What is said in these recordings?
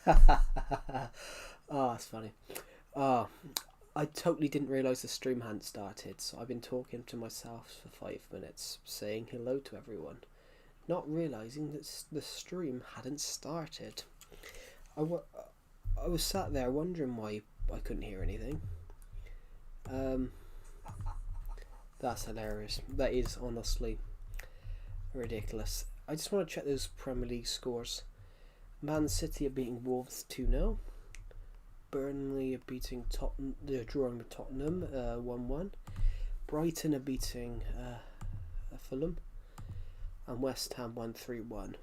Oh, that's funny. Oh, I totally didn't realise the stream hadn't started, so I've been talking to myself for 5 minutes, saying hello to everyone, not realising that the stream hadn't started. I, wa- I was sat there wondering why I couldn't hear anything. Um, that's hilarious. That is honestly ridiculous. I just want to check those Premier League scores. Man City are beating Wolves 2-0. Burnley are beating Tottenham. They're drawing with Tottenham 1-1. Brighton are beating Fulham. And West Ham 1-3-1.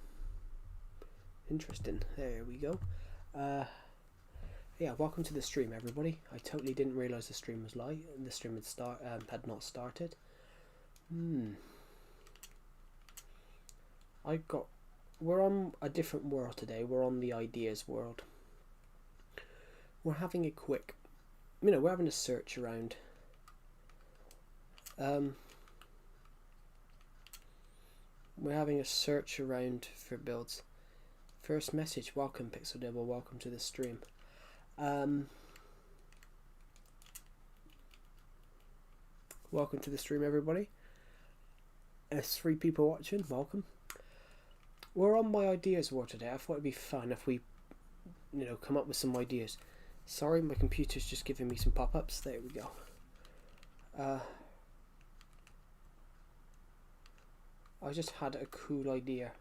Interesting. There we go. Yeah, welcome to the stream, everybody. I totally didn't realise the stream was live. The stream had not started. We're on a different world today. We're on the ideas world. We're having a quick, we're having a search around. We're having a search around for builds. First message: welcome, Pixel Devil. Welcome to the stream. Welcome to the stream, everybody. There's 3 people watching. Welcome. We're on my ideas world today. I thought it'd be fun if we, come up with some ideas. Sorry, my computer's just giving me some pop-ups. There we go. I just had a cool idea.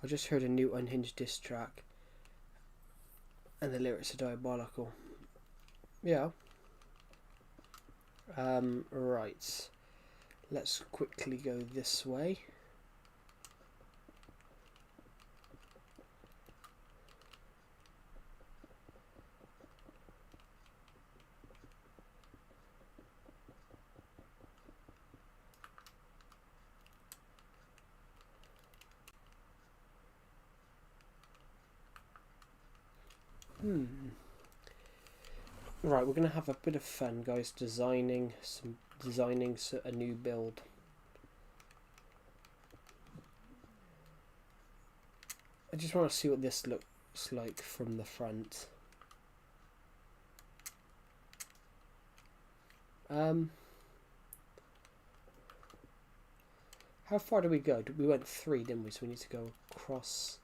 I just heard a new Unhinged diss track, and the lyrics are diabolical. Yeah. Right. Let's quickly go this way. Right, we're gonna have a bit of fun, guys, designing a new build. I just want to see what this looks like from the front. How far do we go? We went 3, didn't we? So we need to go across.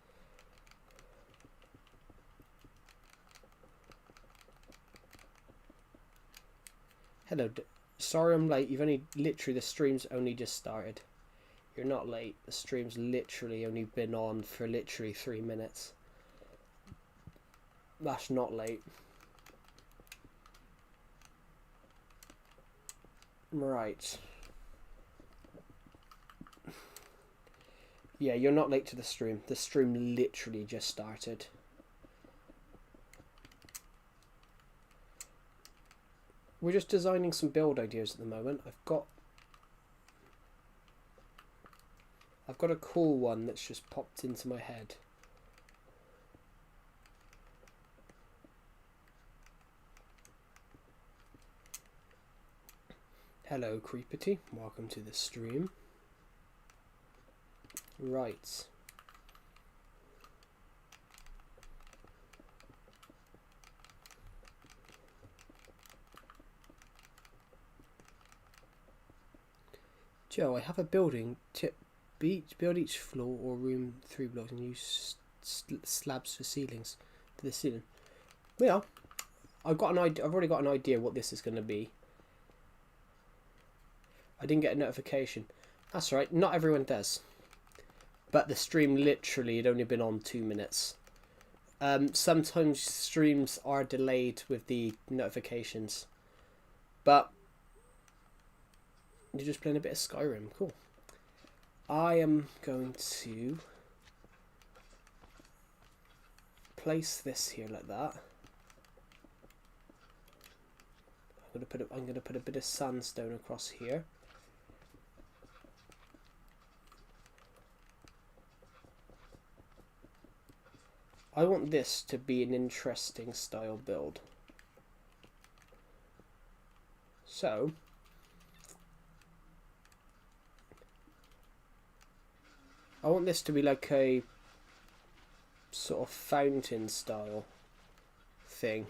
Hello. Sorry I'm late. The stream's only just started. You're not late. The stream's literally only been on for literally 3 minutes. That's not late. Right. Yeah, you're not late to the stream. The stream literally just started. We're just designing some build ideas at the moment. I've got a cool one that's just popped into my head. Hello, Creepity. Welcome to the stream. Right. Joe, I have a building. Build each floor or room 3 blocks and use slabs for ceilings for the ceiling. Yeah, I've got an idea. I've already got an idea what this is going to be. I didn't get a notification. That's right. Not everyone does. But the stream literally had only been on 2 minutes. Sometimes streams are delayed with the notifications. But you're just playing a bit of Skyrim. Cool. I am going to place this here like that. I'm going to put a bit of sandstone across here. I want this to be an interesting style build. So I want this to be like a sort of fountain style thing.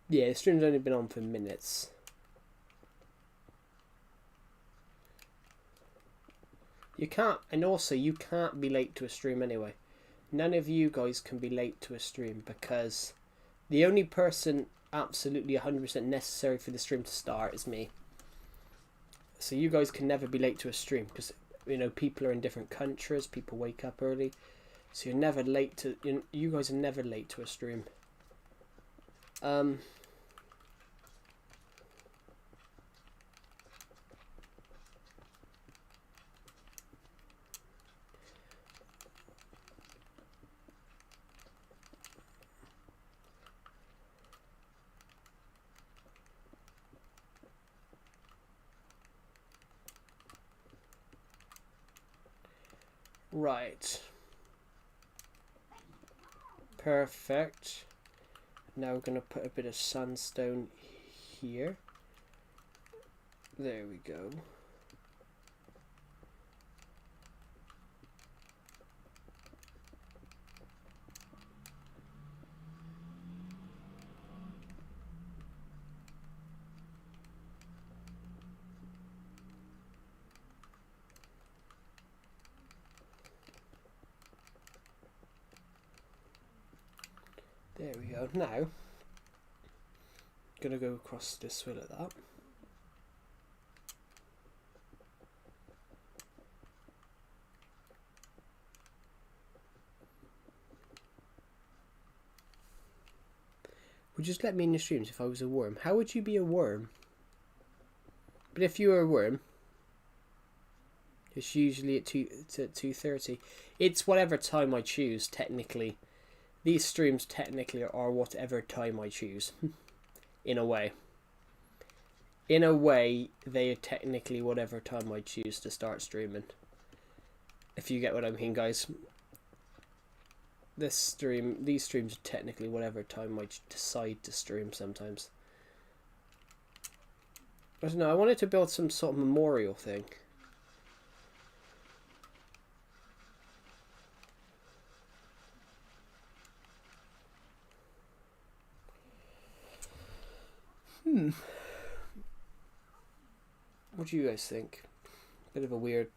Yeah, the stream's only been on for minutes. You can't, and also you can't be late to a stream anyway. None of you guys can be late to a stream because the only person absolutely 100% necessary for the stream to start is me. So you guys can never be late to a stream because, you know, people are in different countries, people wake up early. So you're never late to, you guys are never late to a stream. Right. Perfect. Now we're going to put a bit of sandstone here. There we go. There we go. Now, gonna go across this way like that. Would you just let me in your streams if I was a worm? How would you be a worm? But if you were a worm, it's usually at 2:30. It's whatever time I choose. Technically, these streams technically are whatever time I choose. In a way. In a way, they are technically whatever time I choose to start streaming. If you get what I mean, guys. These streams are technically whatever time I decide to stream sometimes. I don't know, I wanted to build some sort of memorial thing. What do you guys think? Bit of a weird...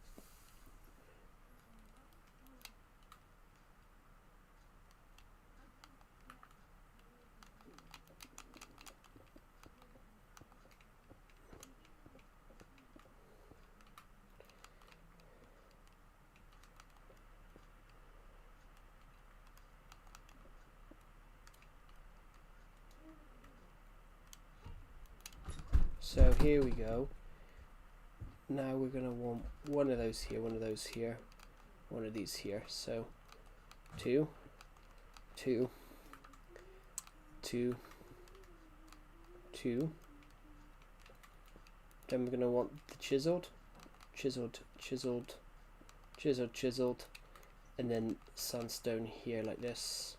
So here we go. Now we're going to want one of those here, one of those here, one of these here. So 2, 2, 2, 2. Then we're going to want the chiseled, chiseled, chiseled, chiseled, chiseled, and then sandstone here like this.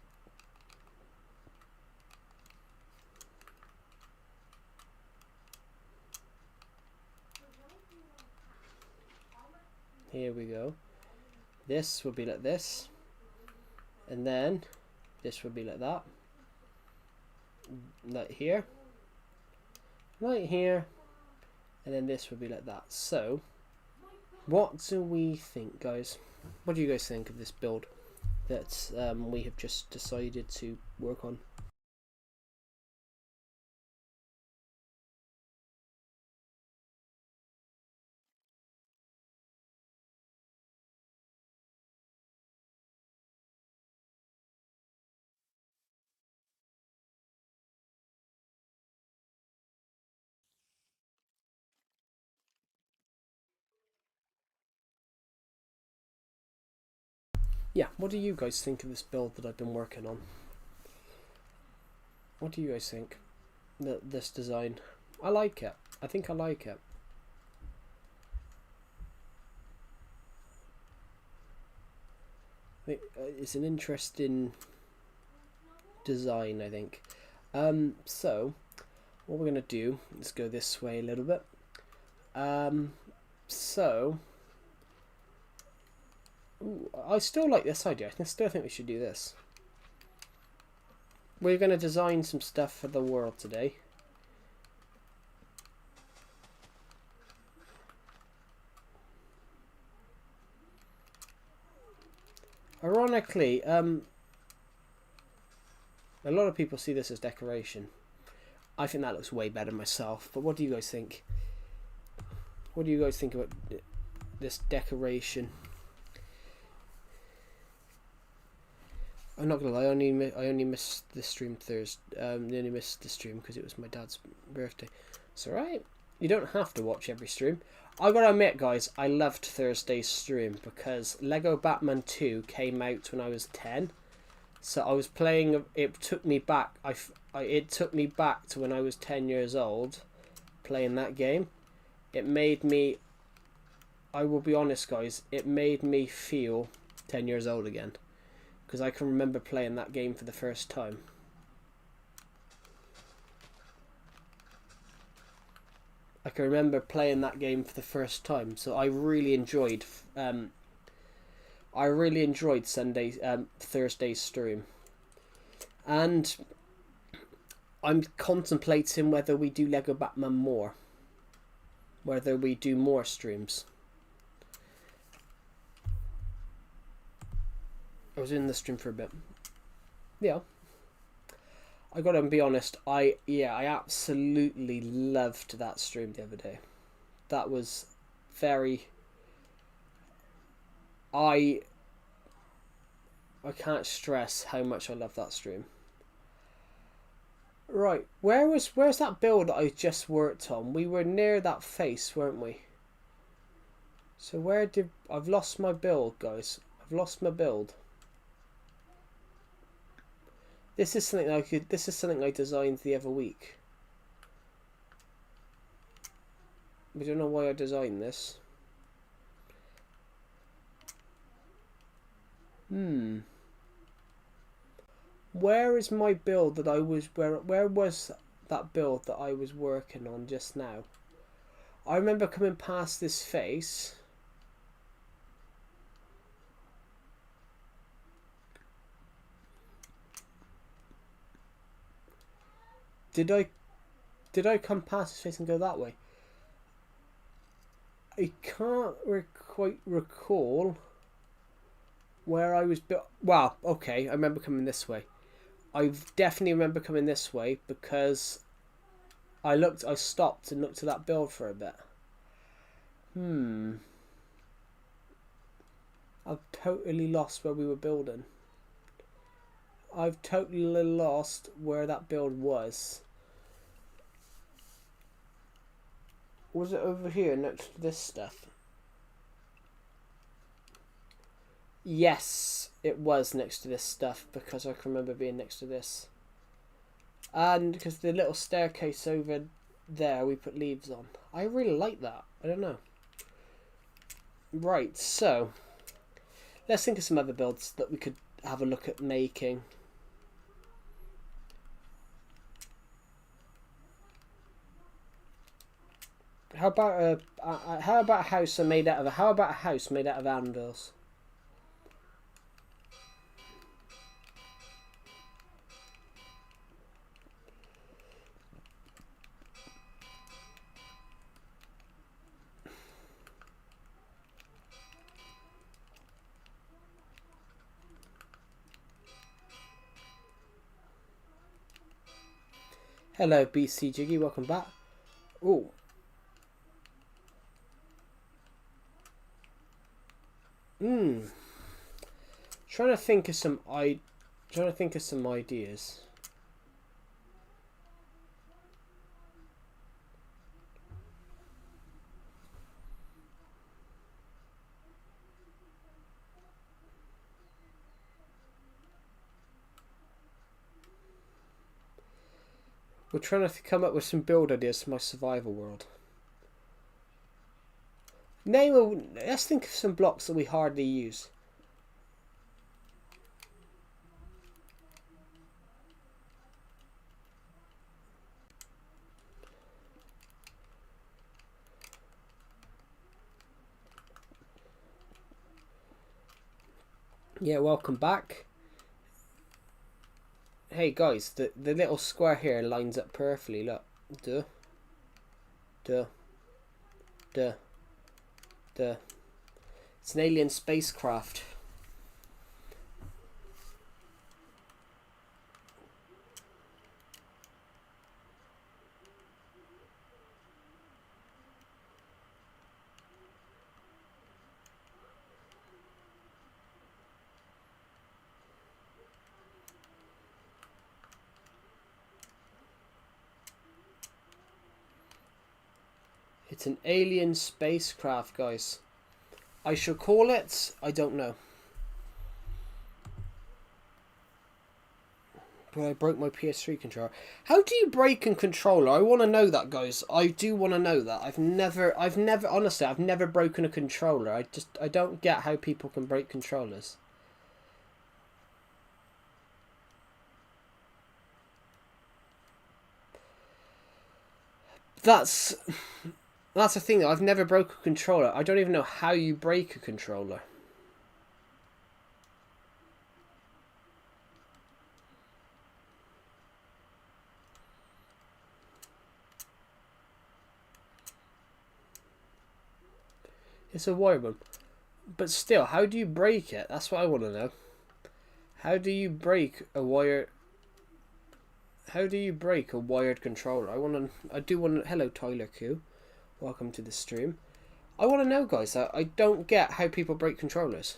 Here we go. This will be like this, and then this will be like that, like here, right here, and then this will be like that. So what do we think, guys? What do you guys think of this build that we have just decided to work on? Yeah, what do you guys think of this build that I've been working on? What do you guys think? This design? I like it. I think I like it. It's an interesting design, I think. So what we're gonna do is go this way a little bit. So ooh, I still like this idea. I still think we should do this. We're gonna design some stuff for the world today. Ironically, a lot of people see this as decoration. I think that looks way better myself. But what do you guys think? What do you guys think about this decoration? I'm not gonna lie. I only missed the stream Thursday. I only missed the stream because it was my dad's birthday. It's alright. You don't have to watch every stream. I gotta admit, guys, I loved Thursday's stream because Lego Batman 2 came out when I was 10. So I was playing. It took me back. It took me back to when I was 10 years old, playing that game. It made me. I will be honest, guys. It made me feel 10 years old again, because I can remember playing that game for the first time. I can remember playing that game for the first time, so I really enjoyed. Thursday's stream, and I'm contemplating whether we do Lego Batman more, whether we do more streams. I was in the stream for a bit. Yeah. I gotta be honest, I absolutely loved that stream the other day. That was very... I can't stress how much I love that stream. Right, where's that build that I just worked on? We were near that face, weren't we? So I've lost my build, guys. I've lost my build. This is something I designed the other week. We don't know why I designed this. Where is my build that I was where was that build that I was working on just now? I remember coming past this face. Did I come past his face and go that way? I can't quite recall where I was built. Well, okay, I remember coming this way. I definitely remember coming this way because I stopped and looked at that build for a bit. I've totally lost where we were building. I've totally lost where that build was. Was it over here next to this stuff? Yes, it was next to this stuff because I can remember being next to this. And because the little staircase over there we put leaves on. I really like that. I don't know. Right, so let's think of some other builds that we could have a look at making. How about a house made out of anvils? Hello, BC Jiggy, welcome back. Ooh. Trying to think of some ideas. We're trying to come up with some build ideas for my survival world. Let's think of some blocks that we hardly use. Yeah, welcome back. Hey guys, the little square here lines up perfectly. Look, duh, duh, duh, duh. It's an alien spacecraft. It's an alien spacecraft, guys. I shall call it. I don't know. But I broke my PS3 controller. How do you break a controller? I want to know that, guys. I do want to know that. Honestly, I've never broken a controller. I don't get how people can break controllers. That's the thing. I've never broke a controller. I don't even know how you break a controller. It's a wire one. But still, how do you break it? That's what I want to know. How do you break a wire? How do you break a wired controller? I do want to. Hello, Tyler Q. Welcome to the stream. I want to know, guys. I don't get how people break controllers.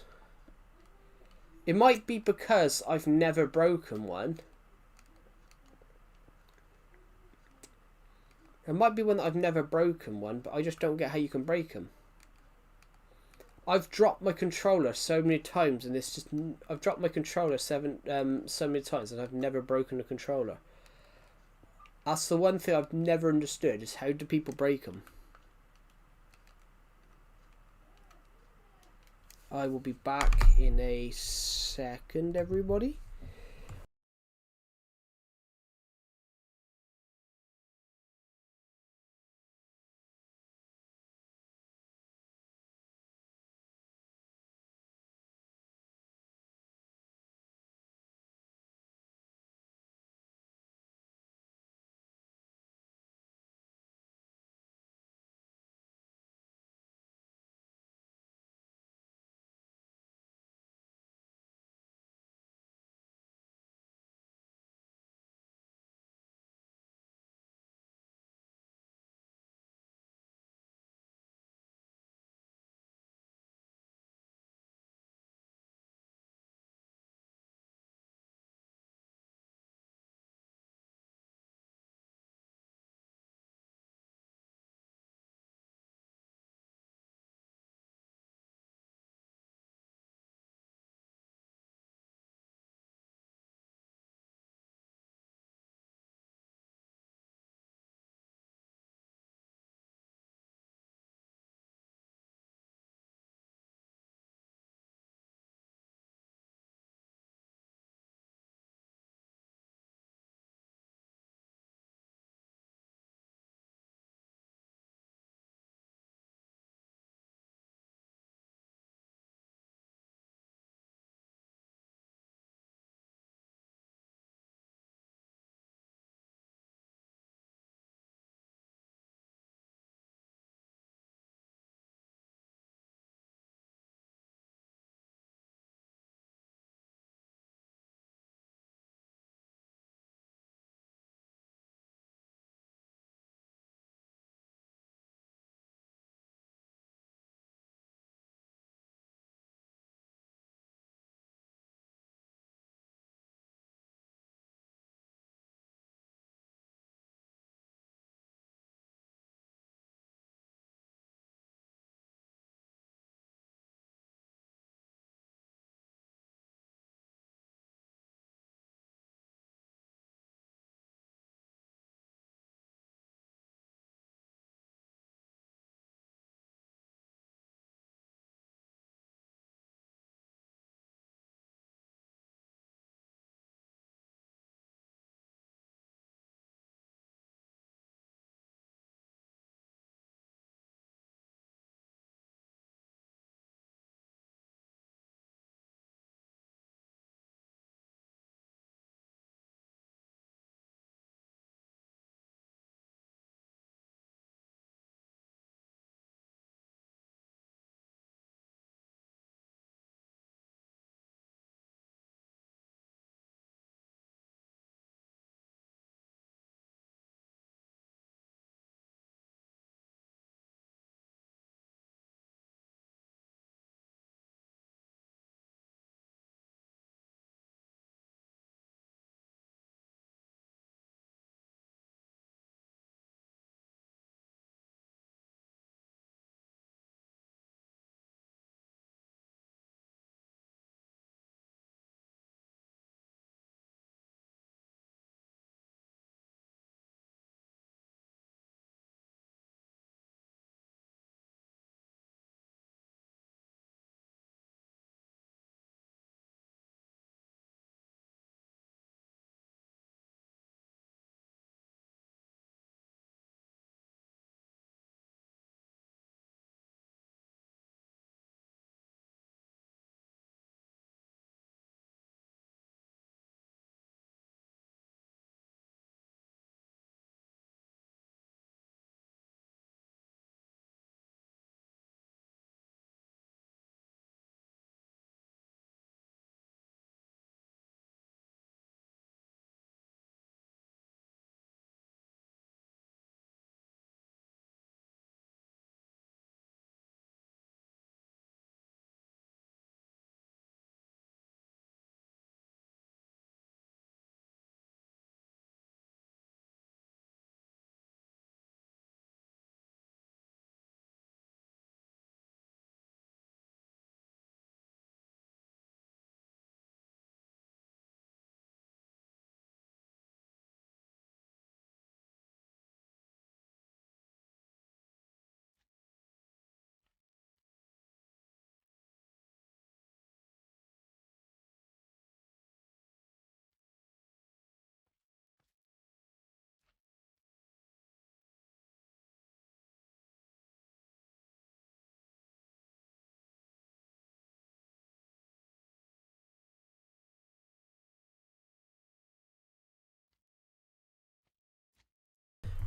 It might be because I've never broken one. It might be one that I've never broken one, but I just don't get how you can break them. I've dropped my controller so many times, and I've dropped my controller so many times, and I've never broken a controller. That's the one thing I've never understood, is how do people break them? I will be back in a second, everybody.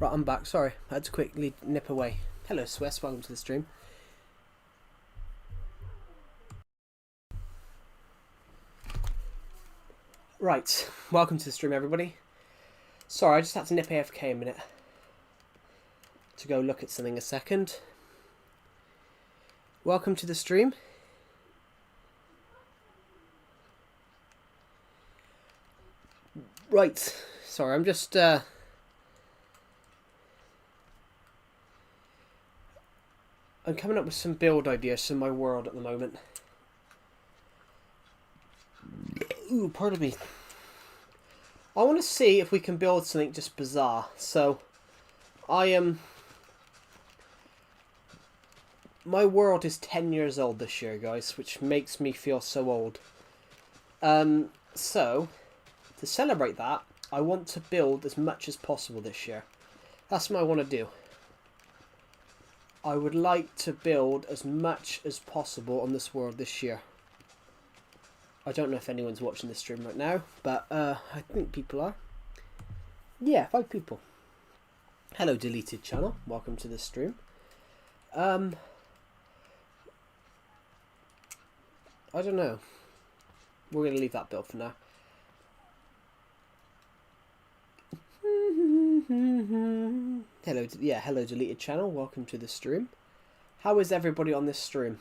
Right, I'm back. Sorry, I had to quickly nip away. Hello, Swiss. Welcome to the stream. Right, welcome to the stream, everybody. Sorry, I just had to nip AFK a minute to go look at something a second. Welcome to the stream. Right, sorry, I'm just I'm coming up with some build ideas for my world at the moment. Ooh, pardon me. I want to see if we can build something just bizarre. So, I am... my world is 10 years old this year, guys, which makes me feel so old. So, to celebrate that, I want to build as much as possible this year. That's what I want to do. I would like to build as much as possible on this world this year. I don't know if anyone's watching this stream right now, but I think people are. Yeah, 5 people. Hello, deleted channel. Welcome to the stream. I don't know. We're going to leave that build for now. Hello, yeah, hello, deleted channel. Welcome to the stream. How is everybody on this stream?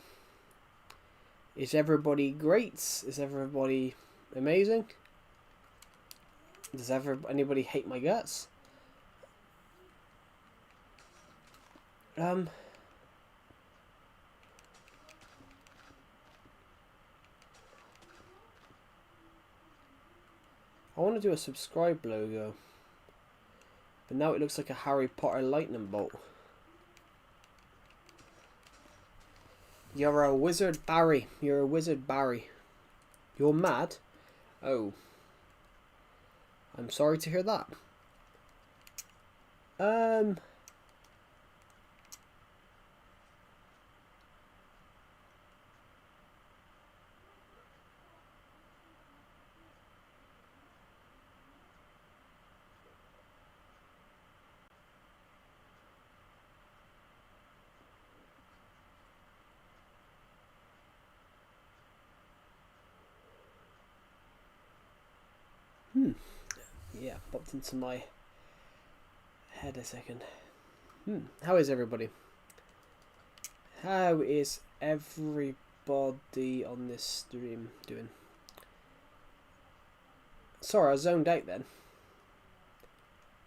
Is everybody great? Is everybody amazing? Does anybody hate my guts? I want to do a subscribe logo, but now it looks like a Harry Potter lightning bolt. You're a wizard, Barry. You're a wizard, Barry. You're mad? Oh. I'm sorry to hear that. Yeah, popped into my head a second. How is everybody? How is everybody on this stream doing? Sorry, I zoned out then.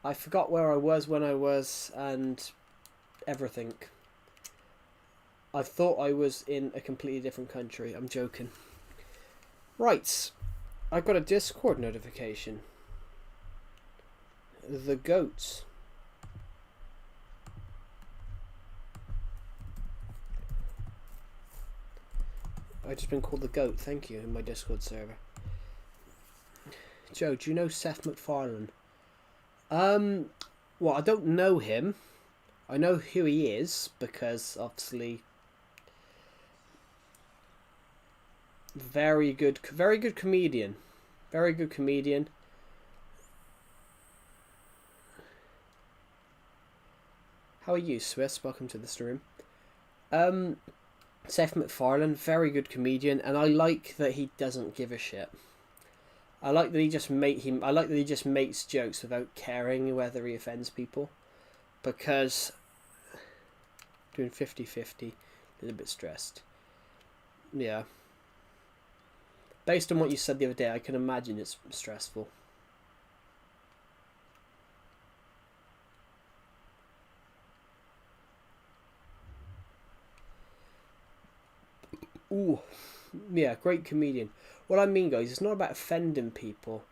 I forgot where I was when I was and everything. I thought I was in a completely different country. I'm joking. Right. I got a Discord notification. The goats. I've just been called the goat, thank you, in my Discord server. Joe, do you know Seth MacFarlane? Well, I don't know him. I know who he is, because obviously... very good comedian. Very good comedian. How are you, Swiss? Welcome to the stream. Seth MacFarlane, very good comedian, and I like that he doesn't give a shit. I like that he just makes jokes without caring whether he offends people, because doing 50-50, a little bit stressed. Yeah. Based on what you said the other day, I can imagine it's stressful. Ooh, yeah, great comedian. What I mean, guys, it's not about offending people.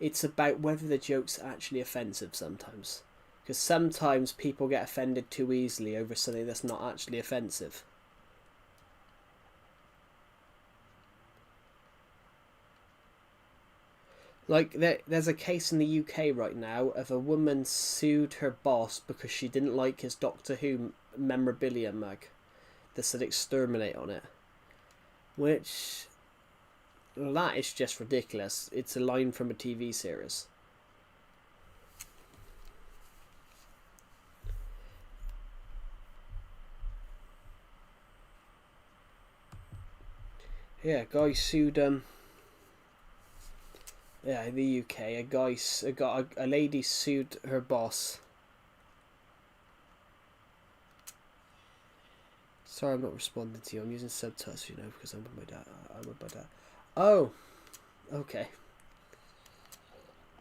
It's about whether the joke's actually offensive sometimes. Because sometimes people get offended too easily over something that's not actually offensive. Like, there's a case in the UK right now of a woman sued her boss because she didn't like his Doctor Who memorabilia mug that said exterminate on it. Which, that is just ridiculous. It's a line from a TV series. Yeah, guy sued yeah, in the UK, a lady sued her boss. Sorry, I'm not responding to you. I'm using subtitles, you know, because I'm with my dad. I'm with my dad. Oh, okay.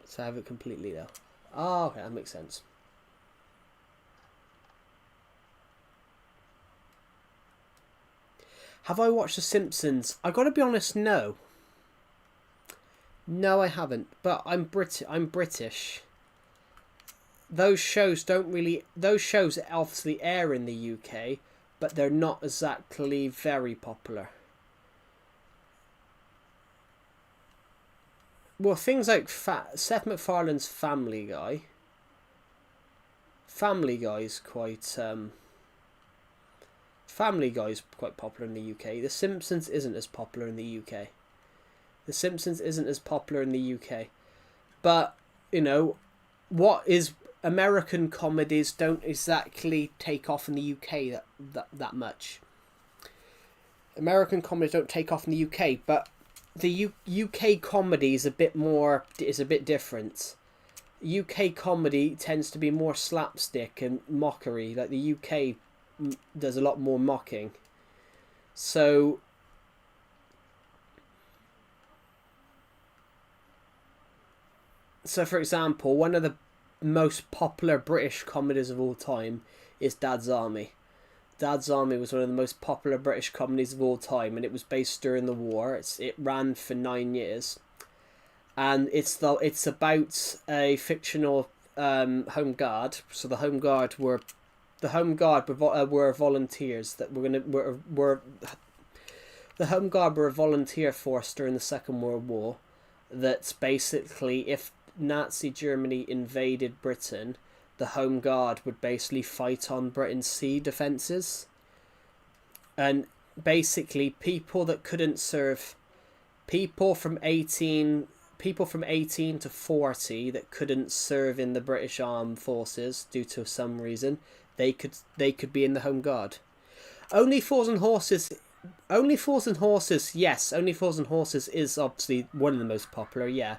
So I have it completely now. Oh, okay, that makes sense. Have I watched The Simpsons? I gotta be honest, no. No, I haven't. But I'm British. Those shows don't really. Those shows obviously air in the UK, but they're not exactly very popular. Well, things like Seth MacFarlane's Family Guy. Family Guy's quite Family Guy's quite popular in the UK. The Simpsons isn't as popular in the UK. The Simpsons isn't as popular in the UK. But, you know, what is American comedies don't exactly take off in the UK that much. American comedies don't take off in the UK, but the UK comedy is a bit different. UK comedy tends to be more slapstick and mockery. Like the UK does a lot more mocking. So for example, one of the most popular British comedies of all time is Dad's Army. Dad's Army was one of the most popular British comedies of all time, and it was based during the war. It ran for 9 years, and it's about a fictional home guard. So the home guard were volunteers that were the home guard were a volunteer force during the Second World War. That's basically, if Nazi Germany invaded Britain, the Home Guard would basically fight on Britain's sea defences. And basically, people that couldn't serve, people from 18 to 40 that couldn't serve in the British Armed Forces due to some reason, they could be in the Home Guard. Only Fools and Horses. Yes, Only Fools and Horses is obviously one of the most popular, yeah.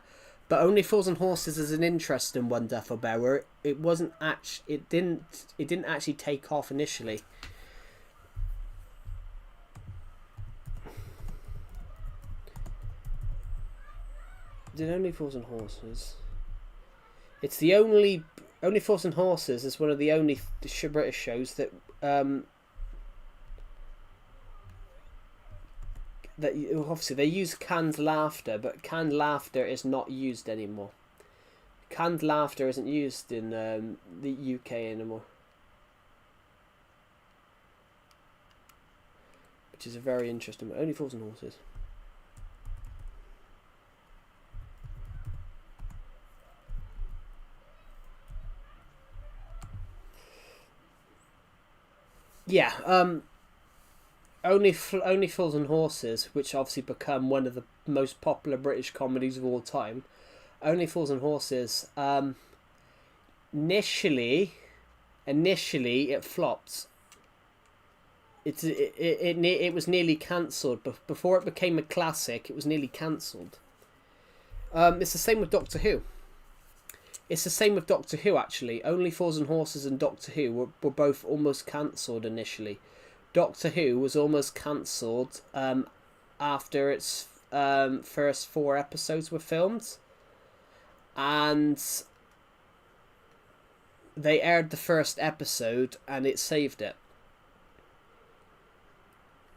But Only Fools and Horses is an interesting one, Duffelbear, where it didn't actually take off initially. Did Only Fools and Horses? It's the only Fools and Horses is one of the only British shows that that obviously they use canned laughter, but canned laughter is not used anymore. Canned laughter isn't used in the UK anymore, which is a very interesting one. Only Fools and Horses. Yeah, Only Fools and Horses, which obviously become one of the most popular British comedies of all time. Only Fools and Horses. Initially, it flopped. It was nearly cancelled, but before it became a classic, it was nearly cancelled. It's the same with Doctor Who. It's the same with Doctor Who, actually. Only Fools and Horses and Doctor Who were both almost cancelled initially. Doctor Who was almost cancelled after its first 4 episodes were filmed. And they aired the first episode and it saved it.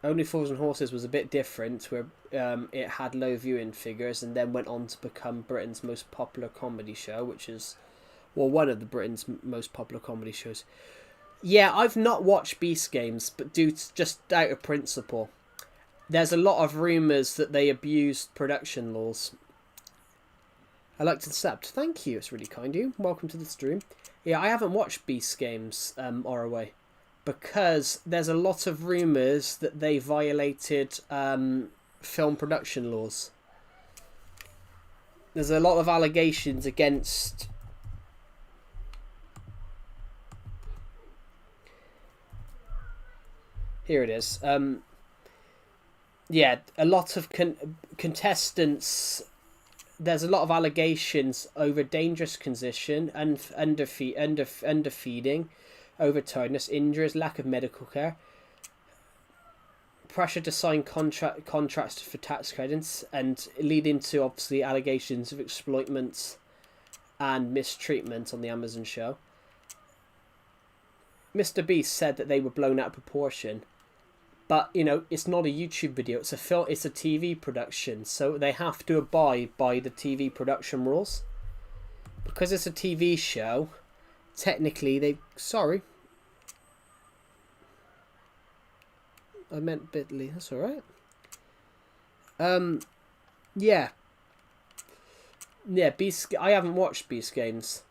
Only Fools and Horses was a bit different, where it had low viewing figures and then went on to become Britain's most popular comedy show, which is, well, one of the Britain's most popular comedy shows. Yeah, I've not watched Beast Games, but just out of principle. There's a lot of rumours that they abused production laws. I like to accept. Thank you, it's really kind of you. Welcome to the stream. Yeah, I haven't watched Beast Games, ROA. Because there's a lot of rumours that they violated film production laws. There's a lot of allegations against... Here it is. yeah, a lot of contestants. There's a lot of allegations over dangerous condition and underfeeding, overtiredness, injuries, lack of medical care, pressure to sign contracts for tax credits, and leading to obviously allegations of exploitment and mistreatment on the Amazon show. Mr. Beast said that they were blown out of proportion, but you know it's not a YouTube video; it's a film, it's a TV production, so they have to abide by the TV production rules. Because it's a TV show, technically they. Sorry, I meant bitly. That's all right. Yeah, yeah. Beast. I haven't watched Beast Games,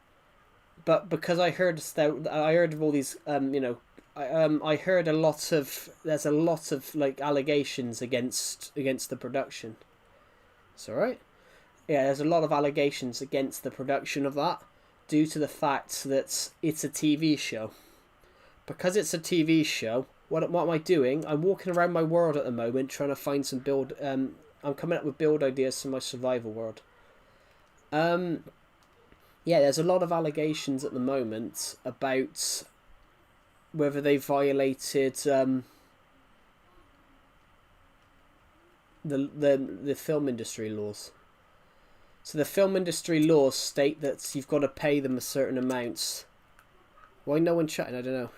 but because I heard of all these. I heard a lot of. There's a lot of like allegations against the production. It's all right. Yeah, there's a lot of allegations against the production of that, due to the fact that it's a TV show. Because it's a TV show, what am I doing? I'm walking around my world at the moment trying to find some build. I'm coming up with build ideas for my survival world. Yeah, there's a lot of allegations at the moment about whether they violated the film industry laws. So the film industry laws state that you've got to pay them a certain amounts. Why no one chatting? I don't know.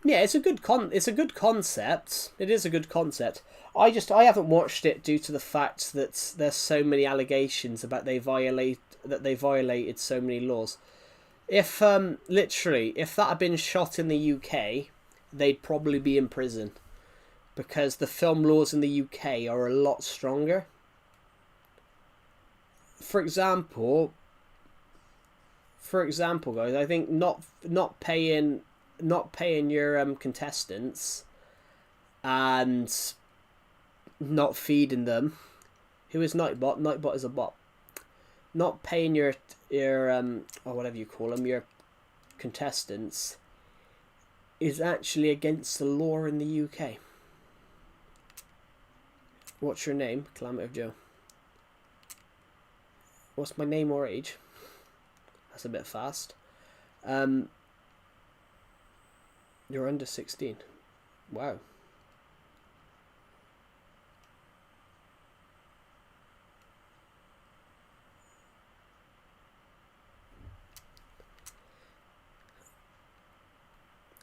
Yeah, it's a good concept. It is a good concept. I haven't watched it due to the fact that there's so many allegations about they violated so many laws. If if that had been shot in the UK, they'd probably be in prison, because the film laws in the UK are a lot stronger. For example, guys, I think not paying your contestants and not feeding them. Who is Nightbot? Nightbot is a bot. Not paying your or whatever you call them, your contestants, is actually against the law in the UK. What's your name? Calamity of Joe. What's my name or age? That's a bit fast. You're under 16. Wow.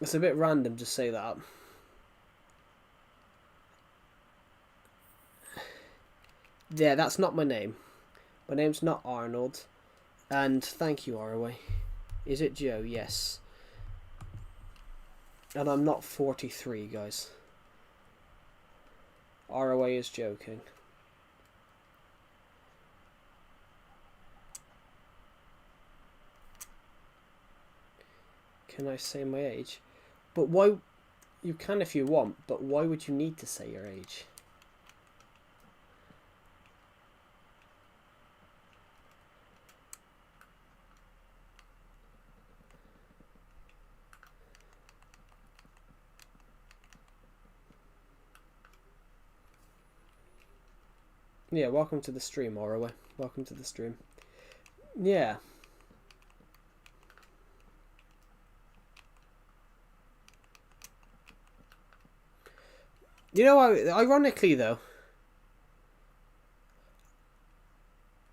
It's a bit random to say that. Yeah, that's not my name. My name's not Arnold. And thank you, ROA. Is it Joe? Yes. And I'm not 43, guys. ROA is joking. Can I say my age? But why? You can if you want, but why would you need to say your age? Yeah, welcome to the stream, ROA. Welcome to the stream. Yeah. You know, ironically though,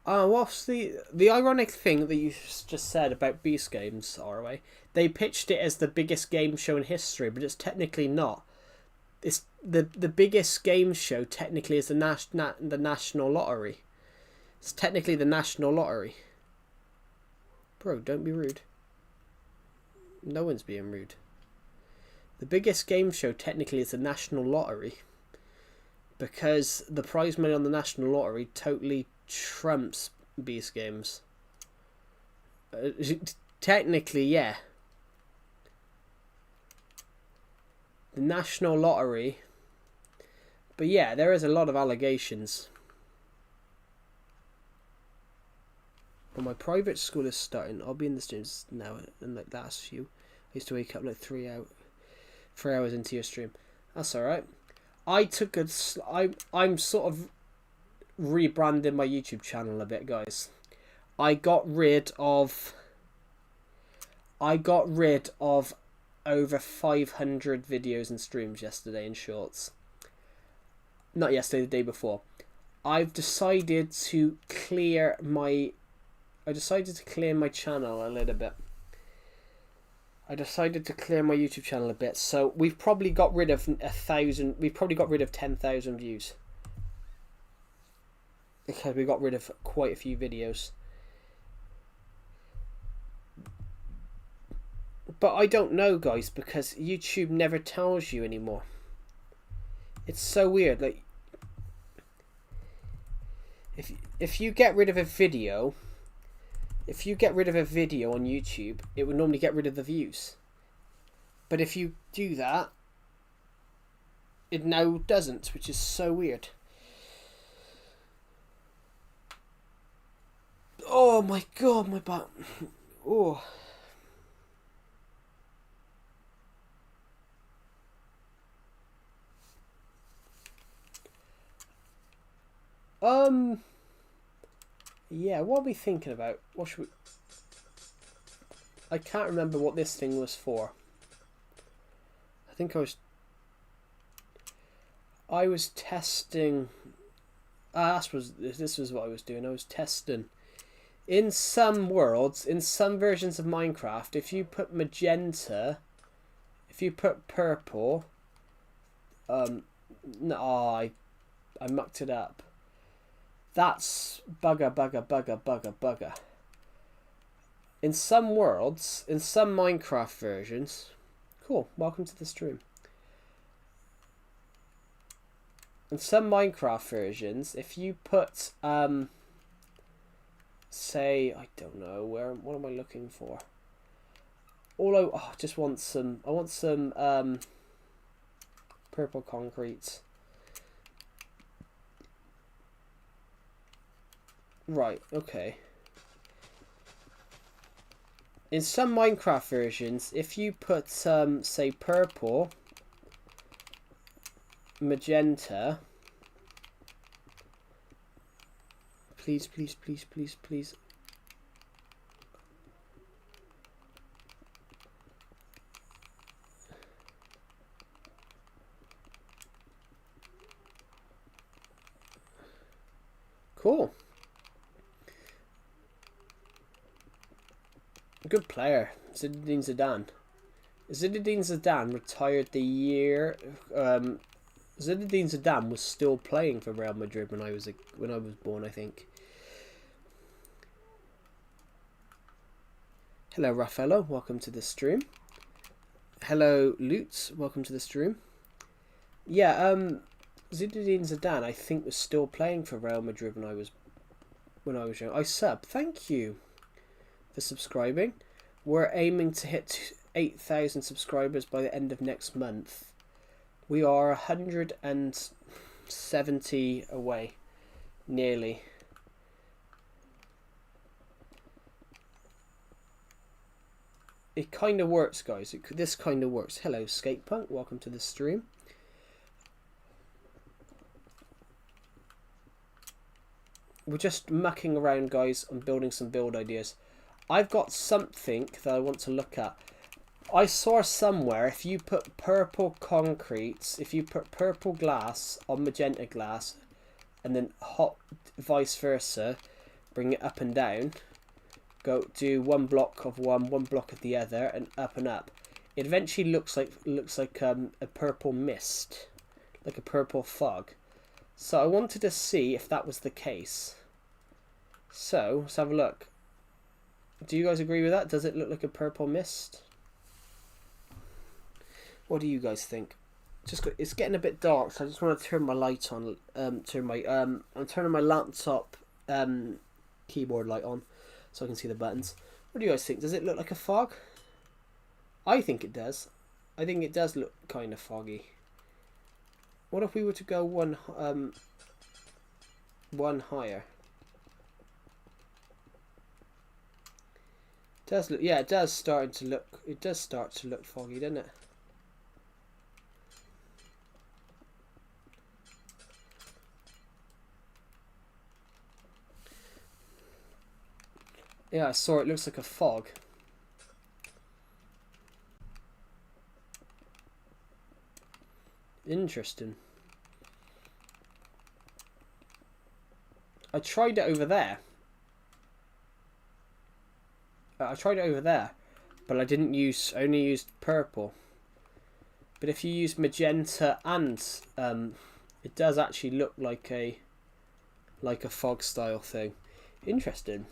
what's the ironic thing that you just said about Beast Games, ROA? They pitched it as the biggest game show in history, but it's technically not. It's the biggest game show technically is the National Lottery. It's technically the National Lottery. Bro, don't be rude. No one's being rude. The biggest game show technically is the National Lottery, because the prize money on the National Lottery totally trumps Beast Games. Technically, yeah. The National Lottery. But yeah, there is a lot of allegations. But my private school is starting. I'll be in the streams now in like last few. I used to wake up like 3 hours into your stream. That's alright. I took a. I'm sort of rebranding my YouTube channel a bit, guys. I got rid of over 500 videos and streams yesterday in shorts. Not yesterday, the day before. I've decided to clear my channel a little bit. I decided to clear my YouTube channel a bit, so we've probably got rid of 1,000. We've probably got rid of 10,000 views because we got rid of quite a few videos. But I don't know, guys, because YouTube never tells you anymore. It's so weird. Like, if you get rid of a video, on YouTube, it would normally get rid of the views. But if you do that, it now doesn't, which is so weird. Oh my god, my back. Oh. Yeah, what are we thinking about? What should we... I can't remember what this thing was for. I think I was testing... this was what I was doing. I was testing. In some worlds, in some versions of Minecraft, if you put magenta, if you put purple... No, I mucked it up. That's bugger. In some worlds, in some Minecraft versions... Cool, welcome to the stream. In some Minecraft versions, if you put, say, I don't know, what am I looking for? I just want some, purple concrete. Right, okay. In some Minecraft versions, if you put, say, purple, magenta, please. Cool. Good player, Zinedine Zidane. Zinedine Zidane retired the year. Zinedine Zidane was still playing for Real Madrid when I was born, I think. Hello, Raffaello. Welcome to the stream. Hello, Lutz. Welcome to the stream. Yeah, Zinedine Zidane, I think, was still playing for Real Madrid when I was young. I sub. Thank you for subscribing. We're aiming to hit 8,000 subscribers by the end of next month. We are 170 away, nearly. It kind of works, guys. This kind of works. Hello, Skatepunk. Welcome to the stream. We're just mucking around, guys, and building some build ideas. I've got something that I want to look at. I saw somewhere if you put purple concrete, if you put purple glass on magenta glass, and then hot vice versa, bring it up and down, go do one block of one block of the other, and up. It eventually looks like a purple mist, like a purple fog. So I wanted to see if that was the case. So let's have a look. Do you guys agree with that? Does it look like a purple mist? What do you guys think? It's getting a bit dark, so I just want to turn my light on. I'm turning my laptop keyboard light on, so I can see the buttons. What do you guys think? Does it look like a fog? I think it does. I think it does look kind of foggy. What if we were to go one higher? It does look, yeah, it does start to look foggy, doesn't it? Yeah, I saw it. Looks like a fog. Interesting. I tried it over there. But I didn't use. I only used purple. But if you use magenta and it does actually look like a fog style thing. Interesting.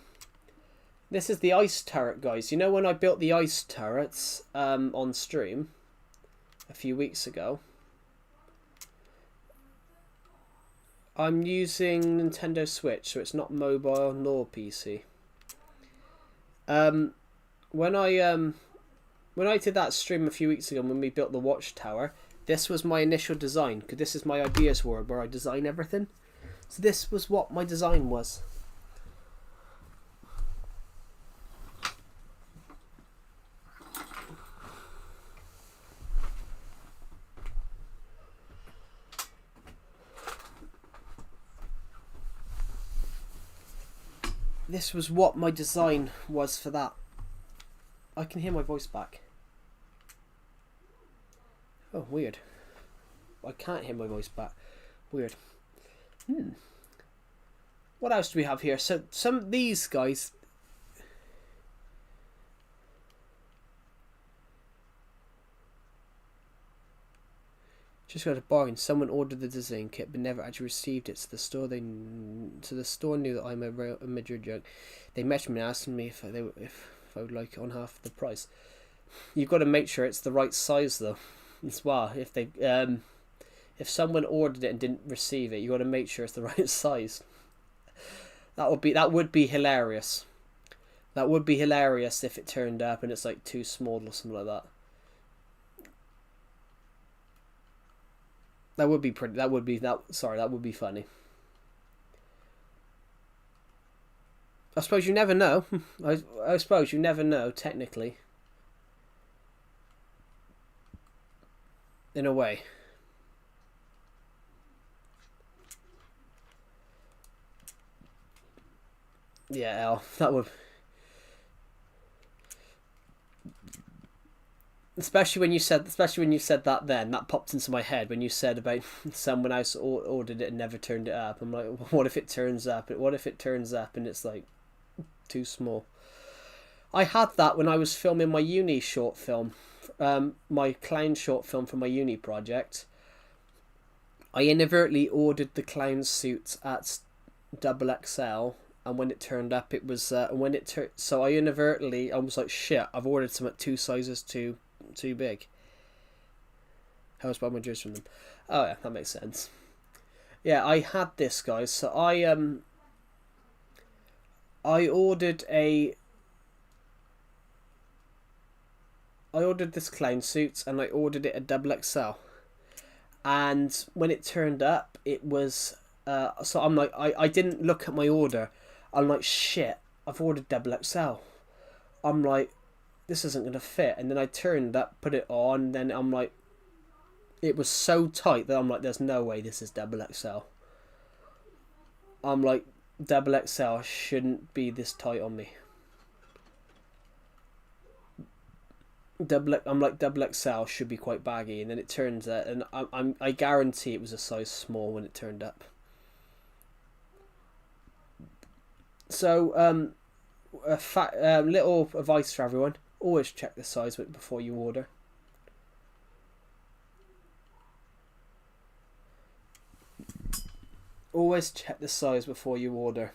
This is the ice turret, guys. You know when I built the ice turrets on stream a few weeks ago? I'm using Nintendo Switch, so it's not mobile nor PC. When I did that stream a few weeks ago when we built the watchtower, this was my initial design, because this is my ideas board where I design everything. So this was what my design was. This was what my design was for that. I can hear my voice back. Oh, weird. I can't hear my voice back. Weird. What else do we have here? So some of these guys. Just got a bargain. Someone ordered the design kit but never actually received it. So the store knew that I'm a major joke. They messaged me asking me if I would like it on half the price. You've got to make sure it's the right size though, as well. If someone ordered it and didn't receive it, you got to make sure it's the right size. That would be hilarious. That would be hilarious if it turned up and it's like too small or something like that. That would be pretty. That would be funny. I suppose you never know. I suppose you never know, technically. In a way. Yeah, Al, that would. Especially when you said that, then that popped into my head when you said about someone else ordered it and never turned it up. I'm like, what if it turns up? What if it turns up and it's like too small? I had that when I was filming my uni short film, my clown short film for my uni project. I inadvertently ordered the clown suit at XXL, and when it turned up, it was so I was like, shit, I've ordered some at 2 sizes too big. How was my juice from them? Oh yeah, that makes sense. Yeah, I had this, guys. So I ordered this clown suit and I ordered it at XXL. And when it turned up, it was so I'm like, I didn't look at my order. I'm like, shit, I've ordered XXL. I'm like, this isn't going to fit. And then I turned up, put it on, and then I'm like, it was so tight that I'm like, there's no way this is XXL. I'm like, XXL shouldn't be this tight on me. I'm like, XXL should be quite baggy, and then it turns out, and I guarantee it was a size small when it turned up. So little advice for everyone: always check the size before you order. Always check the size before you order.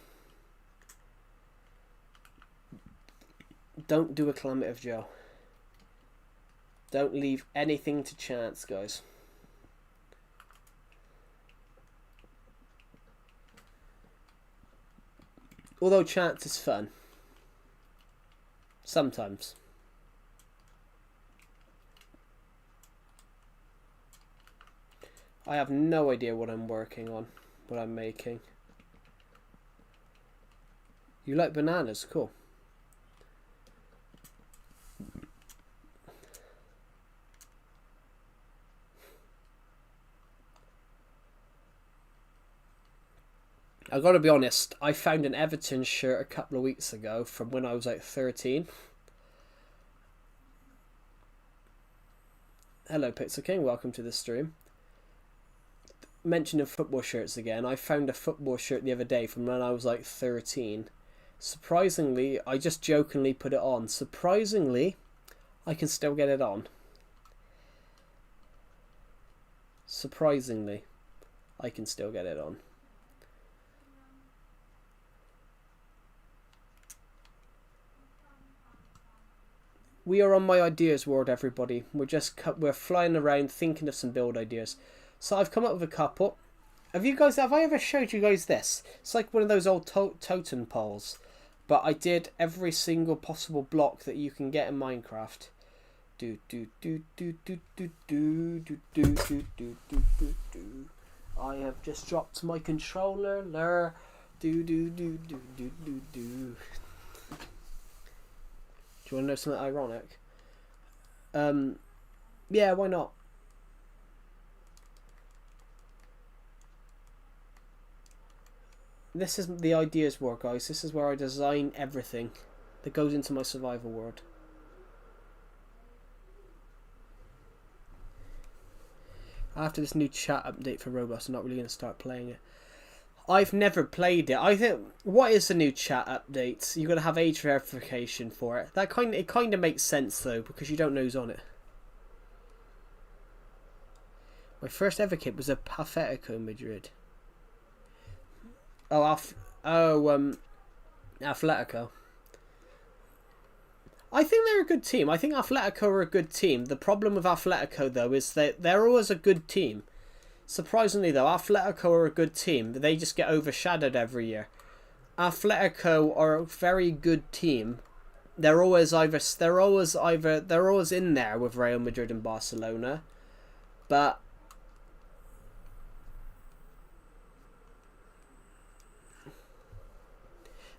Don't do a Calamity of Joe. Don't leave anything to chance, guys. Although chance is fun. Sometimes. I have no idea what I'm working on, what I'm making. You like bananas? Cool. I gotta be honest, I found an Everton shirt a couple of weeks ago from when I was like 13. Hello Pixel King, welcome to the stream. Mentioning football shirts again, I found a football shirt the other day from when I was like 13. Surprisingly, I just jokingly put it on. Surprisingly, I can still get it on. Surprisingly, I can still get it on. We are on my ideas world, everybody. We're flying around thinking of some build ideas. So I've come up with a couple. Have I ever showed you guys this? It's like one of those old totem poles, but I did every single possible block that you can get in Minecraft. Do do do do do do do do do do do do do. I have just dropped my controller. Do do do do do do do. Do you want to know something ironic? Yeah, why not? This is the ideas world, guys. This is where I design everything that goes into my survival world. After this new chat update for Roblox, I'm not really going to start playing it. I've never played it. I think, what is the new chat update? You're going to have age verification for it. It kind of makes sense though, because you don't know who's on it. My first ever kit was a Pathetico Madrid. Atletico. I think they're a good team. I think Atletico are a good team. The problem with Atletico though is that they're always a good team. Surprisingly though, Atletico are a good team. They just get overshadowed every year. Atletico are a very good team. They're always in there with Real Madrid and Barcelona. But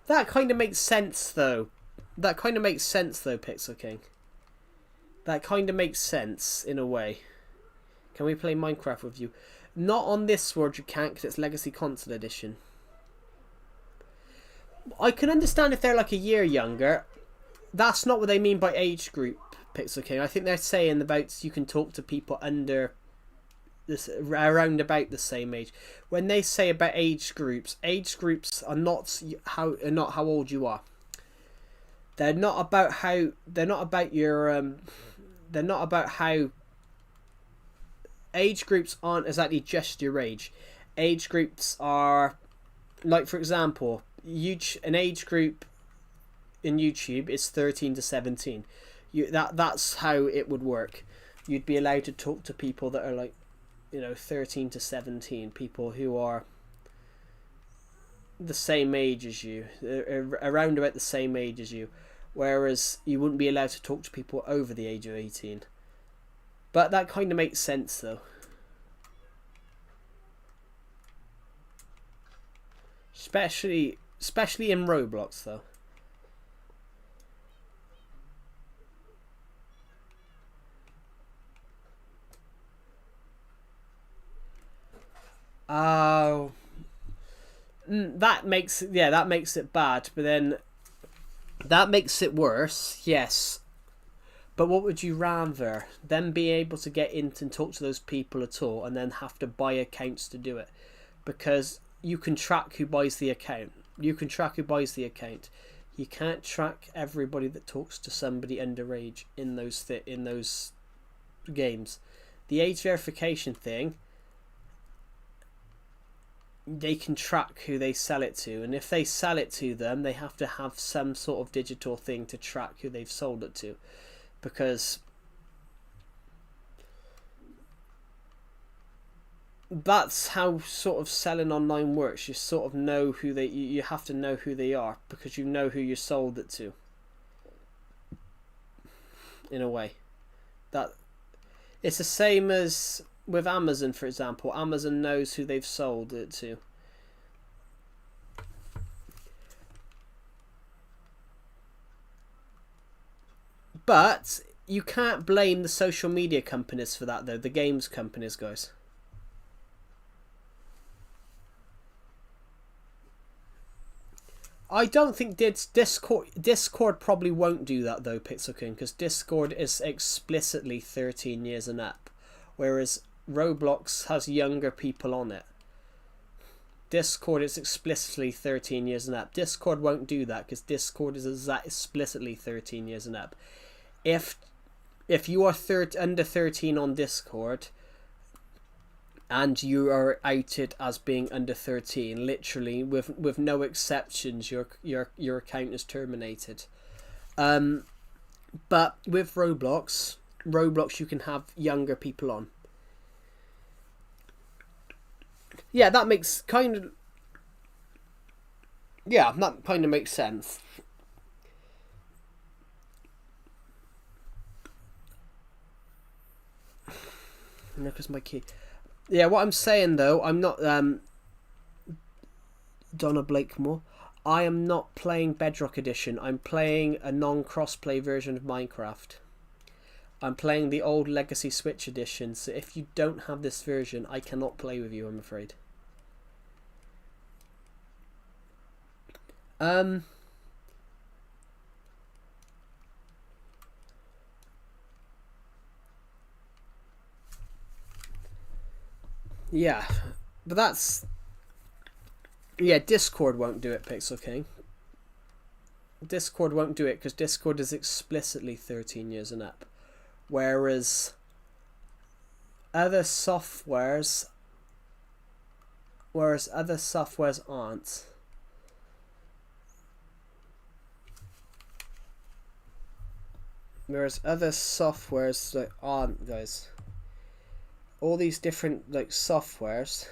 that kind of makes sense though. Pixel King. That kind of makes sense in a way. Can we play Minecraft with you? Not on this world you can't, because it's Legacy Console Edition. I can understand if they're like a year younger. That's not what they mean by age group, Pixel King. I think they're saying about you can talk to people under this, around about the same age. When they say about age groups are not how old you are. They're not about how age groups aren't exactly just your age. Age groups are, like for example, an age group in YouTube is 13 to 17. That's how it would work. You'd be allowed to talk to people that are like, 13 to 17, people who are the same age as you, around about the same age as you, whereas you wouldn't be allowed to talk to people over the age of 18. But that kind of makes sense though. Especially in Roblox though. Oh, that makes it bad, but then that makes it worse. Yes. But what would you rather? Them be able to get in and talk to those people at all, and then have to buy accounts to do it? Because you can track who buys the account. You can't track everybody that talks to somebody underage in those games. The age verification thing, they can track who they sell it to, and if they sell it to them, they have to have some sort of digital thing to track who they've sold it to. Because that's how sort of selling online works. You sort of know who you have to know who they are, because you know who you sold it to, in a way. That it's the same as with Amazon, for example. Amazon knows who they've sold it to. But you can't blame the social media companies for that, though. The games companies, guys. I don't think Discord probably won't do that though, Pixel King, because Discord is explicitly 13 years and up, whereas Roblox has younger people on it. Discord is explicitly 13 years and up. Discord won't do that because Discord is explicitly 13 years and up. If you are under 13 on Discord and you are outed as being under 13, literally with no exceptions, your account is terminated. But with Roblox you can have younger people on. Yeah, that makes kind of... Yeah, that kind of makes sense. Look, it's my key. Yeah, what I'm saying though, I'm not... Donna Blakemore. I am not playing Bedrock Edition. I'm playing a non-crossplay version of Minecraft. I'm playing the old Legacy Switch edition, so if you don't have this version, I cannot play with you, I'm afraid. Yeah, but that's... Yeah, Discord won't do it, Pixel King. Discord won't do it because Discord is explicitly 13 years and up. Whereas other softwares aren't. Whereas other softwares that aren't, guys. All these different like softwares.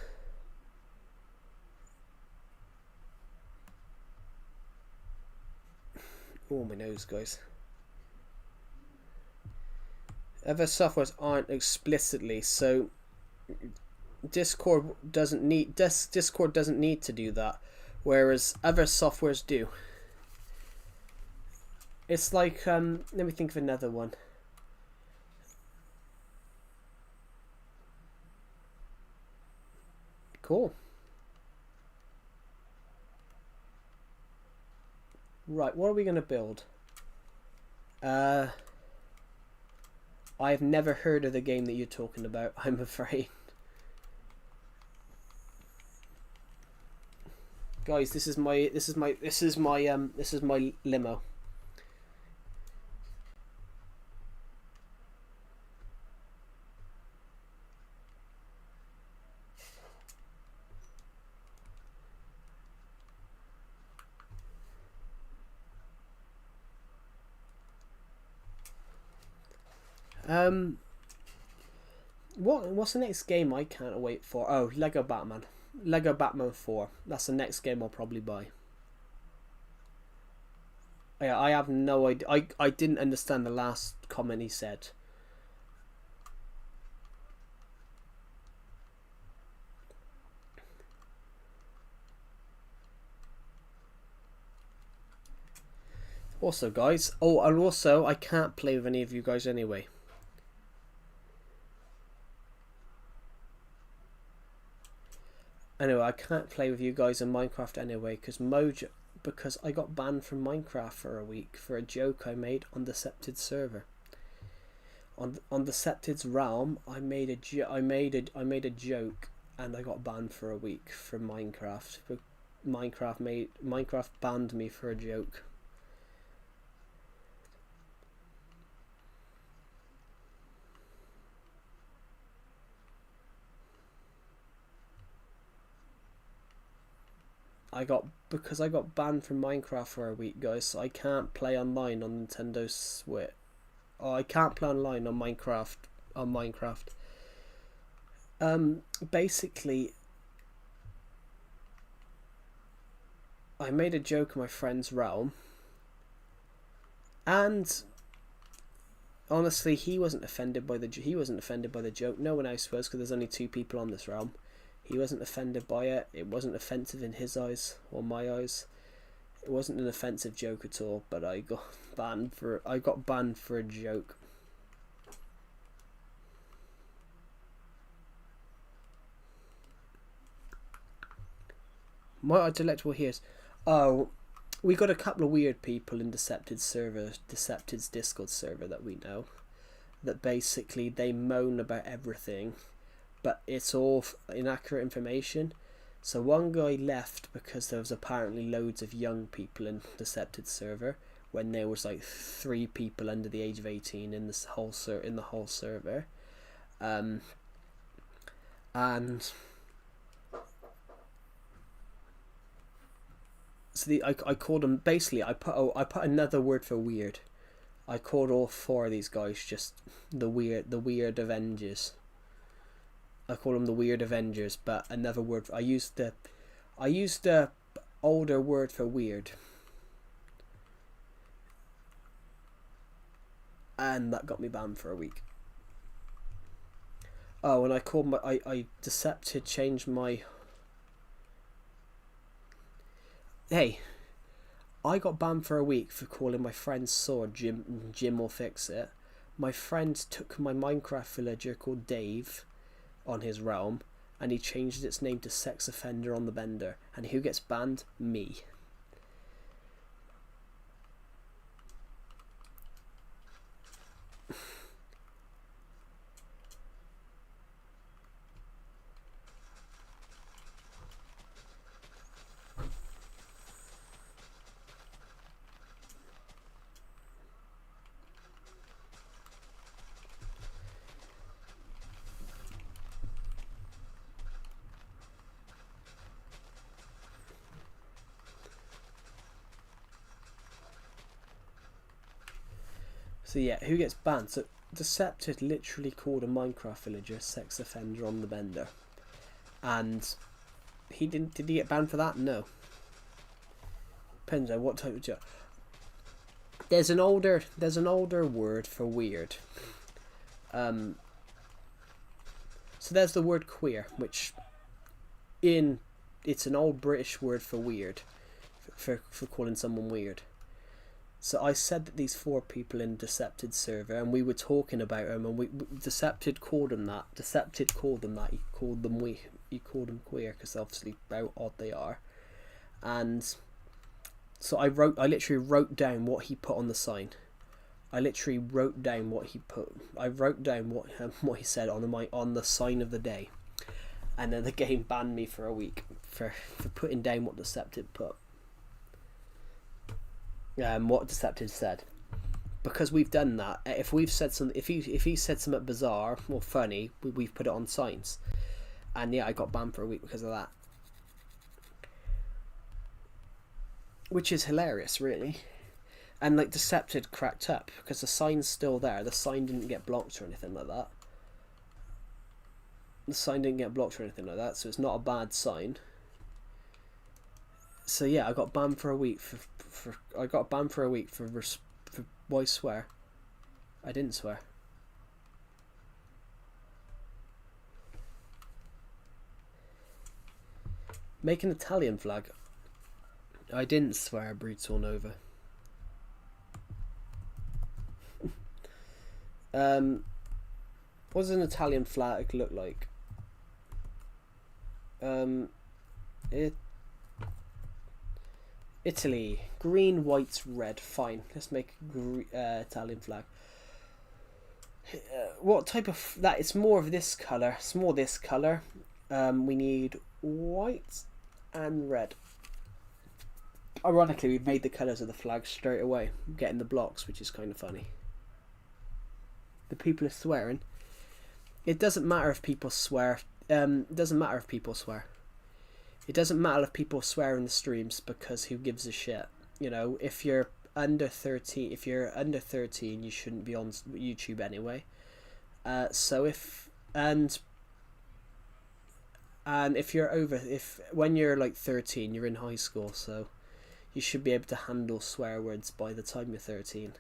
Oh, my nose, guys. Other softwares aren't explicitly, so Discord doesn't need to do that, whereas other softwares do. It's like let me think of another one. Cool. Right, what are we going to build? I've never heard of the game that you're talking about, I'm afraid. Guys, this is my limo. What's the next game I can't wait for? Oh, Lego Batman 4. That's the next game I'll probably buy. Yeah, I have no idea. I didn't understand the last comment he said. Also, guys, and also I can't play with any of you guys anyway. Anyway, I can't play with you guys in Minecraft anyway because I got banned from Minecraft for a week for a joke I made on the Decepted server. On the Decepted's realm, I made a joke and I got banned for a week from Minecraft. Minecraft banned me for a joke. Because I got banned from Minecraft for a week, guys, so I can't play online on Nintendo Switch. Oh, I can't play online on Minecraft. Basically, I made a joke in my friend's realm, and honestly, he wasn't offended by the joke. No one else was, because there's only 2 people on this realm. He wasn't offended by it. It wasn't offensive in his eyes or my eyes. It wasn't an offensive joke at all. But I got banned for a joke. What are delectable hears? Oh, we got a couple of weird people in Decepted's Discord server that we know, that basically they moan about everything, but it's all inaccurate information. So one guy left because there was apparently loads of young people in Decepted server, when there was like 3 people under the age of 18 in the whole server, and so I called them, basically I put another word for weird. I called all 4 of these guys just the weird Avengers. I call them the Weird Avengers, but another word. I used the older word for weird, and that got me banned for a week. Oh, and I called my I Decepted changed my. Hey, I got banned for a week for calling my friend's sword Jim. Jim will fix it. My friend took my Minecraft villager called Dave on his realm, and he changed its name to Sex Offender on the Bender. And who gets banned? Me. So yeah, who gets banned? So Decepted literally called a Minecraft villager Sex Offender on the Bender, and he didn't. Did he get banned for that? No. Depends on what type of joke. There's an older word for weird. So there's the word queer, which it's an old British word for weird, for calling someone weird. So I said that these 4 people in Decepted server, and we were talking about them, and Decepted called them that. Decepted called them that. He called them queer because obviously how odd they are. And so I literally wrote down what he put on the sign. I literally wrote down what he put. I wrote down what he said on the sign of the day, and then the game banned me for a week for putting down what Decepted put. What Deceptive said, because we've done that. If we've said if he said something bizarre or funny, we've put it on signs, and yeah, I got banned for a week because of that, which is hilarious, really. And like Decepted cracked up because the sign's still there. The sign didn't get blocked or anything like that. So it's not a bad sign. So yeah, I got banned for a week for why swear? I didn't swear. Make an Italian flag. I didn't swear, Brutal Nova. What does an Italian flag look like? Italy, green, white, red. Fine, let's make Italian flag. What type of that? It's more of this color. It's more this color. We need white and red. Ironically, we've made the colours of the flag straight away, getting the blocks, which is kind of funny. The people are swearing. It doesn't matter if people swear. It doesn't matter if people swear. It doesn't matter if people swear in the streams, because who gives a shit? You know, if you're under 13, you shouldn't be on YouTube anyway. So if and if you're when you're like 13, you're in high school, so you should be able to handle swear words by the time you're 13.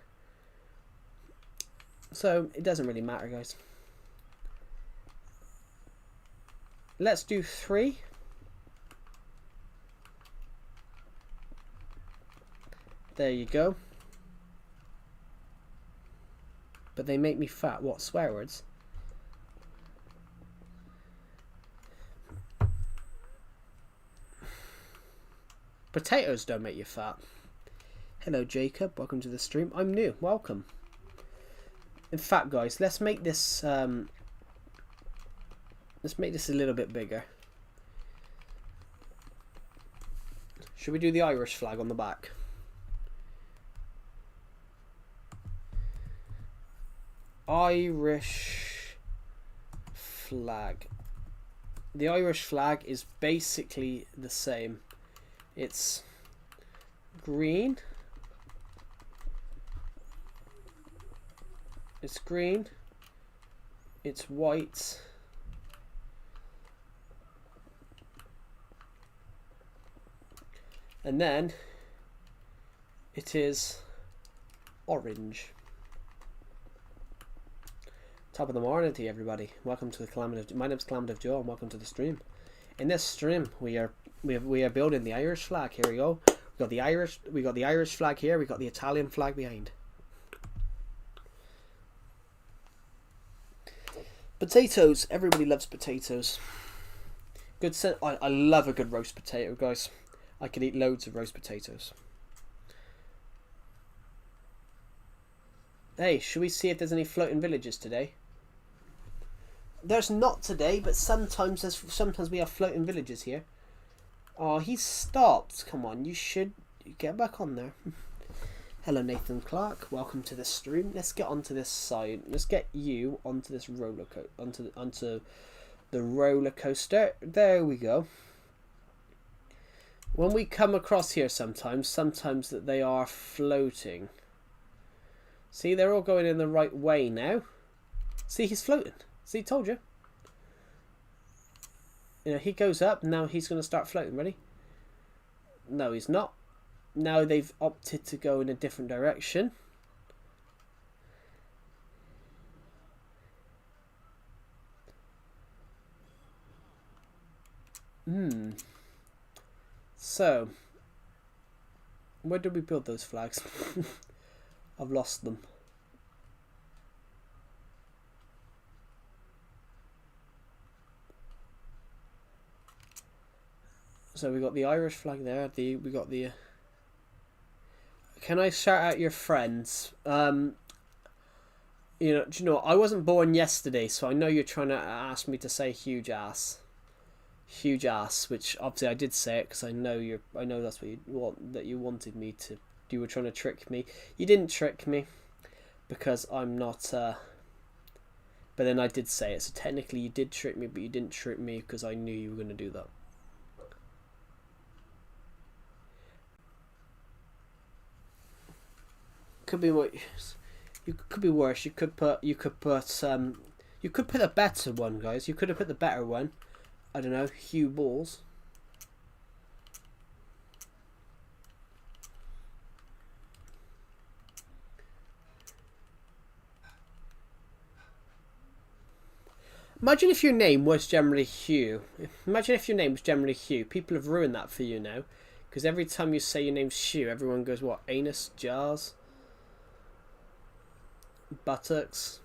So it doesn't really matter, guys. Let's do 3. There you go. But they make me fat. What, swear words? Potatoes don't make you fat. Hello, Jacob. Welcome to the stream. I'm new. Welcome. In fact, guys, let's make this a little bit bigger. Should we do the Irish flag on the back? Irish flag. The Irish flag is basically the same. It's green. It's green. It's white. And then it is orange. Top of the morning to you, everybody. Welcome to the Calamity. My name's Calamity Joe, and welcome to the stream. In this stream, we are building the Irish flag. Here we go. We got the Irish flag here. We got the Italian flag behind. Potatoes. Everybody loves potatoes. Good. I love a good roast potato, guys. I could eat loads of roast potatoes. Hey, should we see if there's any floating villages today? There's not today, but sometimes we have floating villages here. Oh, he stopped. Come on, you should get back on there. Hello, Nathan Clark. Welcome to the stream. Let's get onto this side. Let's get you onto this roller coaster. Onto the roller coaster. There we go. When we come across here, sometimes that they are floating. See, they're all going in the right way now. See, he's floating. See, told you. You know, he goes up, now he's going to start floating. Ready? No, he's not. Now they've opted to go in a different direction. So, where did we build those flags? I've lost them. So we got the Irish flag there. We got the. Can I shout out your friends? You know, do you know? I wasn't born yesterday, so I know you're trying to ask me to say huge ass, which obviously I did say it because I know that's what you want. That you wanted me to. You were trying to trick me. You didn't trick me because I'm not. But then I did say it, so technically you did trick me, but you didn't trick me because I knew you were going to do that. Could be what you could be worse. You could put a better one, guys. You could have put the better one. I don't know, Hugh Balls. Imagine if your name was generally Hugh. Imagine if your name was generally Hugh. People have ruined that for you now, because every time you say your name's Hugh, everyone goes, what, anus, jars, buttocks.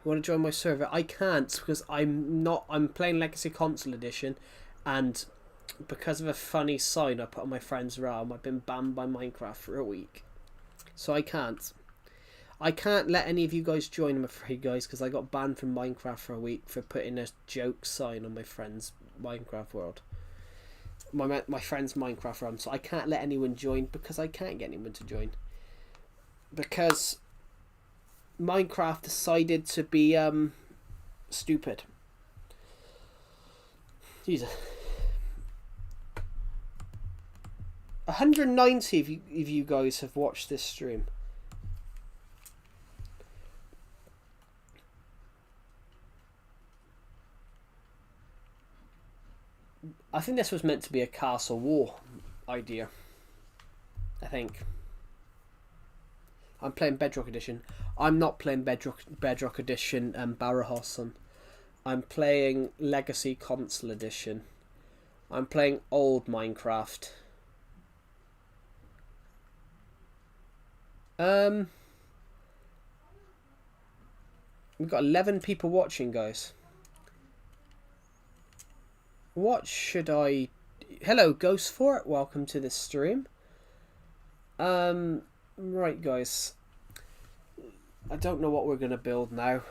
You want to join my server? I can't because I'm playing Legacy Console Edition, and because of a funny sign I put on my friend's realm, I've been banned by Minecraft for a week. So I can't let any of you guys join, I'm afraid, guys, because I got banned from Minecraft for a week for putting a joke sign on my friend's Minecraft world. My friend's Minecraft realm, so I can't let anyone join because I can't get anyone to join. Because Minecraft decided to be stupid. Jesus. 190 of you guys have watched this stream. I think this was meant to be a castle war idea. I think. I'm playing Bedrock Edition. I'm not playing Bedrock Edition Barahosson. I'm playing Legacy Console Edition. I'm playing old Minecraft. We've got 11 people watching, guys. What should I... Hello, Ghost for it. Welcome to the stream. Right, guys. I don't know what we're gonna build now.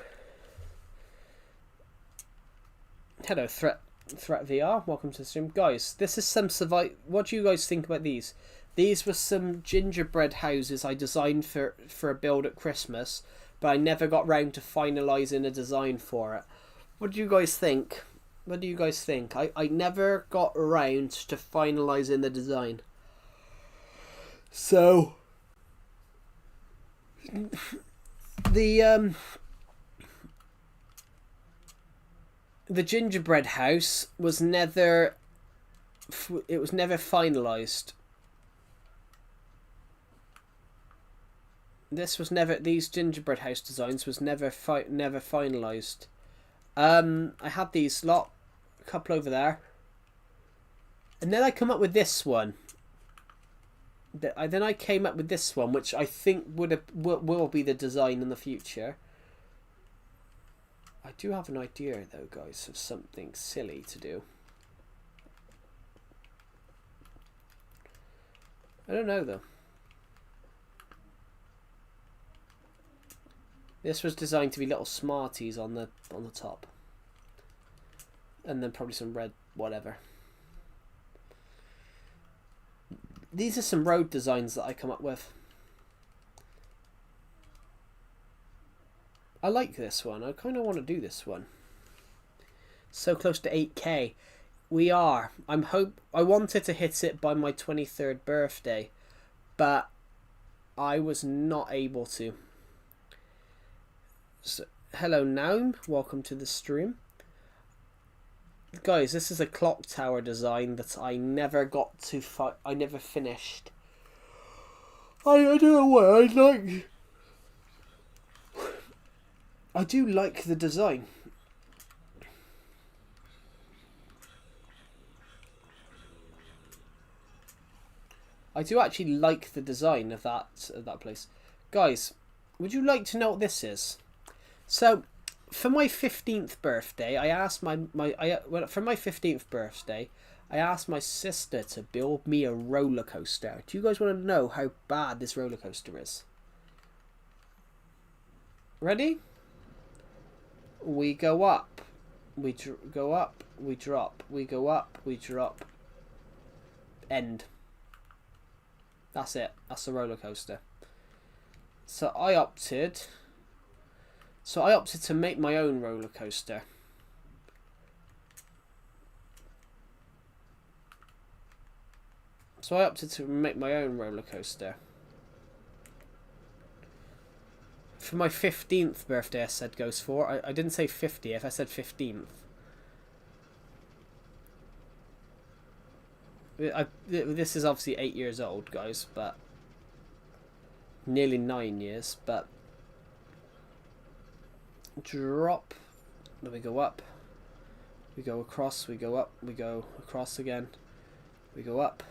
Hello, Threat VR. Welcome to the stream, guys. This is some What do you guys think about these? These were some gingerbread houses I designed for a build at Christmas, but I never got round to finalising a design for it. What do you guys think? What do you guys think? I never got around to finalising the design. So the gingerbread house was never finalised. These gingerbread house designs was never finalised. I had these a couple over there, and then I come up with this one. Then I came up with this one, which I think will be the design in the future. I do have an idea though, guys, of something silly to do. I don't know though. This was designed to be little Smarties on the top, and then probably some red whatever. These are some road designs that I come up with. I like this one. I kind of want to do this one. So close to 8K. We are. I wanted to hit it by my 23rd birthday, but I was not able to. So, hello Naum, welcome to the stream. Guys, this is a clock tower design that I never got to I never finished. I don't know what I like. I do like the design. I do actually like the design of that place. Guys, would you like to know what this is? So, for my 15th birthday, I asked for my 15th birthday, I asked my sister to build me a roller coaster. Do you guys want to know how bad this roller coaster is? Ready? We go up, we go up, we drop, we go up, we drop. End. That's it. That's the roller coaster. So I opted to make my own roller coaster. For my 15th birthday, I said goes for. I didn't say 50th, I said 15th. This is obviously 8 years old, guys, but nearly 9 years, but drop, then we go up, we go across, we go up, we go across again, we go up,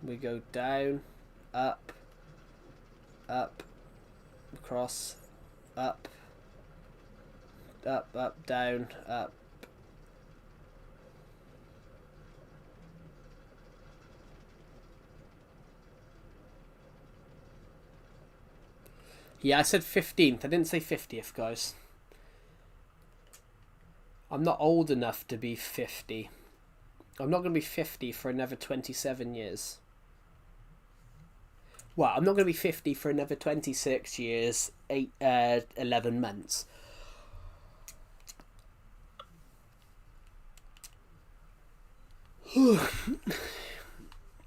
we go down, up, up, across, up, up, up, down, up. Yeah, I said 15th. I didn't say 50th, guys. I'm not old enough to be 50. I'm not going to be 50 for another 27 years. Well, I'm not going to be 50 for another 26 years, 11 months. I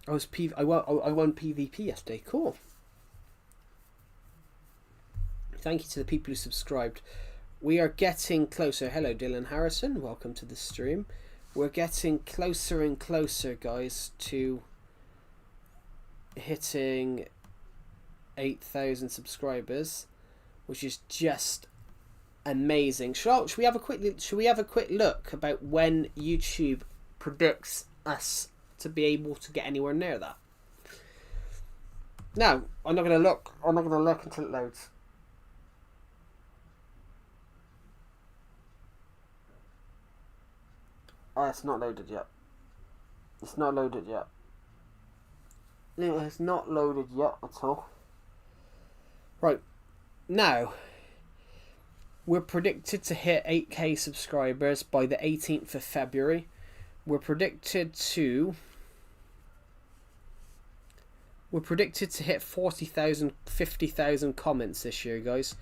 won PvP yesterday. Cool. Thank you to the people who subscribed. We are getting closer. Hello, Dylan Harrison. Welcome to the stream. We're getting closer and closer, guys, to hitting 8,000 subscribers, which is just amazing. Should we have a quick look about when YouTube predicts us to be able to get anywhere near that? No, I'm not going to look. I'm not going to look until it loads. Oh, it's not loaded yet. It's not loaded yet. It has not loaded yet at all. Right, now we're predicted to hit 8k subscribers by the 18th of February. We're predicted to hit 40,000, 50,000 comments this year, guys.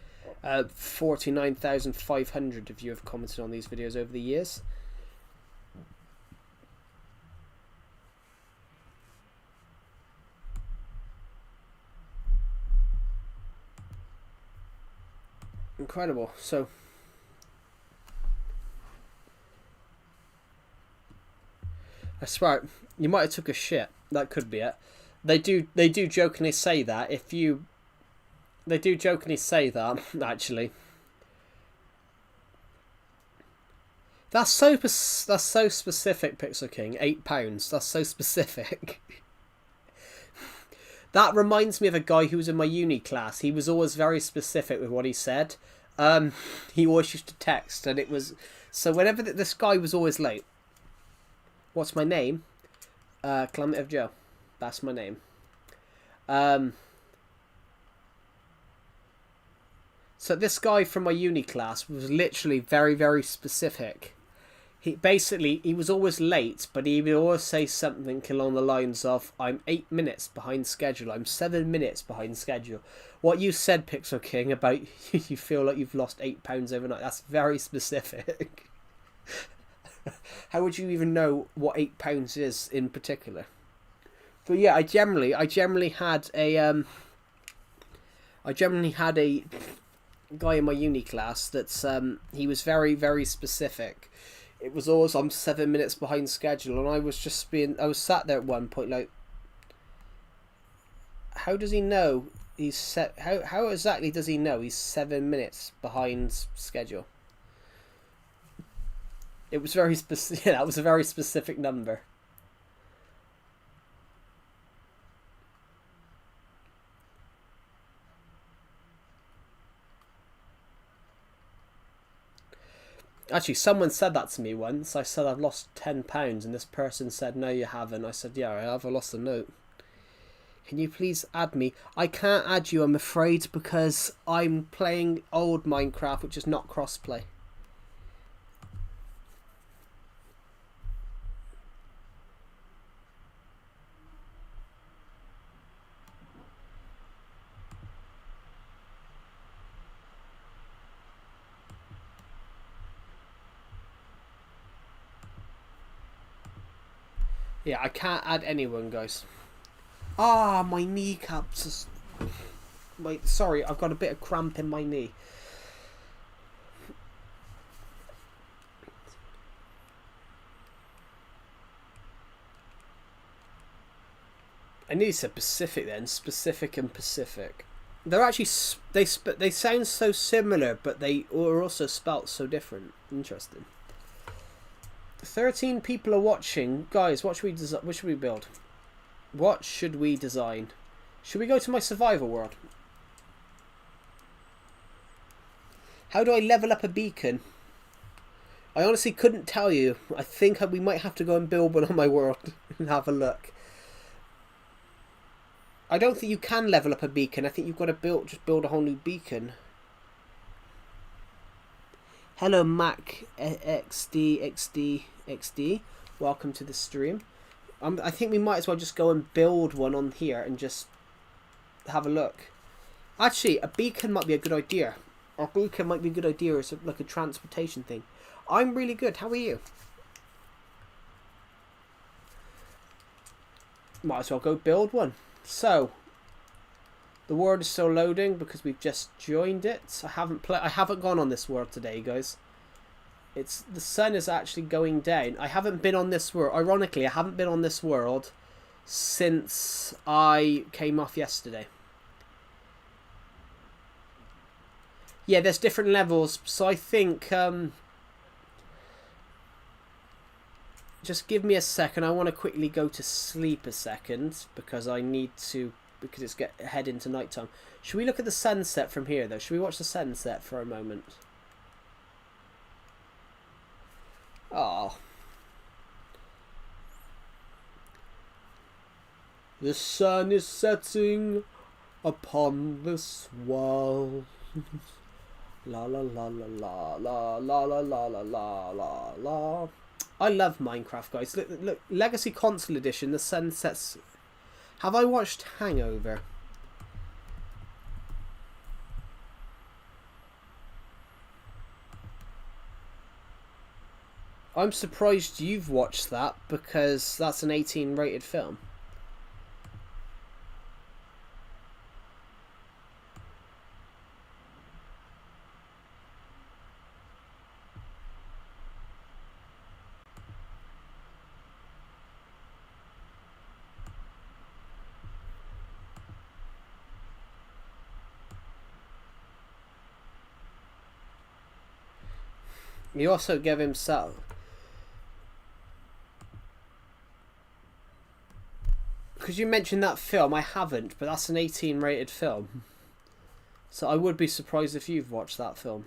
49,500 of you have commented on these videos over the years. Incredible. So I swear, you might have took a shit. That could be it. They do jokingly say that they do jokingly say that actually. That's so specific, Pixel King. £8. That's so specific. That reminds me of a guy who was in my uni class. He was always very specific with what he said. He always used to text, and it was so whenever this guy was always late. What's my name? Clement of Joe. That's my name. So this guy from my uni class was literally very, very specific. He was always late, but he would always say something along the lines of, I'm 8 minutes behind schedule, I'm 7 minutes behind schedule. What you said, Pixel King, about you feel like you've lost £8 overnight, that's very specific. How would you even know what £8 is in particular? But yeah, I generally had a guy in my uni class that's he was very, very specific. It was always, I'm 7 minutes behind schedule, and I was sat there at one point like, how does he know how exactly does he know he's 7 minutes behind schedule? It was very specific. Yeah, that was a very specific number. Actually, someone said that to me once. I said I've lost £10, and this person said, no, you haven't. I said, yeah, I have. I lost a note. Can you please add me? I can't add you, I'm afraid, because I'm playing old Minecraft, which is not crossplay. Yeah, I can't add anyone, guys. Ah, my kneecaps. Wait, sorry, I've got a bit of cramp in my knee. I nearly said Pacific then. Specific and Pacific. They're actually they sound so similar, but they are also spelt so different. Interesting. 13 people are watching, guys. What should we build? What should we design? Should we go to my survival world? How do I level up a beacon? I honestly couldn't tell you. I think we might have to go and build one on my world and have a look. I don't think you can level up a beacon. I think you've got to just build a whole new beacon. Hello, Mac XD. Welcome to the stream. I think we might as well just go and build one on here and just have a look. Actually, a beacon might be a good idea. A beacon might be a good idea as like a transportation thing. I'm really good. How are you? Might as well go build one. So, the world is still loading because we've just joined it. I haven't gone on this world today, guys. The sun is actually going down. I haven't been on this world. Ironically, I haven't been on this world since I came off yesterday. Yeah, there's different levels. So I think just give me a second. I want to quickly go to sleep a second because I need to, because it's head into nighttime. Should we look at the sunset from here though? Should we watch the sunset for a moment? Oh. The sun is setting upon this wall. La la la la la la la la la la la la la. I love Minecraft, guys. Look, Legacy Console Edition. The sun sets. Have I watched Hangover? I'm surprised you've watched that because that's an 18 rated film. He also gave himself. Because you mentioned that film, I haven't, but that's an 18 rated film. So I would be surprised if you've watched that film.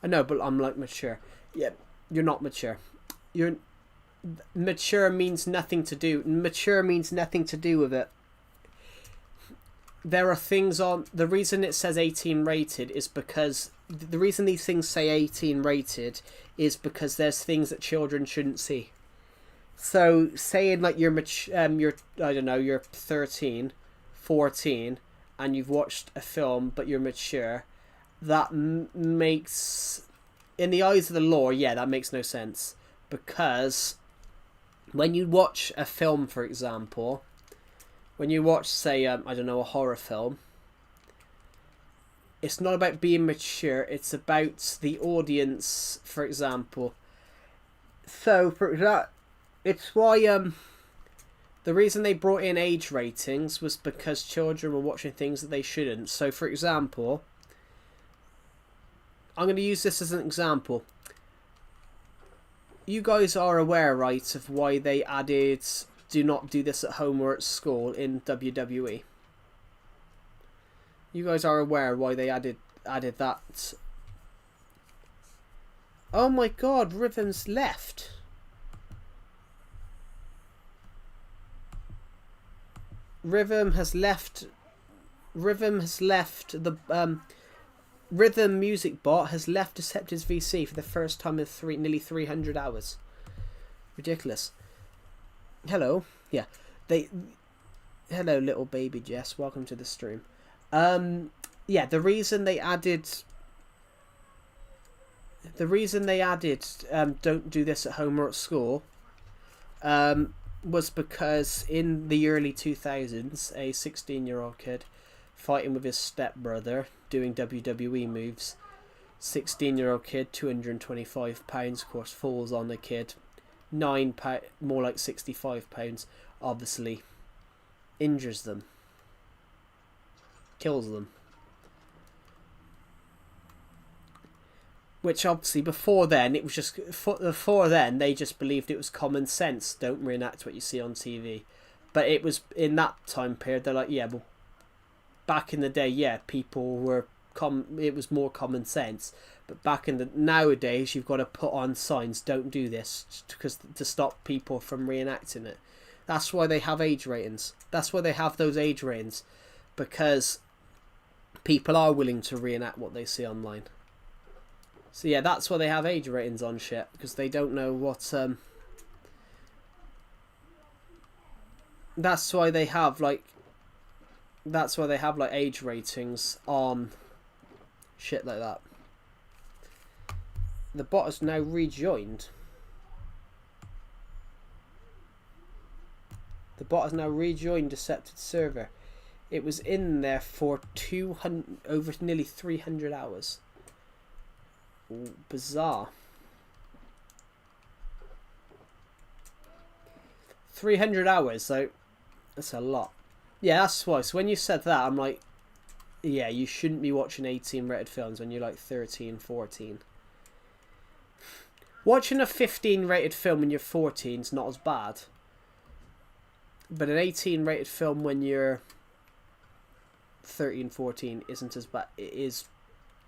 I know, but I'm like mature. Yeah, you're not mature. You're mature means nothing to do. Mature means nothing to do with it. There are things on. The reason it says 18 rated is because the reason these things say 18 rated is because there's things that children shouldn't see. So saying like you're I don't know, you're 13, 14, and you've watched a film but you're mature, that makes, in the eyes of the law, yeah, that makes no sense. Because when you watch a film, for example, when you watch, say, I don't know, a horror film, it's not about being mature, it's about the audience, for example. So, for that, it's why the reason they brought in age ratings was because children were watching things that they shouldn't. So, for example, I'm going to use this as an example. You guys are aware, right, of why they added do not do this at home or at school in WWE. You guys are aware why they added that. Oh my god, Rhythm's left. Rhythm has left the Rhythm Music Bot has left Deceptive's VC for the first time in nearly 300 hours. Ridiculous. Hello. Yeah. Hello, little baby Jess. Welcome to the stream. Yeah, the reason they added don't do this at home or at school was because in the early 2000s, a 16-year-old kid fighting with his stepbrother doing WWE moves. 16-year-old kid, £225, of course, falls on the kid. £9, more like £65, obviously injures them, kills them. Which obviously before then, it was just, before then they just believed it was common sense. Don't reenact what you see on TV. But it was in that time period, they're like, yeah, well, back in the day, yeah, people were it was more common sense. But back in the nowadays, you've got to put on signs, don't do this, because to stop people from reenacting it. That's why they have age ratings. That's why they have those age ratings, because people are willing to reenact what they see online. So yeah, that's why they have age ratings on shit, because they don't know what that's why they have like age ratings on shit like that. The bot has now rejoined. The bot has now rejoined Decepted server. It was in there for over nearly 300 hours. Ooh, bizarre. 300 hours, so that's a lot. Yeah, that's why. So when you said that, I'm like, yeah, you shouldn't be watching 18 rated films when you're like 13, 14. Watching a 15 rated film when you're 14 is not as bad. But an 18 rated film when you're 13, 14 isn't as bad. It is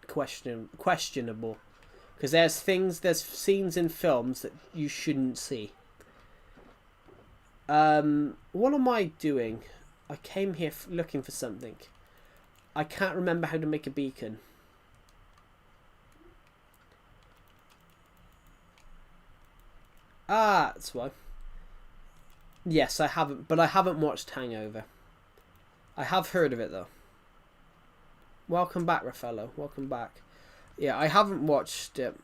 questionable. Because there's scenes in films that you shouldn't see. What am I doing? I came here looking for something. I can't remember how to make a beacon. Ah, that's why. Yes, I haven't, but I haven't watched Hangover. I have heard of it though. Welcome back, Raffaello. Welcome back. Yeah, I haven't watched it.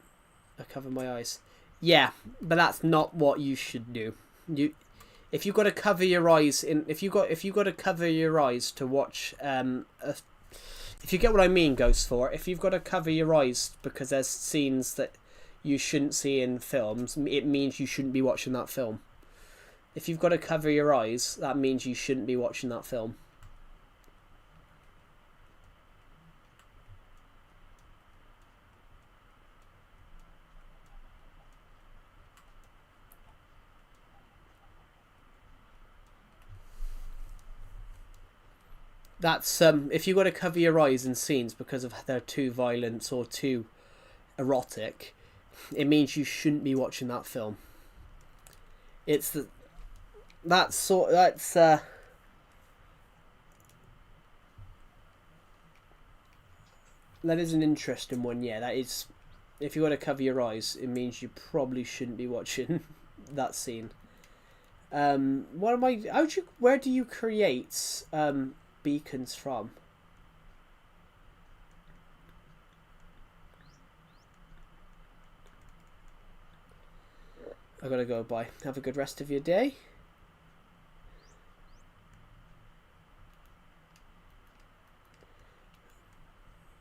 I cover my eyes. Yeah, but that's not what you should do. If you've got to cover your eyes if you got to cover your eyes to watch if you get what I mean, Ghost 4, if you've got to cover your eyes because there's scenes that you shouldn't see in films, it means you shouldn't be watching that film. If you've got to cover your eyes, that means you shouldn't be watching that film. That's if you've got to cover your eyes in scenes because of they're too violent or too erotic, it means you shouldn't be watching that film. It's that is an interesting one. Yeah, that is. If you got to cover your eyes, it means you probably shouldn't be watching that scene. What am I? Where do you create beacons from? I gotta go. Bye. Have a good rest of your day.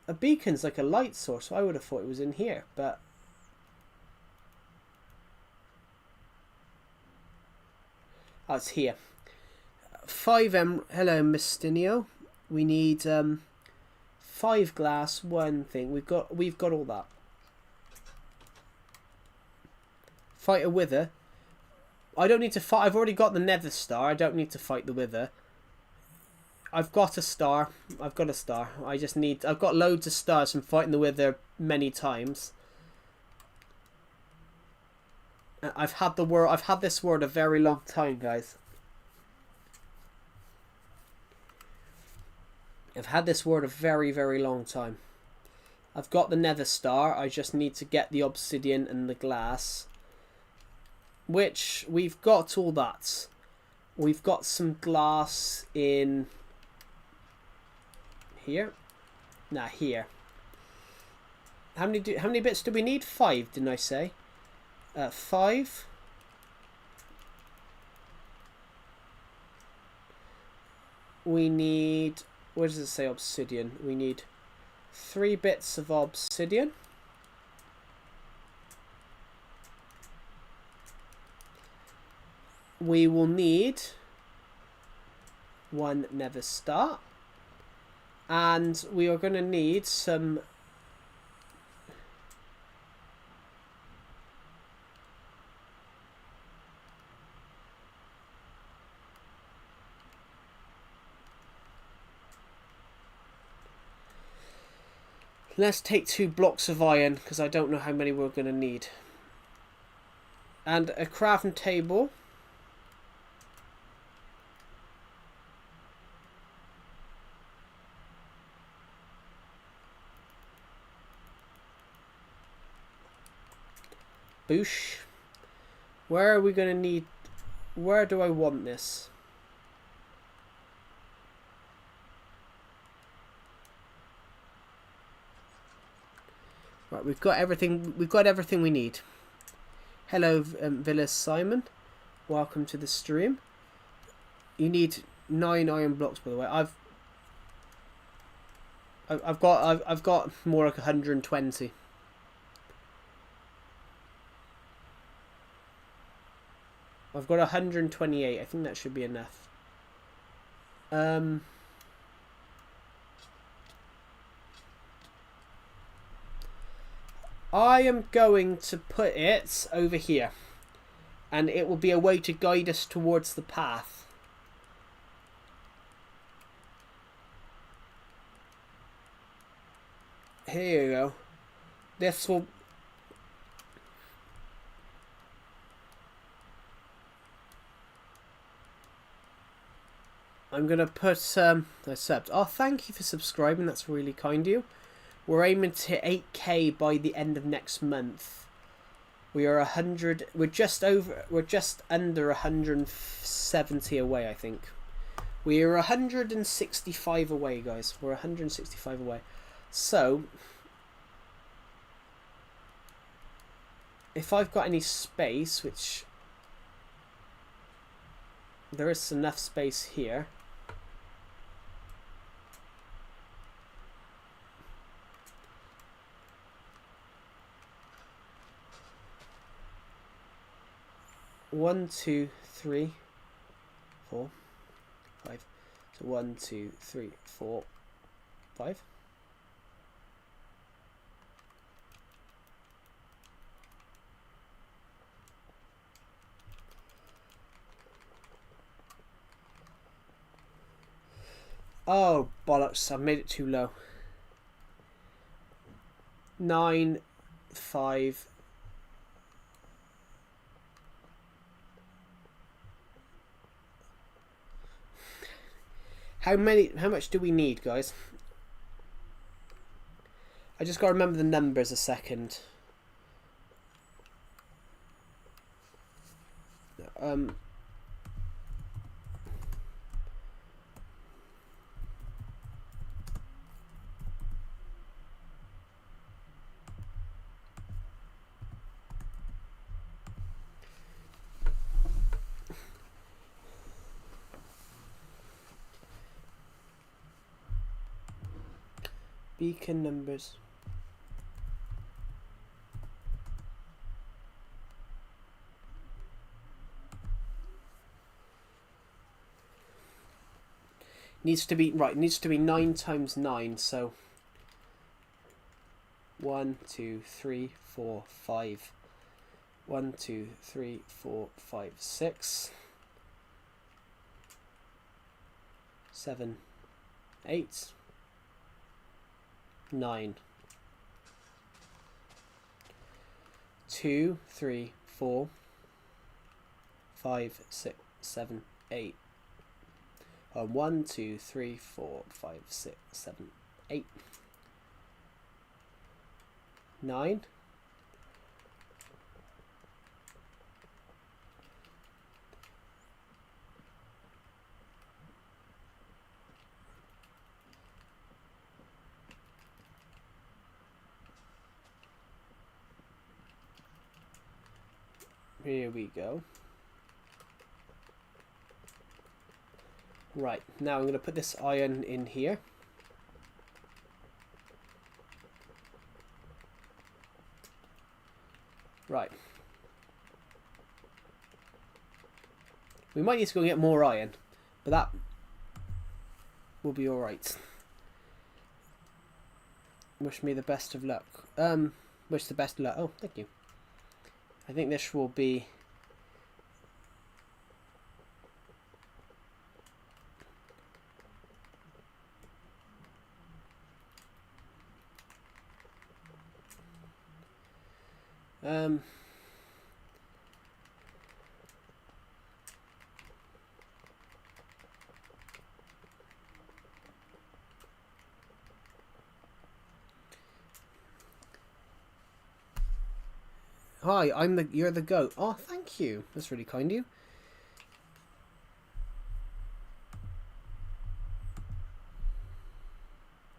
A beacon's like a light source, so I would have thought it was in here, but oh, it's here. 5 hello, Mistinio. We need 5 glass, 1 thing. We've got all that. Fight a wither. I don't need to fight. I've already got the nether star. I don't need to fight the wither. I've got a star. I've got loads of stars from fighting the wither many times. I've had this word a very long time, guys. I've had this word a very, very long time. I've got the nether star. I just need to get the obsidian and the glass. Which, we've got all that. We've got some glass in here. Nah, here. How many bits do we need? 5, didn't I say? 5. We need... Where does it say obsidian? We need 3 bits of obsidian. We will need 1 nether star. And we are going to need some... Let's take 2 blocks of iron, because I don't know how many we're going to need. And a crafting table. Boosh. Where are we going to need... Where do I want this? Right, we've got everything. We've got everything we need. Hello, Villa Simon. Welcome to the stream. You need 9 iron blocks, by the way. I've got more like 120. I've got 128. I think that should be enough. I am going to put it over here, and it will be a way to guide us towards the path. Here you go. This will... I'm going to put... accept. Oh, thank you for subscribing. That's really kind of you. We're aiming to hit 8k by the end of next month. We are 100... We're just under 170 away, I think. We are 165 away, guys. We're 165 away. So... if I've got any space, which... there is enough space here. One, two, three, 4, 5. So 1, 2, 3, 4, 5. Oh, bollocks, I've made it too low. 9, 5. How much do we need, guys? I just gotta remember the numbers a second. Beacon numbers. Needs to be right. Needs to be 9 times 9. So 1, 2, 3, 4, 5. 1, 2, 3, 4, 5, 6, 7, 8, 9. 2, 3, 4, 5, 6, 7, 8. 1, 2, 3, 4, 5, 6, 7, 8, 9. Here we go. Right, now I'm going to put this iron in here. Right. We might need to go get more iron, but that will be alright. Wish me the best of luck. Wish the best of luck. Oh, thank you. I think this will be... Hi, you're the goat. Oh, thank you. That's really kind of you.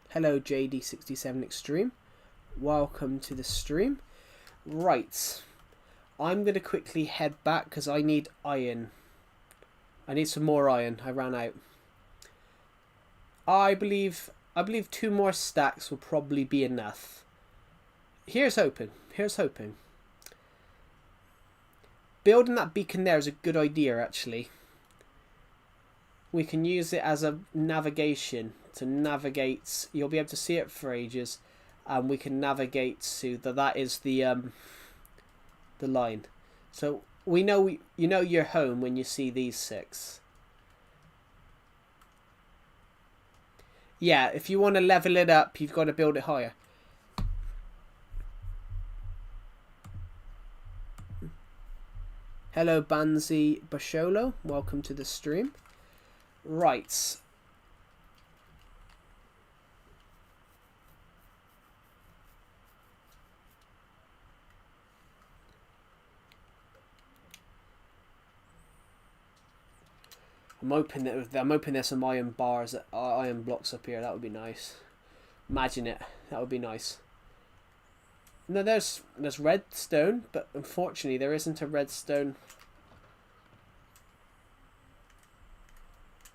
Hello, JD67 Extreme. Welcome to the stream. Right. I'm going to quickly head back because I need iron. I need some more iron. I ran out. I believe 2 more stacks will probably be enough. Here's hoping. Here's hoping. Building that beacon there is a good idea, actually. We can use it as a navigation to navigate. You'll be able to see it for ages, and we can navigate to that is the line. So we know you know you're home when you see these 6. Yeah, if you want to level it up, you've got to build it higher. Hello, Banzi Basholo. Welcome to the stream. Right. I'm hoping there's some iron bars, iron blocks up here. That would be nice. Imagine it. That would be nice. No, there's redstone, but unfortunately there isn't a redstone.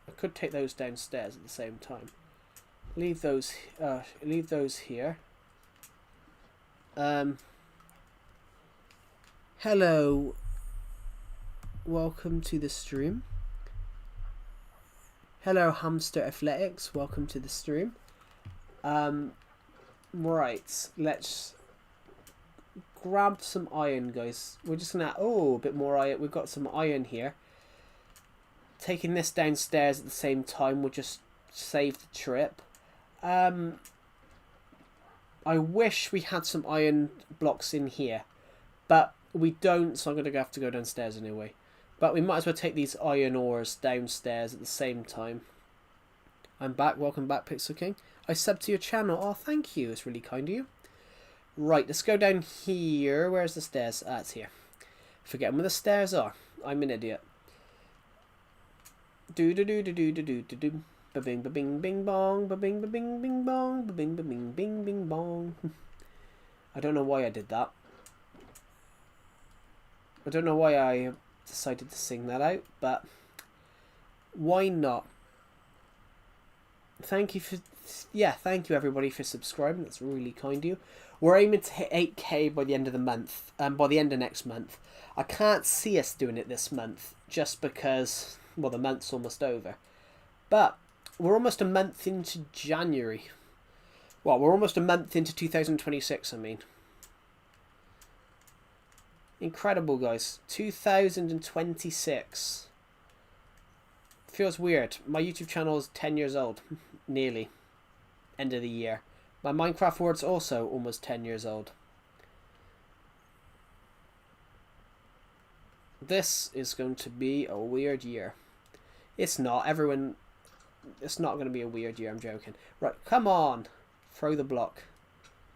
I could take those downstairs at the same time. Leave those here. Hello. Welcome to the stream. Hello, Hamster Athletics. Welcome to the stream. Right. Let's grab some iron, guys. We're just gonna a bit more iron. We've got some iron here. Taking this downstairs at the same time will just save the trip. I wish we had some iron blocks in here, but we don't, so I'm gonna have to go downstairs anyway. But we might as well take these iron ores downstairs at the same time. I'm back. Welcome back, Pixel King. I subbed to your channel. Oh, thank you. It's really kind of you. Right, let's go down here. Where's the stairs? Ah, it's here. Forgetting where the stairs are. I'm an idiot. Do do do do do do do do do. Ba bing ba bing bing bong. Ba bing ba bing bing bong. Ba bing ba bing bing bing bong. I don't know why I did that. I don't know why I decided to sing that out, but why not? Thank you thank you everybody for subscribing. That's really kind of you. We're aiming to hit 8k by the end of the month, by the end of next month. I can't see us doing it this month just because, well, the month's almost over. But we're almost a month into January. Well, we're almost a month into 2026, I mean. Incredible, guys. 2026. Feels weird. My YouTube channel is 10 years old. Nearly. End of the year. My Minecraft world's also almost 10 years old. This is going to be a weird year. It's not. It's not going to be a weird year. I'm joking. Right, come on. Throw the block.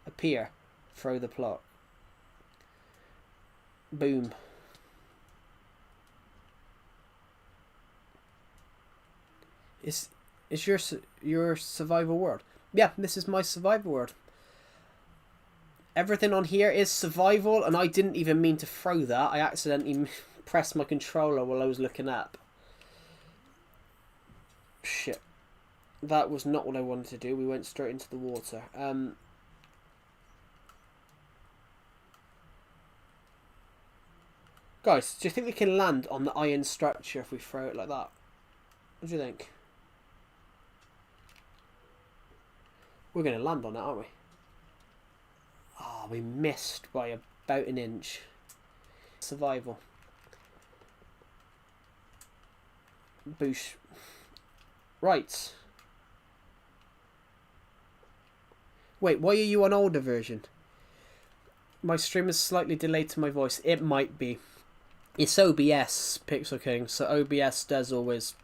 Appear. Throw the block. Boom. Is your survival world? Yeah, this is my survival world. Everything on here is survival, and I didn't even mean to throw that. I accidentally pressed my controller while I was looking up. Shit. That was not what I wanted to do. We went straight into the water. Guys, do you think we can land on the iron structure if we throw it like that? What do you think? We're going to land on it, aren't we? Oh, we missed by about an inch. Survival. Boosh. Right. Wait, why are you on older version? My stream is slightly delayed to my voice. It might be. It's OBS, Pixel King, so OBS does always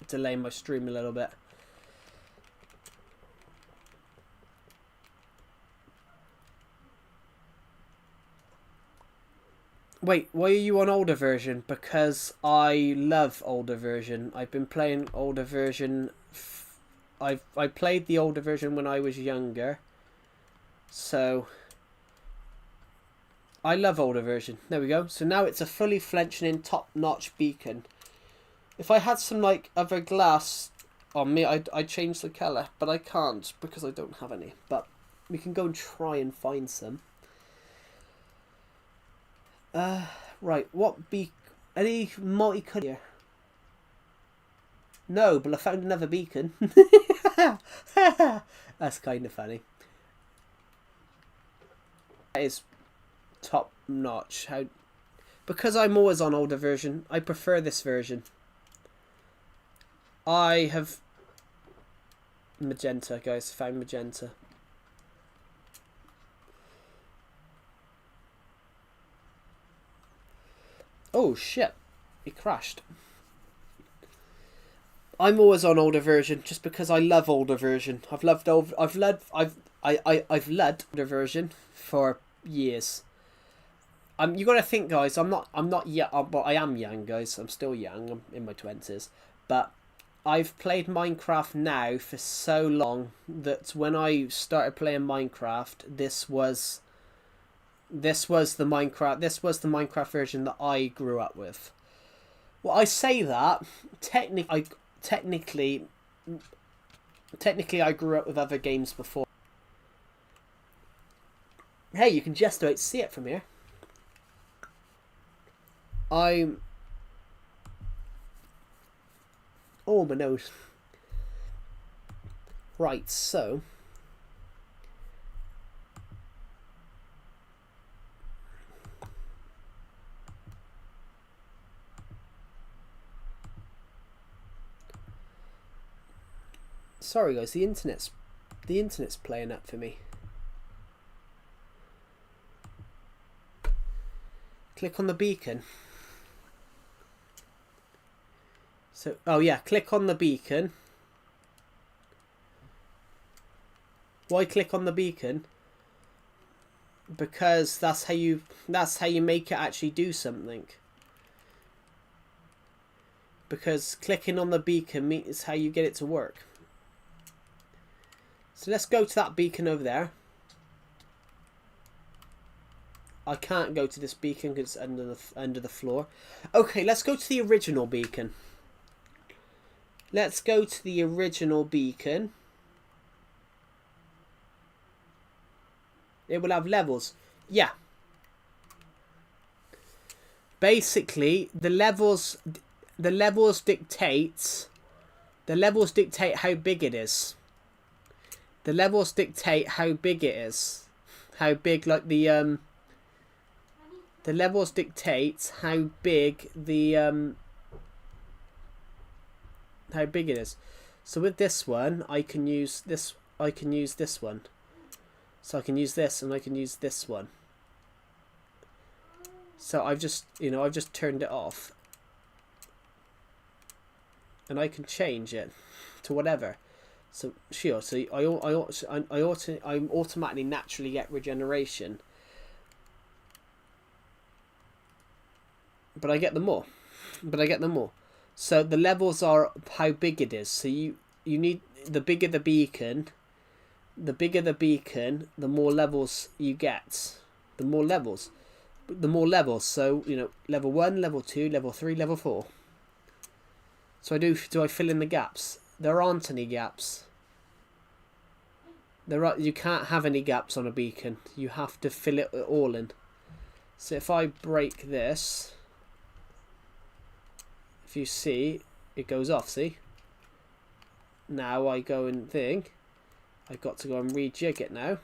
delay my stream a little bit. Wait, why are you on older version? Because I love older version. I've been playing older version. I played the older version when I was younger. So I love older version. There we go. So now it's a fully functioning top-notch beacon. If I had some like other glass on me, I'd change the colour, but I can't because I don't have any. But we can go and try and find some. Right, what any multi-colour here? No, but I found another beacon. That's kind of funny. That is top notch. Because I'm always on older version, I prefer this version. I have magenta, guys. Found magenta. Oh shit! It crashed. I'm always on older version just because I love older version. I've loved older version for years. You got to think, guys. I'm not yet. Well, I am young, guys. I'm still young. I'm in my 20s, but I've played Minecraft now for so long that when I started playing Minecraft, this was the Minecraft version that I grew up with. Well, I say that technically I grew up with other games before. Hey, you can just about see it from here. Oh, my nose. Right, so sorry guys, the internet's playing up for me. Click on the beacon. So, oh yeah, click on the beacon. Why click on the beacon? Because that's how you make it actually do something. Because clicking on the beacon is how you get it to work. So let's go to that beacon over there. I can't go to this beacon because it's under the floor. Okay, let's go to the original beacon. Let's go to the original beacon. It will have levels. Yeah. Basically, the levels dictate how big it is. The levels dictate how big it is. How big, like the levels dictate how big how big it is. So with this one, I can use this. I can use this one. So I can use this, and I can use this one. So I've just turned it off, and I can change it to whatever. So sure. So I automatically naturally get regeneration, but I get them more. So the levels are how big it is. So you need, the bigger the beacon, the more levels you get. The more levels. So, level 1, level 2, level 3, level 4. So do I fill in the gaps? There aren't any gaps. You can't have any gaps on a beacon. You have to fill it all in. So if I break this, if you see, it goes off, see? Now I go and think, I've got to go and rejig it now.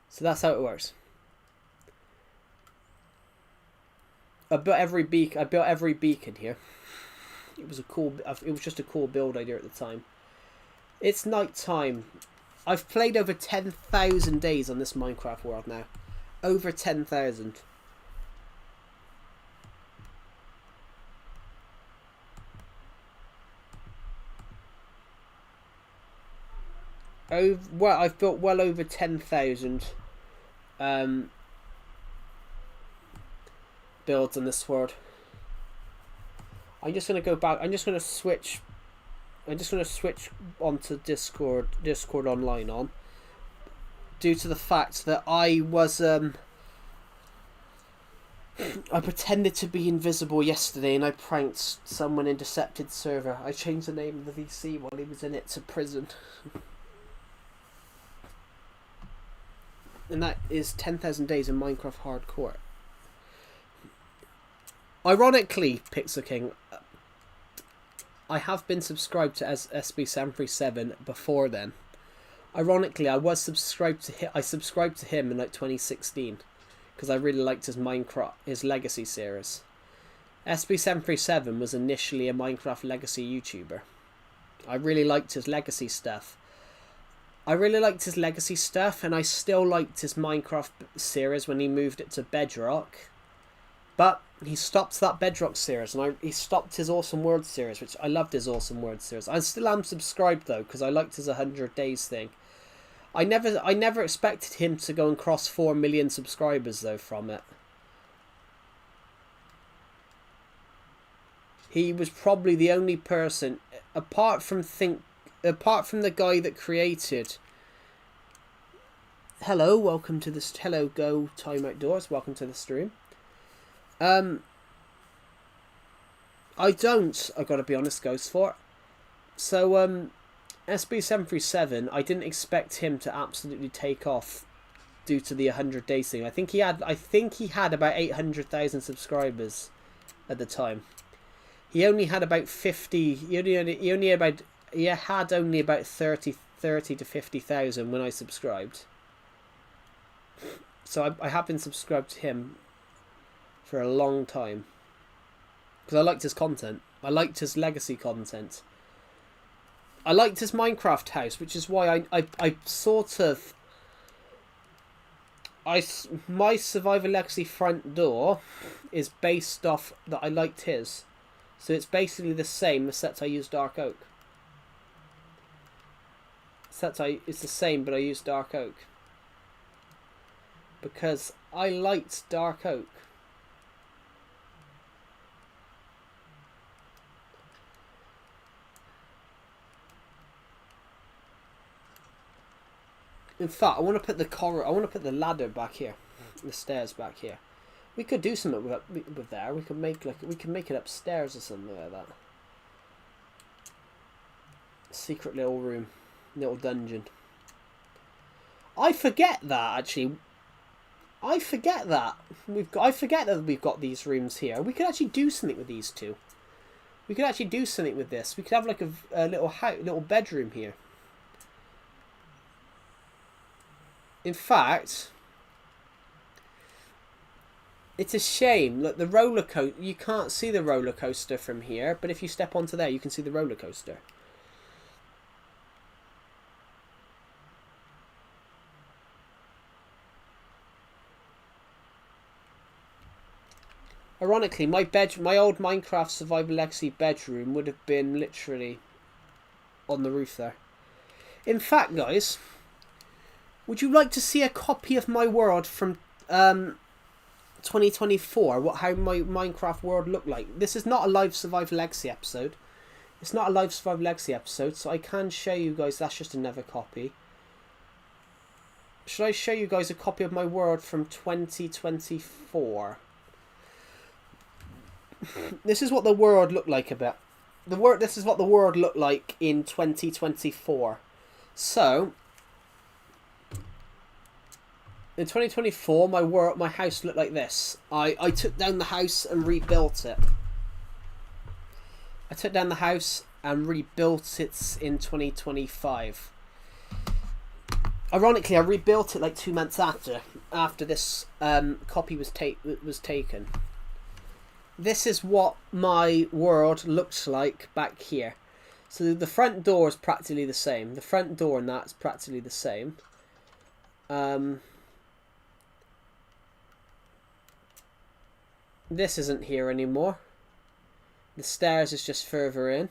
So that's how it works. I built every beacon here. It was just a cool build idea at the time. It's night time. I've played over 10,000 days on this Minecraft world now. Over 10,000. Well, I've built well over 10,000 builds on this world. I'm just going to go back. I'm just going to switch onto Discord Online on, due to the fact that I was I pretended to be invisible yesterday and I pranked someone in Decepted server. I changed the name of the VC while he was in it to prison. And that is 10,000 days in Minecraft Hardcore. Ironically, Pixel King, I have been subscribed to SB737 before then. Ironically, I subscribed to him in like 2016 because I really liked his Legacy series. SB737 was initially a Minecraft Legacy YouTuber. I really liked his Legacy stuff. And I still liked his Minecraft series when he moved it to Bedrock. But he stopped that Bedrock series, and he stopped his Awesome World series, which I loved his Awesome World series. I still am subscribed though, because I liked his 100 days thing. I never expected him to go and cross 4 million subscribers though from it. He was probably the only person, apart from the guy that created. Hello, welcome to this. Hello, Go Time Outdoors. Welcome to the stream. I gotta be honest, Ghost Fort. So, SB737, I didn't expect him to absolutely take off due to the 100 days thing. I think he had about 800,000 subscribers at the time. He only had about 50. He had only about 30 to 50,000 when I subscribed. So I have been subscribed to him for a long time because I liked his content. I liked his Legacy content. I liked his Minecraft house, which is why my Survivor Legacy front door is based off that I liked his. So it's basically the same, except I use dark oak. It's the same, but I use dark oak. Because I liked dark oak. In fact, I want to put the ladder back here, the stairs back here. We could do something with there. We could make it upstairs or something like that. Secret little room, little dungeon. I forget that actually. I forget that we've got these rooms here. We could actually do something with these two. We could actually do something with this. We could have like a little bedroom here. In fact, it's a shame. Look, the roller coaster. You can't see the roller coaster from here, but if you step onto there, you can see the roller coaster. Ironically, my old Minecraft Survival Legacy bedroom would have been literally on the roof there. In fact, guys, would you like to see a copy of my world from 2024? How my Minecraft world looked like? This is not a live Survival Legacy episode. It's not a live Survival Legacy episode, so I can show you guys. That's just another copy. Should I show you guys a copy of my world from 2024? This is what the world looked like This is what the world looked like in 2024. So, in 2024, my house looked like this. I took down the house and rebuilt it. I took down the house and rebuilt it in 2025. Ironically, I rebuilt it like 2 months after this copy was taken. This is what my world looks like back here. So the front door is practically the same. The front door and that is practically the same. This isn't here anymore. The stairs is just further in.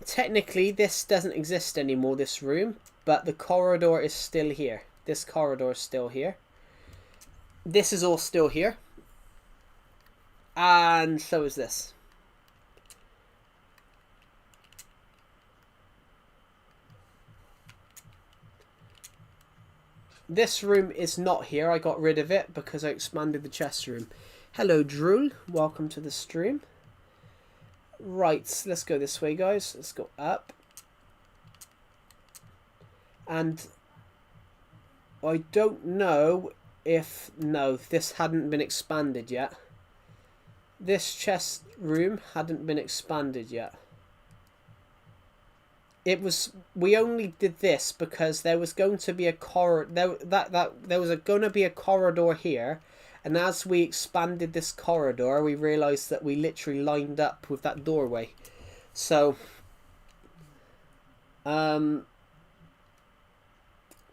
Technically, this doesn't exist anymore, this room, but the corridor is still here. This corridor is still here. This is all still here. And so is this. This room is not here. I got rid of it because I expanded the chest room. Hello, Drool. Welcome to the stream. Right, let's go this way, guys. Let's go up. And I don't know if... No, this hadn't been expanded yet. This chest room hadn't been expanded yet. It was... We only did this because there was going to be a corridor... There was going to be a corridor here. And as we expanded this corridor, we realised that we literally lined up with that doorway. So, go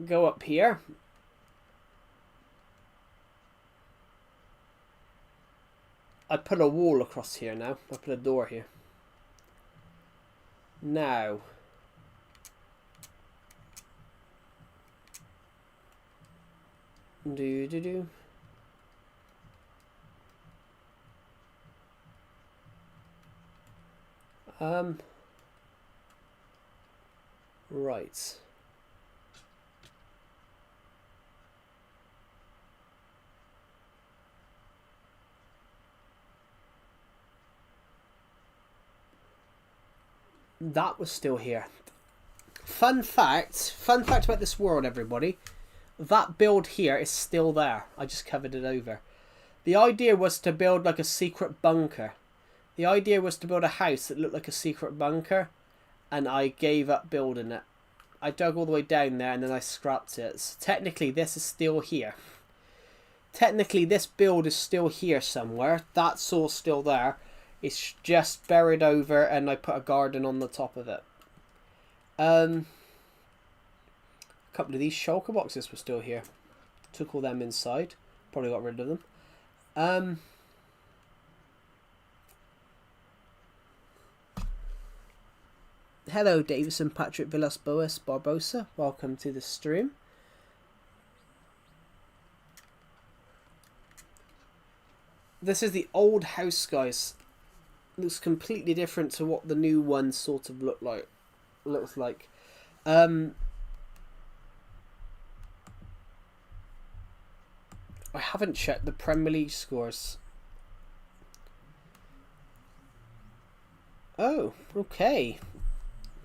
up here. I put a wall across here now. I put a door here. Now, right. That was still here. Fun fact about this world, everybody. That build here is still there. I just covered it over. The idea was to build like a secret bunker. The idea was to build a house that looked like a secret bunker, and I gave up building it. I dug all the way down there and then I scrapped it. So technically this is still here. Technically this build is still here somewhere. That's all still there. It's just buried over and I put a garden on the top of it. A couple of these shulker boxes were still here. Took all them inside. Probably got rid of them. Hello Davison Patrick Villas Boas Barbosa. Welcome to the stream. This is the old house, guys. Looks completely different to what the new one sort of looks like. I haven't checked the Premier League scores. Oh, okay.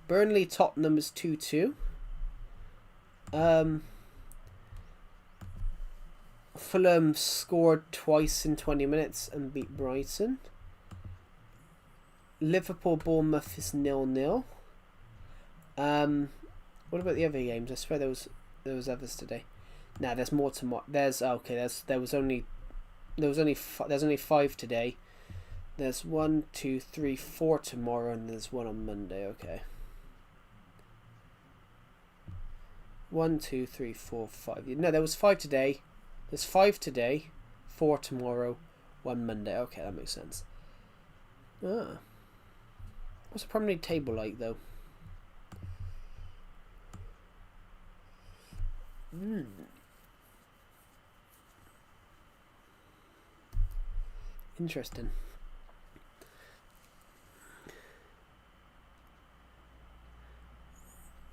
Burnley Tottenham is 2-2. Fulham scored twice in 20 minutes and beat Brighton. Liverpool Bournemouth is 0-0. What about the other games? I swear there was others today. Nah, there's more tomorrow. There's only 5 today. There's 1, 2, 3, 4 tomorrow, and there's one on Monday. Okay. 1, 2, 3, 4, 5. No, there was 5 today. There's 5 today, 4 tomorrow, 1 Monday. Okay, that makes sense. Ah. What's the Premier League table like, though? Interesting.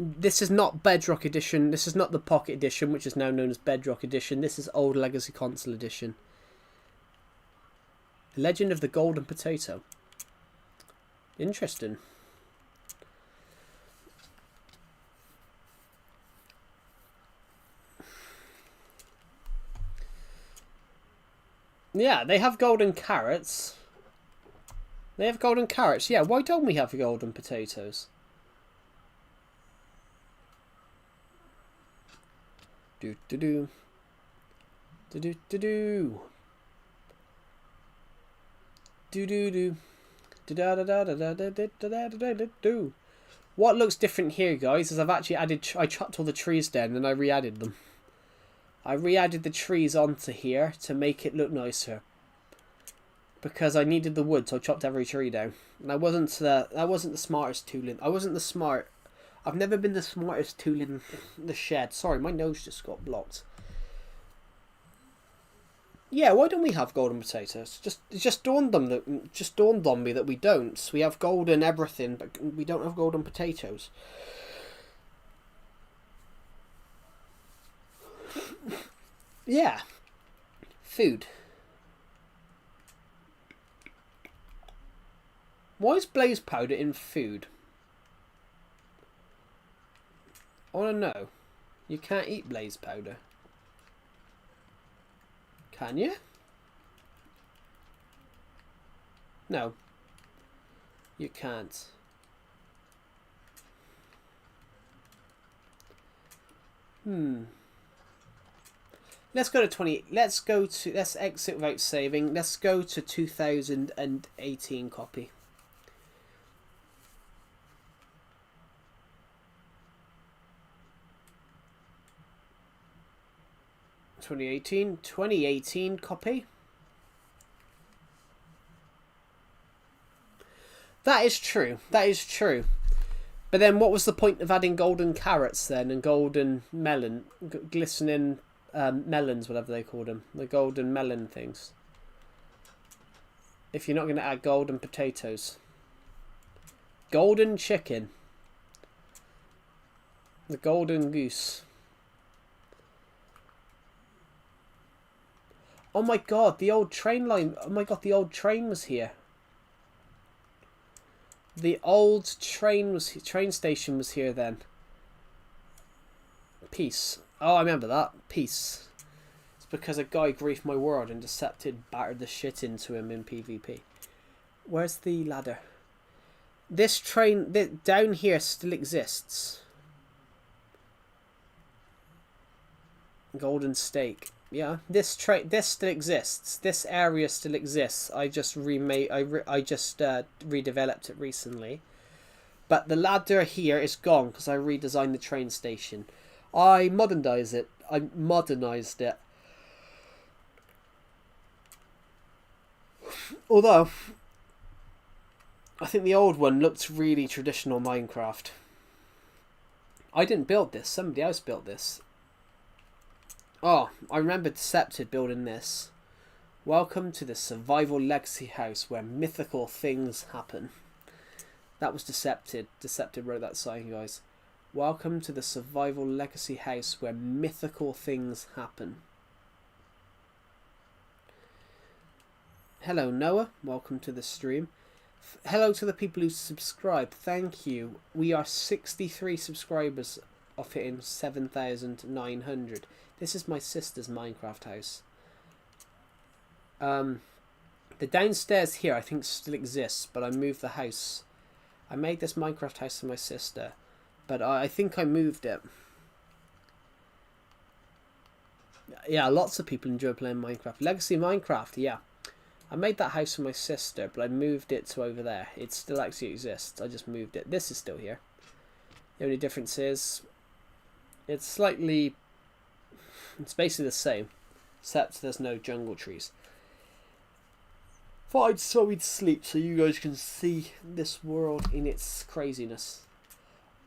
This is not Bedrock Edition. This is not the Pocket Edition, which is now known as Bedrock Edition. This is Old Legacy Console Edition. The Legend of the Golden Potato. Interesting. Yeah, they have golden carrots. They have golden carrots. Yeah, why don't we have golden potatoes? Do do do. Do do do do. Do do do. Da da da da da da da da da da do. What looks different here, guys, is I've actually added. I chopped all the trees down and I re-added them. I re-added the trees onto here to make it look nicer. Because I needed the wood, so I chopped every tree down. And I wasn't the smartest tool in. I've never been the smartest tool in the shed. Sorry, my nose just got blocked. Yeah, why don't we have golden potatoes? It just dawned on me that we don't. We have golden everything, but we don't have golden potatoes. Yeah. Food. Why is blaze powder in food? I want to know. You can't eat blaze powder. Can you? No. You can't. Let's go to 20. Let's exit without saving. Let's go to 2018 copy. Twenty eighteen copy. That is true. That is true. But then what was the point of adding golden carrots then and golden melon, glistening melons, whatever they called them, the golden melon things, if you're not going to add golden potatoes? Golden chicken. The golden goose. Oh my god, the old train line. Oh my god, the old train was here. The old train station was here then. Peace. Oh, I remember that. Peace. It's because a guy griefed my world and battered the shit into him in PvP. Where's the ladder? This train down here still exists. Golden steak. Yeah, this still exists. This area still exists. I just redeveloped it recently. But the ladder here is gone because I redesigned the train station. I modernized it. Although I think the old one looked really traditional Minecraft. I didn't build this. Somebody else built this. Oh, I remember Decepted building this. Welcome to the Survival Legacy House where mythical things happen. That was Decepted. Decepted wrote that sign, guys. Welcome to the Survival Legacy House where mythical things happen. Hello, Noah. Welcome to the stream. Hello to the people who subscribe. Thank you. We are 63 subscribers off hitting 7,900. This is my sister's Minecraft house. The downstairs here I think still exists, but I moved the house. I made this Minecraft house for my sister, but I think I moved it. Yeah, lots of people enjoy playing Minecraft. Legacy Minecraft, yeah. I made that house for my sister, but I moved it to over there. It still actually exists. I just moved it. This is still here. The only difference is it's basically the same, except there's no jungle trees. Thought we'd sleep so you guys can see this world in its craziness.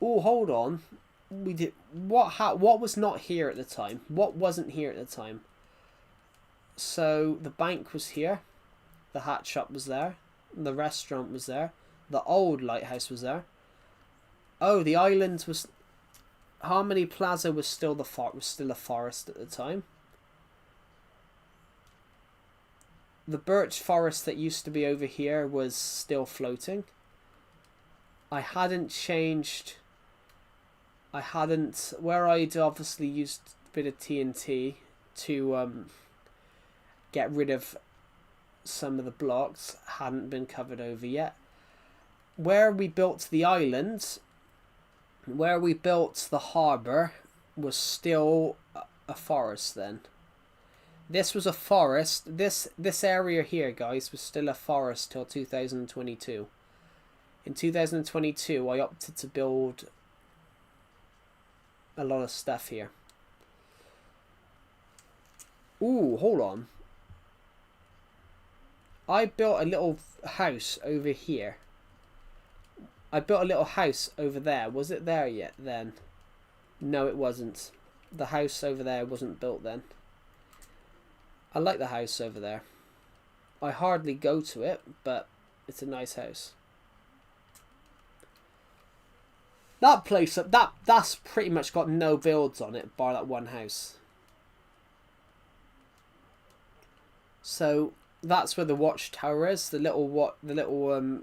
Oh, hold on. We did what was not here at the time? What wasn't here at the time? So the bank was here, the hat shop was there, the restaurant was there, the old lighthouse was there. Oh, the island was. Harmony Plaza was still a forest at the time. The birch forest that used to be over here was still floating. I hadn't changed. Where I'd obviously used a bit of TNT to get rid of some of the blocks, hadn't been covered over yet. Where we built the island, where we built the harbour, was still a forest then. This was a forest. This area here, guys, was still a forest till 2022. In 2022, I opted to build a lot of stuff here. Ooh, hold on. I built a little house over here. I built a little house over there. Was it there yet then? No, it wasn't. The house over there wasn't built then. I like the house over there. I hardly go to it, but it's a nice house. That place, that's pretty much got no builds on it, bar that one house. So that's where the watchtower is. The little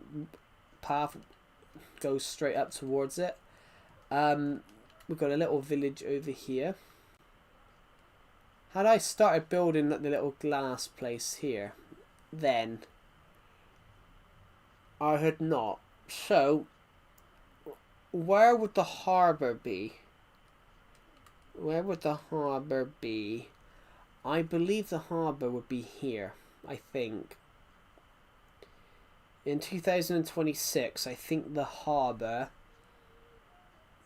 path goes straight up towards it. We've got a little village over here. Had I started building the little glass place here, then I had not. So where would the harbour be? Where would the harbour be? I believe the harbour would be here. I think. In 2026, I think the harbour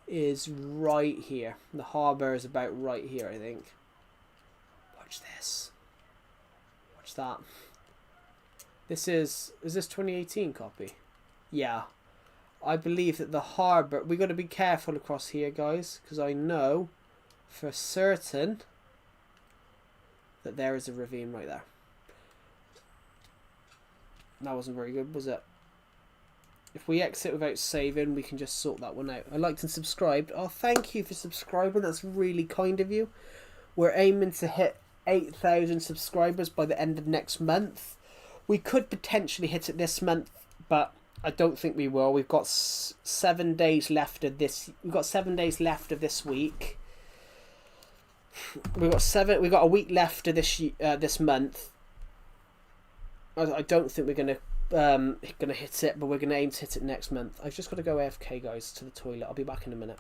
is right here. The harbour is about right here, I think. Watch this. Watch that. This is this 2018 copy? Yeah. I believe that the harbour... we got to be careful across here, guys, because I know for certain that there is a ravine right there. That wasn't very good, was it? If we exit without saving, we can just sort that one out. I liked and subscribed. Oh, thank you for subscribing. That's really kind of you. We're aiming to hit 8,000 subscribers by the end of next month. We could potentially hit it this month, but I don't think we will. We've got 7 days left of this. We've got 7 days left of this week. We've got a week left of this month. I don't think we're gonna hit it, but we're gonna aim to hit it next month. I've just got to go AFK, guys, to the toilet. I'll be back in a minute.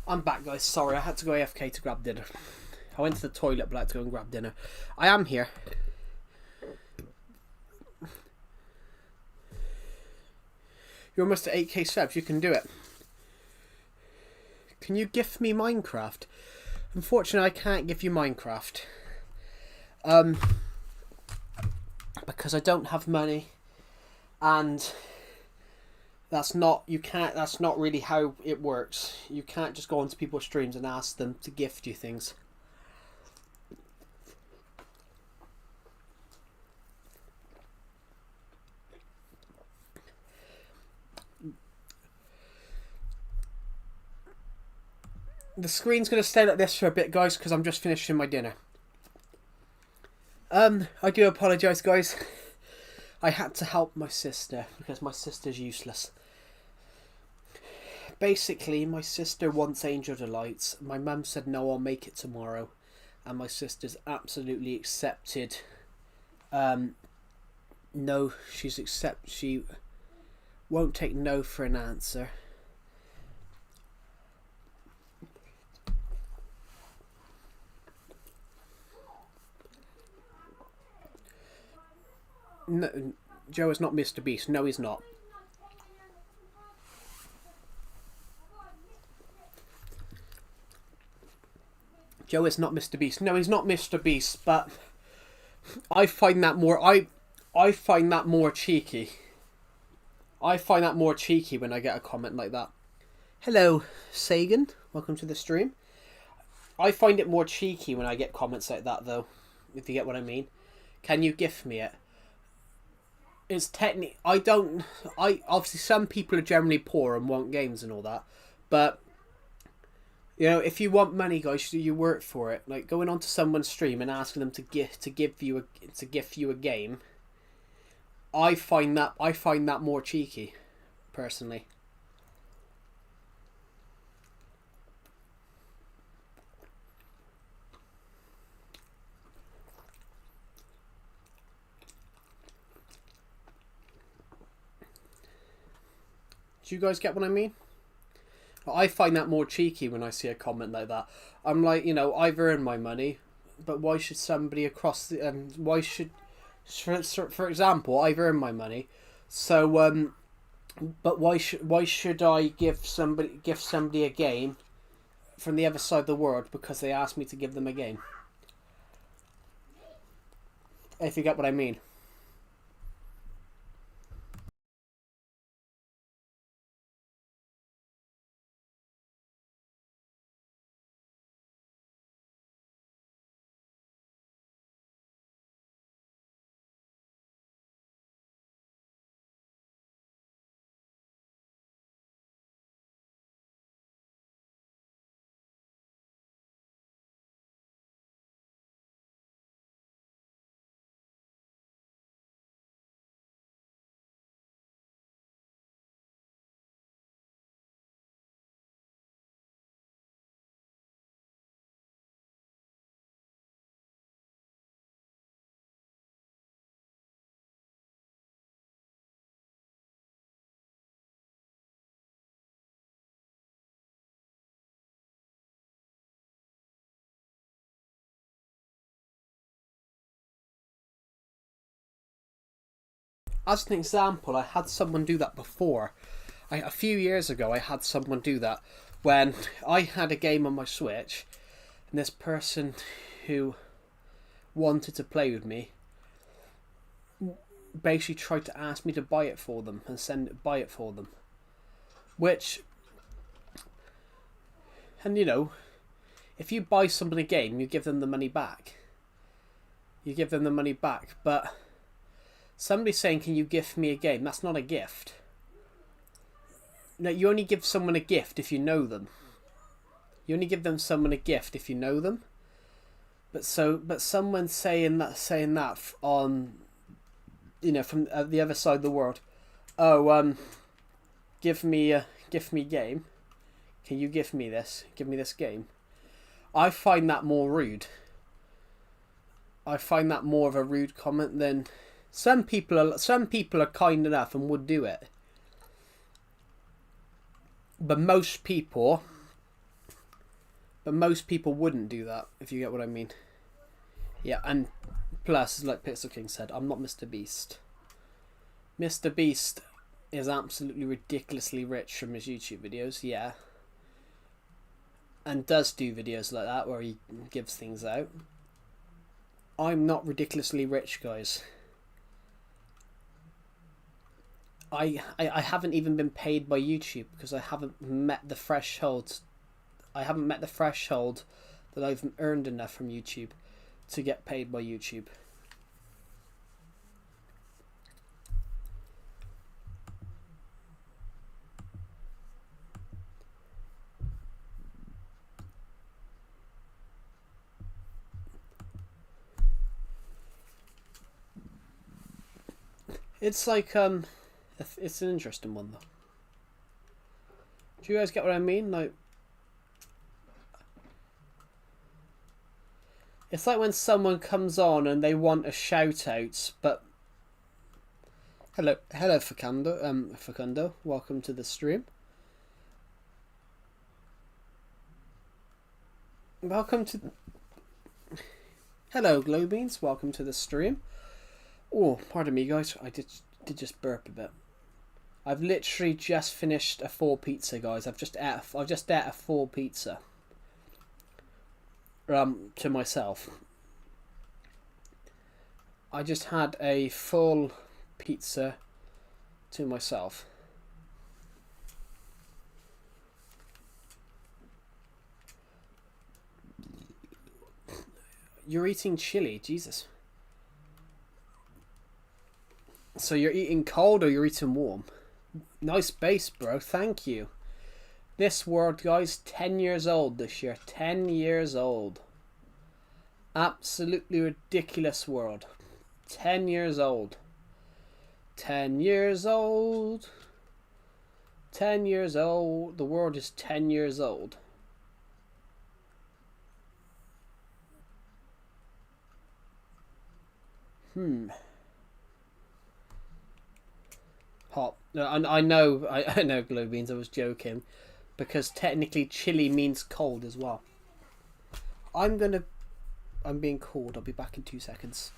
I'm back, guys. Sorry, I had to go AFK to grab dinner. I went to the toilet, but I had to go and grab dinner. I am here. You're almost at 8k subs. You can do it. Can you gift me Minecraft? Unfortunately, I can't give you Minecraft. Because I don't have money, and that's not really how it works. You can't just go onto people's streams and ask them to gift you things. The screen's going to stay like this for a bit, guys, because I'm just finishing my dinner. I do apologise, guys. I had to help my sister because my sister's useless. Basically, my sister wants Angel Delights. My mum said no, I'll make it tomorrow, and my sister's absolutely accepted. No, she won't take no for an answer. No, Joe is not Mr. Beast. No, he's not. Joe is not Mr. Beast. No, he's not Mr. Beast. But I find that more. I find that more cheeky. I find that more cheeky when I get a comment like that. Hello, Sagan. Welcome to the stream. I find it more cheeky when I get comments like that, though. If you get what I mean. Can you gift me it? It's technically, obviously some people are generally poor and want games and all that, but you know, if you want money, guys, you work for it. Like going onto someone's stream and asking them to gift you a game. I find that more cheeky, personally. Do you guys get what I mean? I find that more cheeky when I see a comment like that. I'm like, you know, I've earned my money, but why should somebody across the why should, for example, I've earned my money, so but why should I give somebody a game from the other side of the world because they asked me to give them a game? If you get what I mean. As an example, I had someone do that before. A few years ago, I had someone do that when I had a game on my Switch, and this person who wanted to play with me basically tried to ask me to buy it for them and buy it for them. Which, and you know, if you buy somebody a game, you give them the money back. You give them the money back, but somebody saying, can you gift me a game? That's not a gift. No, you only give someone a gift if you know them. You only give someone a gift if you know them. But someone saying that on, you know, from the other side of the world. Oh, give me game. Can you give me this? Give me this game. I find that more rude. I find that more of a rude comment than some people are kind enough and would do it. But most people But most people wouldn't do that, if you get what I mean. Yeah, and plus, like Pixel King said, I'm not Mr. Beast. Mr. Beast is absolutely ridiculously rich from his YouTube videos, yeah. And does do videos like that where he gives things out. I'm not ridiculously rich, guys. I haven't even been paid by YouTube because I haven't met the threshold. I haven't met the threshold that I've earned enough from YouTube to get paid by YouTube. It's like it's an interesting one though. Do you guys get what I mean? Like, it's like when someone comes on and they want a shout out, but hello Facundo, welcome to the stream. Welcome to hello Glowbeans, welcome to the stream. Oh, pardon me, guys. I did just burp a bit. I've literally just finished a 4 pizza, guys. I've just ate a 4 pizza. To myself. I just had a full pizza to myself. You're eating chili, Jesus. So you're eating cold or you're eating warm? Nice base, bro. Thank you. This world, guys, 10 years old this year. 10 years old. Absolutely ridiculous world. 10 years old. 10 years old. 10 years old. The world is 10 years old. Hot. I know, I know, Glowbeans, I was joking. Because technically chili means cold as well. I'm being called. I'll be back in 2 seconds.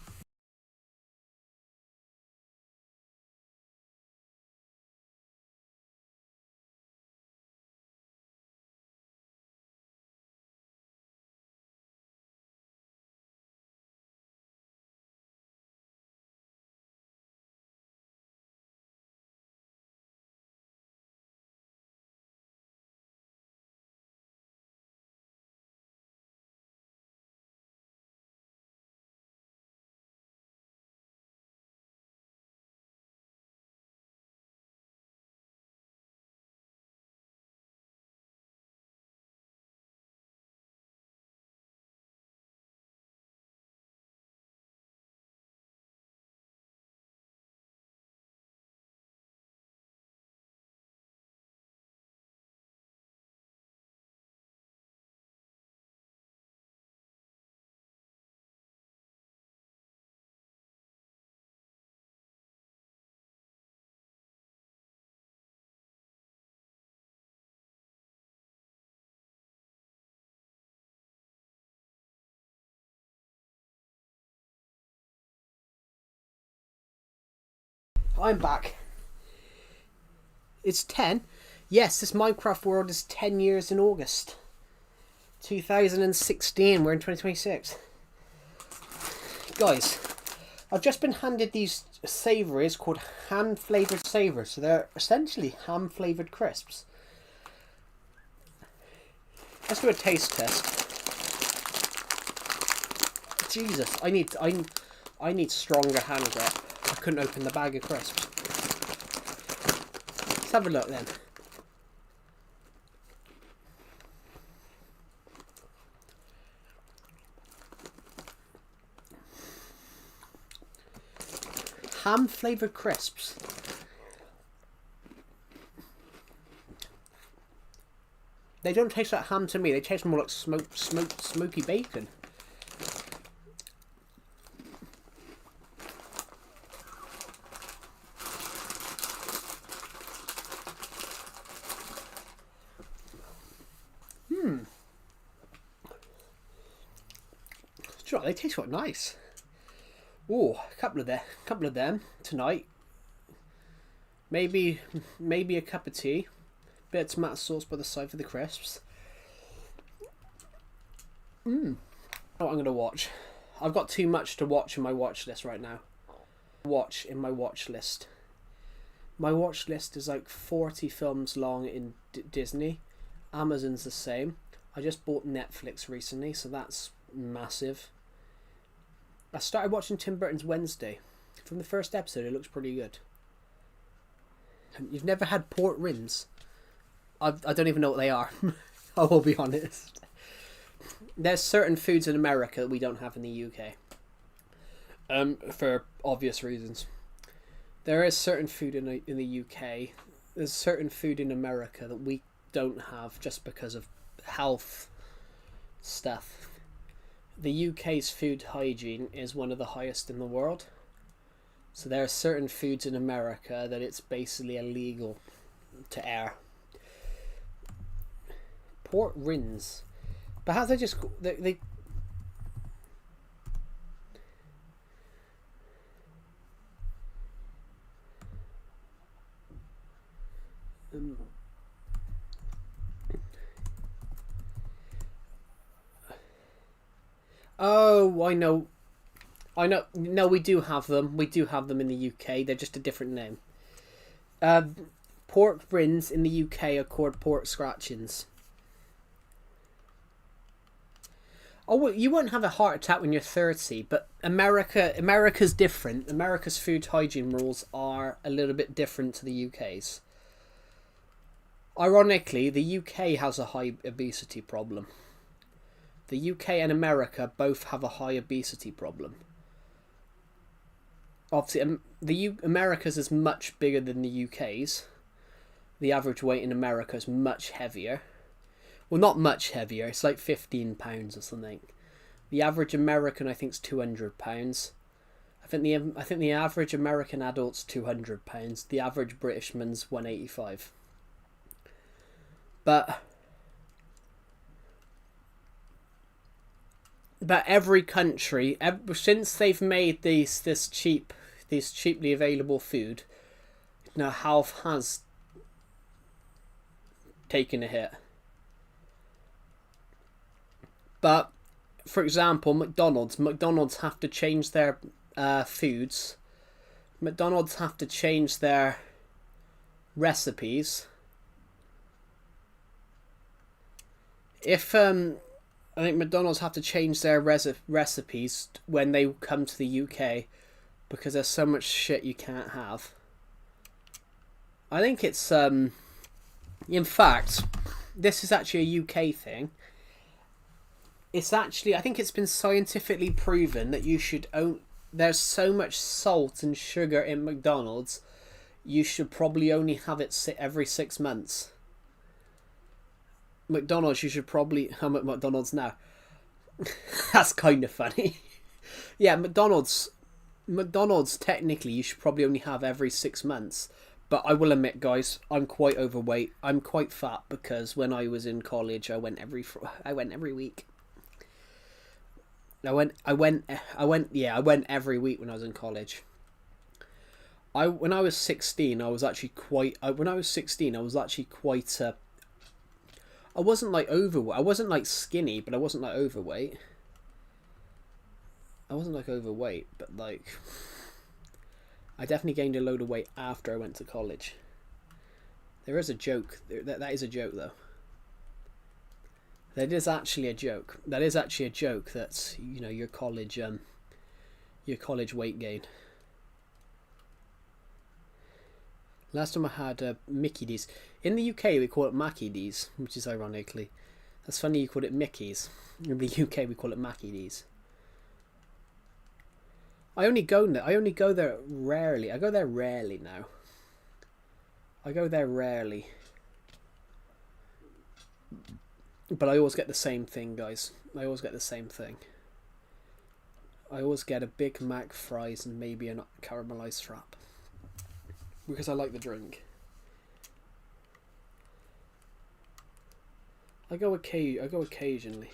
I'm back. It's 10. Yes, this Minecraft world is 10 years in August. 2016. We're in 2026. Guys, I've just been handed these savouries called ham-flavoured savouries. So they're essentially ham-flavoured crisps. Let's do a taste test. Jesus, I need stronger hand grip. I couldn't open the bag of crisps. Let's have a look then. Ham flavoured crisps. They don't taste like ham to me. They taste more like smoky bacon. you know, they taste quite nice. Oh, a couple of them tonight. Maybe a cup of tea. Bit of tomato sauce by the side for the crisps. What I'm gonna watch. I've got too much to watch in my watch list right now. Watch in my watch list. My watch list is like 40 films long in Disney. Amazon's the same. I just bought Netflix recently, so that's massive. I started watching Tim Burton's Wednesday. From the first episode, it looks pretty good. You've never had port rinds? I don't even know what they are. I will be honest. There's certain foods in America that we don't have in the UK. For obvious reasons. There is certain food in the UK. There's certain food in America that we don't have just because of health stuff. The UK's food hygiene is one of the highest in the world. So there are certain foods in America that it's basically illegal to air. Port rinds. Perhaps they Oh, I know. No, we do have them. We do have them in the UK. They're just a different name. Pork rinds in the UK are called pork scratchings. Oh, well, you won't have a heart attack when you're 30, but America's different. America's food hygiene rules are a little bit different to the UK's. Ironically, the UK has a high obesity problem. The UK and America both have a high obesity problem. Obviously, America's is much bigger than the UK's. The average weight in America is much heavier. Well, not much heavier. It's like 15 pounds or something. The average American, I think, is 200 pounds. I think the average American adult's 200 pounds. The average Britishman's 185. But every country, since they've made this cheaply available food, now health has taken a hit. But for example, McDonald's have to change their foods. McDonald's have to change their recipes. If I think McDonald's have to change their recipes when they come to the UK because there's so much shit you can't have. I think it's in fact, this is actually a UK thing. It's actually, I think it's been scientifically proven that you should there's so much salt and sugar in McDonald's, you should probably only have it every 6 months. McDonald's, you should probably... I'm at McDonald's now. That's kind of funny. Yeah, McDonald's, technically, you should probably only have every 6 months. But I will admit, guys, I'm quite overweight. I'm quite fat because when I was in college, I went every week. I went every week when I was in college. When I was 16, I was actually quite... I wasn't like overweight. I wasn't like skinny, but I wasn't like overweight. But like I definitely gained a load of weight after I went to college. There is a joke. That is a joke though. That is actually a joke. That is actually a joke. That's, you know, your college weight gain. Last time I had Mickey D's. In the UK we call it Mackie D's, which is ironically. That's funny you call it Mickey's. In the UK we call it Mackie D's. I only go there rarely. I go there rarely now. But I always get the same thing, guys. I always get a Big Mac, fries, and maybe a caramelized frap. Because I like the drink. I go occasionally.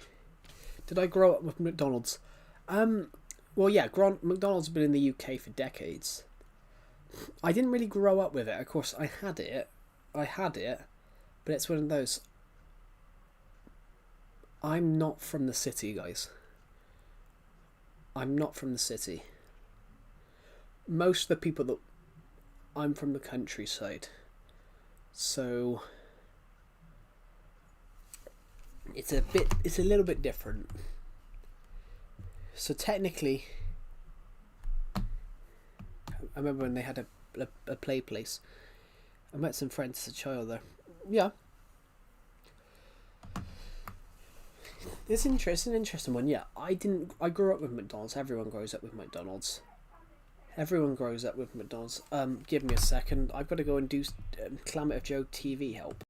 Did I grow up with McDonald's? Well, yeah, McDonald's has been in the UK for decades. I didn't really grow up with it. Of course, I had it, but it's one of those. I'm not from the city, guys. I'm not from the city. Most of the people that I'm from the countryside, so it's a little bit different. So technically, I remember when they had a play place. I met some friends as a child there. Yeah, it's an interesting one. Yeah, I didn't. I grew up with McDonald's. Everyone grows up with McDonald's. Everyone grows up with McDonald's. Give me a second. I've got to go and do Climate of Joe TV help.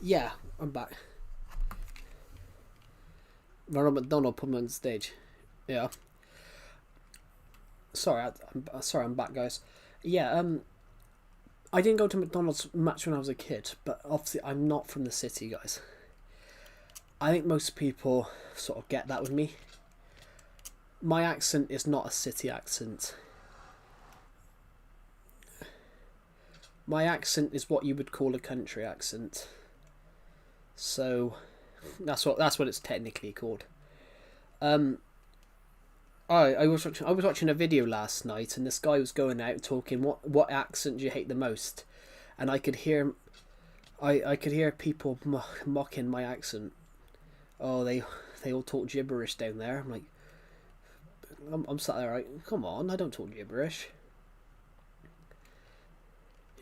Yeah, I'm back. Ronald McDonald put me on stage. Yeah. Sorry, I'm back, guys. Yeah. I didn't go to McDonald's much when I was a kid, but obviously I'm not from the city, guys. I think most people sort of get that with me. My accent is not a city accent. My accent is what you would call a country accent. So that's what it's technically called. Um, I was watching a video last night, and this guy was going out talking what accent do you hate the most, and I could hear people mocking my accent. Oh, they all talk gibberish down there. I'm like, I'm sat there like, come on, I don't talk gibberish.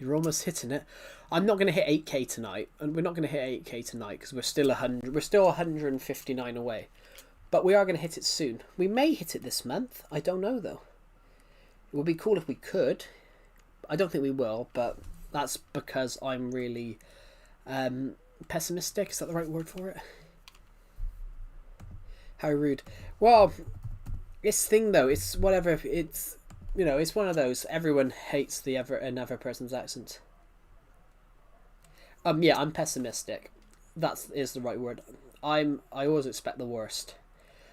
You're almost hitting it. I'm not going to hit 8K tonight, and we're not going to hit 8K tonight because we're still 100. We're still 159 away, but we are going to hit it soon. We may hit it this month. I don't know though. It would be cool if we could. I don't think we will, but that's because I'm really pessimistic. Is that the right word for it? How rude. Well, this thing though, it's whatever. It's one of those. Everyone hates another person's accent. Yeah, I'm pessimistic. That is the right word. I always expect the worst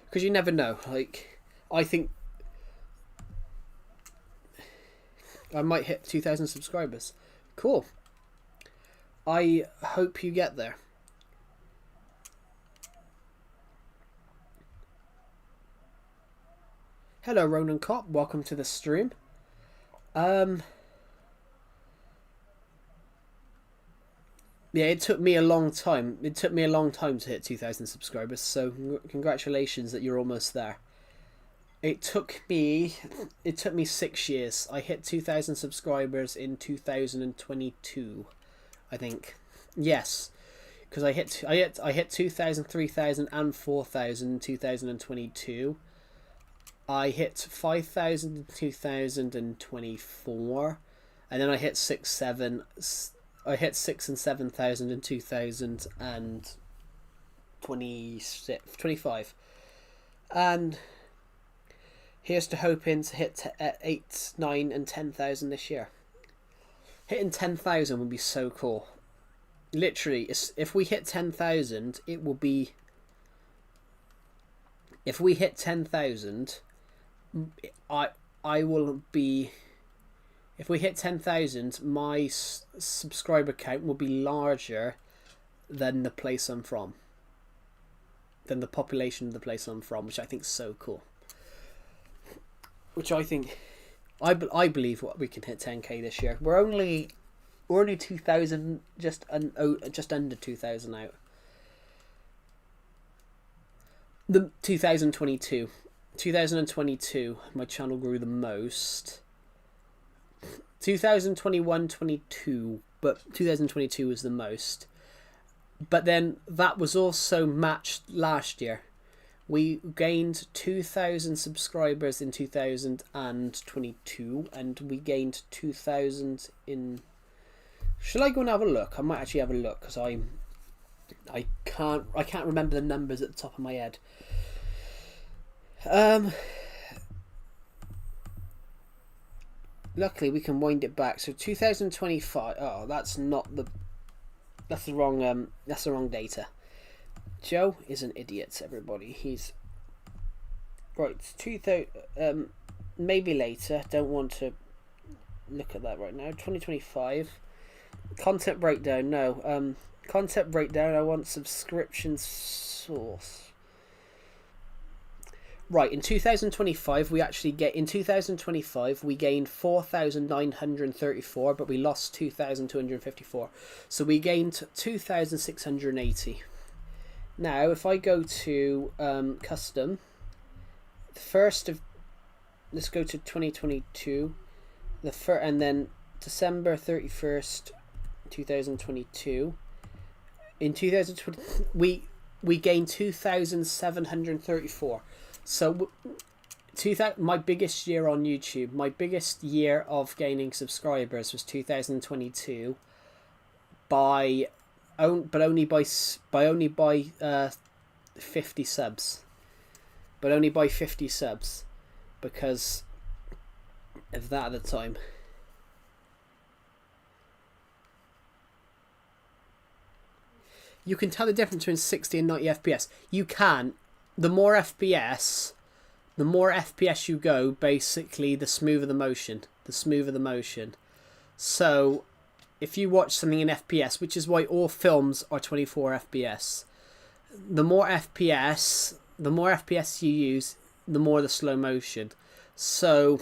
because you never know. Like, I think I might hit 2,000 subscribers. Cool. I hope you get there. Hello, Ronan Cop. Welcome to the stream. Yeah, it took me a long time. It took me a long time to hit 2,000 subscribers. So congratulations that you're almost there. It took me 6 years. I hit 2,000 subscribers in 2022, I think. Yes, because I hit 2,000, 3,000, and 4,000 in 2022. I hit 5,000 in 2024, and then I hit 6 and 7,000 in 2025, and here's to hoping to hit 8, 9, and 10,000 this year. Hitting 10,000 would be so cool. Literally, if we hit 10,000, it will be. If we hit 10,000. I will be. If we hit 10,000, my subscriber count will be larger than the place I'm from. Than the population of the place I'm from, which I think is so cool. Which I think, I believe we can hit 10k this year. We're only 2,000, just under 2,000 out. The 2022, my channel grew the most. 2021-22, but 2022 was the most. But then that was also matched last year. We gained 2,000 subscribers in 2022, and we gained 2,000 in. Shall I go and have a look? I might actually have a look because I can't remember the numbers at the top of my head. Luckily we can wind it back. So 2025. Oh, that's the wrong data. Joe is an idiot, everybody. He's right. 2000. Maybe later. Don't want to look at that right now. 2025. Content breakdown. No. Content breakdown. I want subscription source. Right, in 2025 we gained 4,934, but we lost 2,254. So we gained 2,680. Now, if I go to custom, let's go to 2022, and then December 31st, 2022. In 2020, we gained 2,734. So, my biggest year on YouTube, my biggest year of gaining subscribers was 2022, but only by 50 subs, because of that at the time. You can tell the difference between 60 and 90 FPS. You can. The more FPS you go, basically, the smoother the motion. So, if you watch something in FPS, which is why all films are 24 FPS, the more FPS you use, the more the slow motion. So,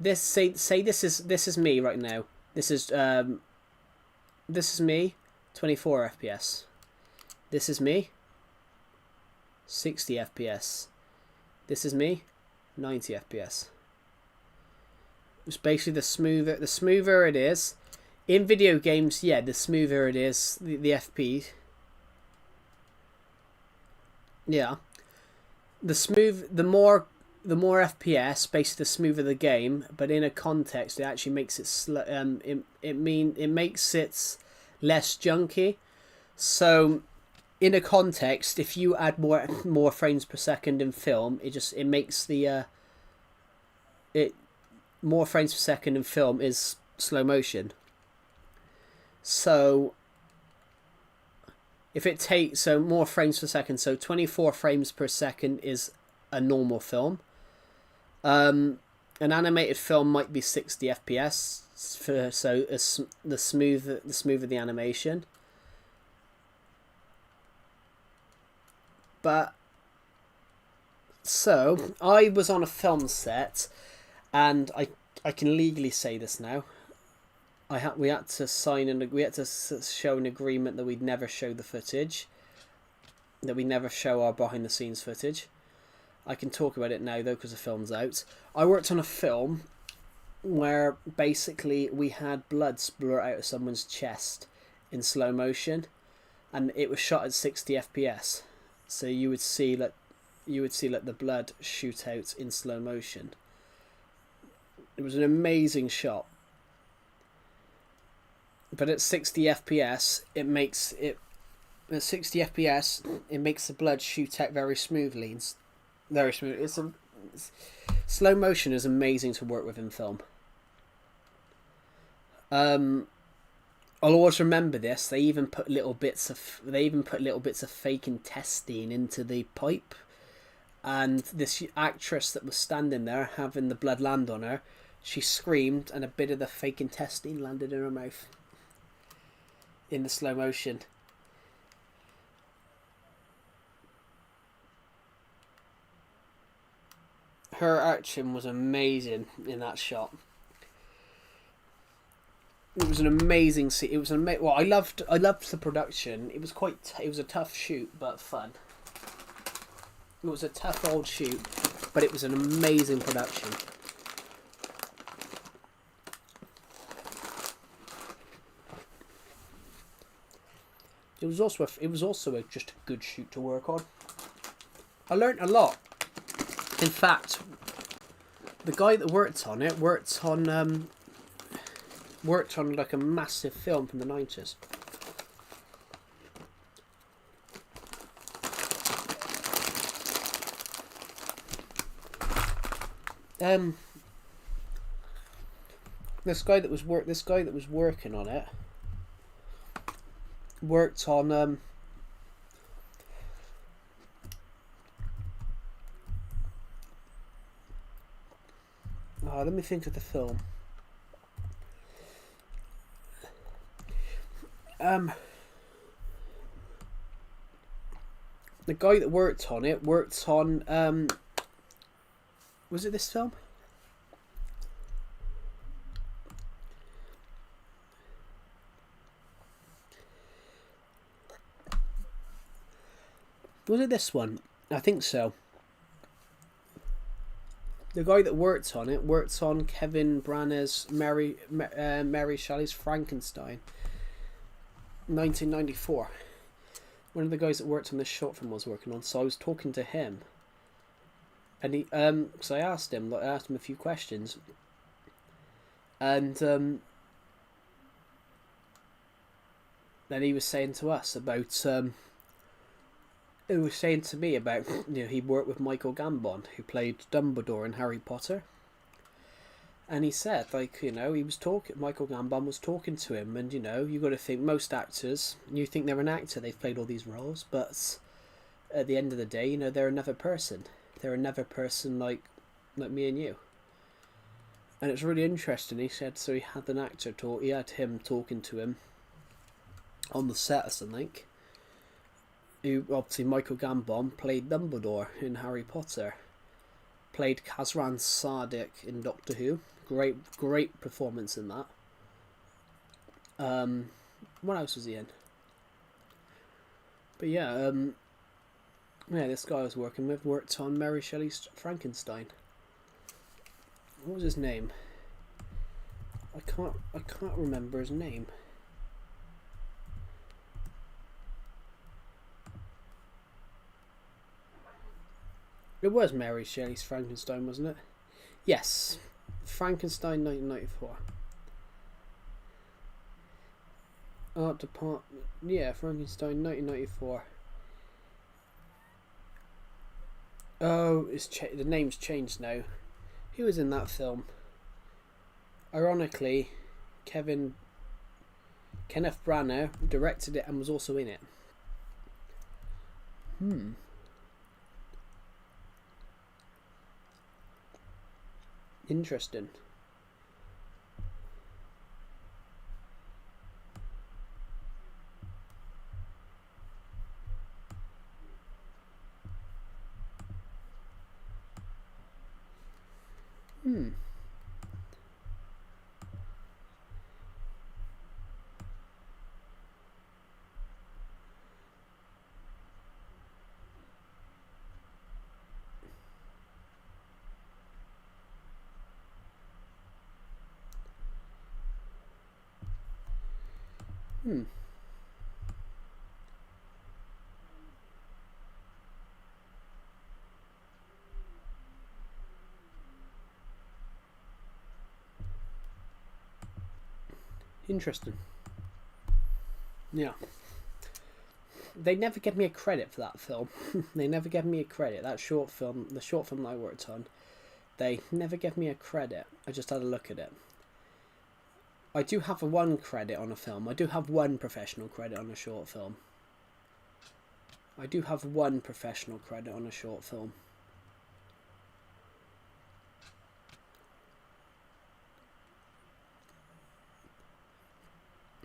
say this is me right now. This is me, 24 FPS. This is me, 60 FPS. This is me, 90 FPS. It's basically the smoother it is. In video games, yeah, the smoother it is, the FP. Yeah. The more FPS, basically the smoother the game, but in a context it actually makes it it makes it less junky. So in a context, if you add more frames per second in film, it makes the more frames per second in film is slow motion. So if it takes more frames per second, so 24 frames per second is a normal film. An animated film might be 60 FPS the smoother the animation. But So I was on a film set, and I can legally say this now. We had to sign and we had to show an agreement that we'd never show the footage, that we never show our behind the scenes footage. I can talk about it now though because the film's out. I worked on a film where basically we had blood splurt out of someone's chest in slow motion, and it was shot at 60 FPS. So you would see like the blood shoot out in slow motion. It was an amazing shot. But at 60 FPS, it makes the blood shoot out very smoothly. Very smooth. Slow motion is amazing to work with in film. I'll always remember this. They even put little bits of fake intestine into the pipe, and this actress that was standing there having the blood land on her, she screamed, and a bit of the fake intestine landed in her mouth. In the slow motion. Her action was amazing in that shot. It was an amazing scene. It was well, I loved the production. It was a tough shoot, but fun. It was a tough old shoot, but it was an amazing production. It was also just a good shoot to work on. I learnt a lot. In fact, the guy that worked on it worked on like a massive film from the 90s. This guy that was working on it worked on let me think of the film. The guy that worked on it worked on was it this film? Was it this one? I think so. The guy that worked on it worked on Kevin Branagh's Mary Shelley's Frankenstein, 1994. One of the guys that worked on this short film was working on. So I was talking to him, and he because I asked him a few questions, and then he was saying to us about It was saying to me about, he worked with Michael Gambon, who played Dumbledore in Harry Potter. And he said, Michael Gambon was talking to him, and, you got to think, most actors, you think they're an actor, they've played all these roles, but at the end of the day, they're another person. They're another person like me and you. And it's really interesting, he said, so he had him talking to him on the set or something. Obviously Michael Gambon played Dumbledore in Harry Potter, played Kazran Sardik in Doctor Who. Great performance in that. What else was he in? But this guy I was working with worked on Mary Shelley's Frankenstein. What was his name? I can't remember his name. It was Mary Shelley's Frankenstein, wasn't it? Yes. Frankenstein 1994. Art Department. Yeah, Frankenstein 1994. Oh, the name's changed now. Who was in that film? Ironically, Kenneth Branagh directed it and was also in it. Interesting. Hmm. Interesting. Yeah. They never gave me a credit for that film. They never gave me a credit. That short film, the short film that I worked on, they never gave me a credit. I just had a look at it. I do have one credit on a film. I do have one professional credit on a short film. I do have one professional credit on a short film.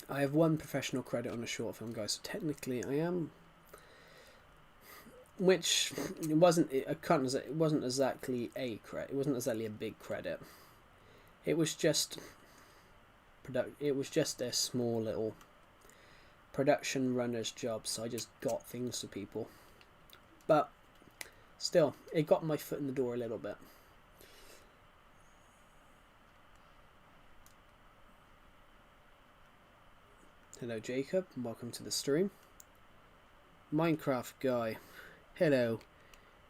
I have one professional credit on a short film, guys. So technically, I am, which it wasn't. It wasn't exactly a credit. It wasn't exactly a big credit. It was just It was just a small little production runner's job. So I just got things to people, but still, it got my foot in the door a little bit. Hello, Jacob. Welcome to the stream. Minecraft guy. Hello,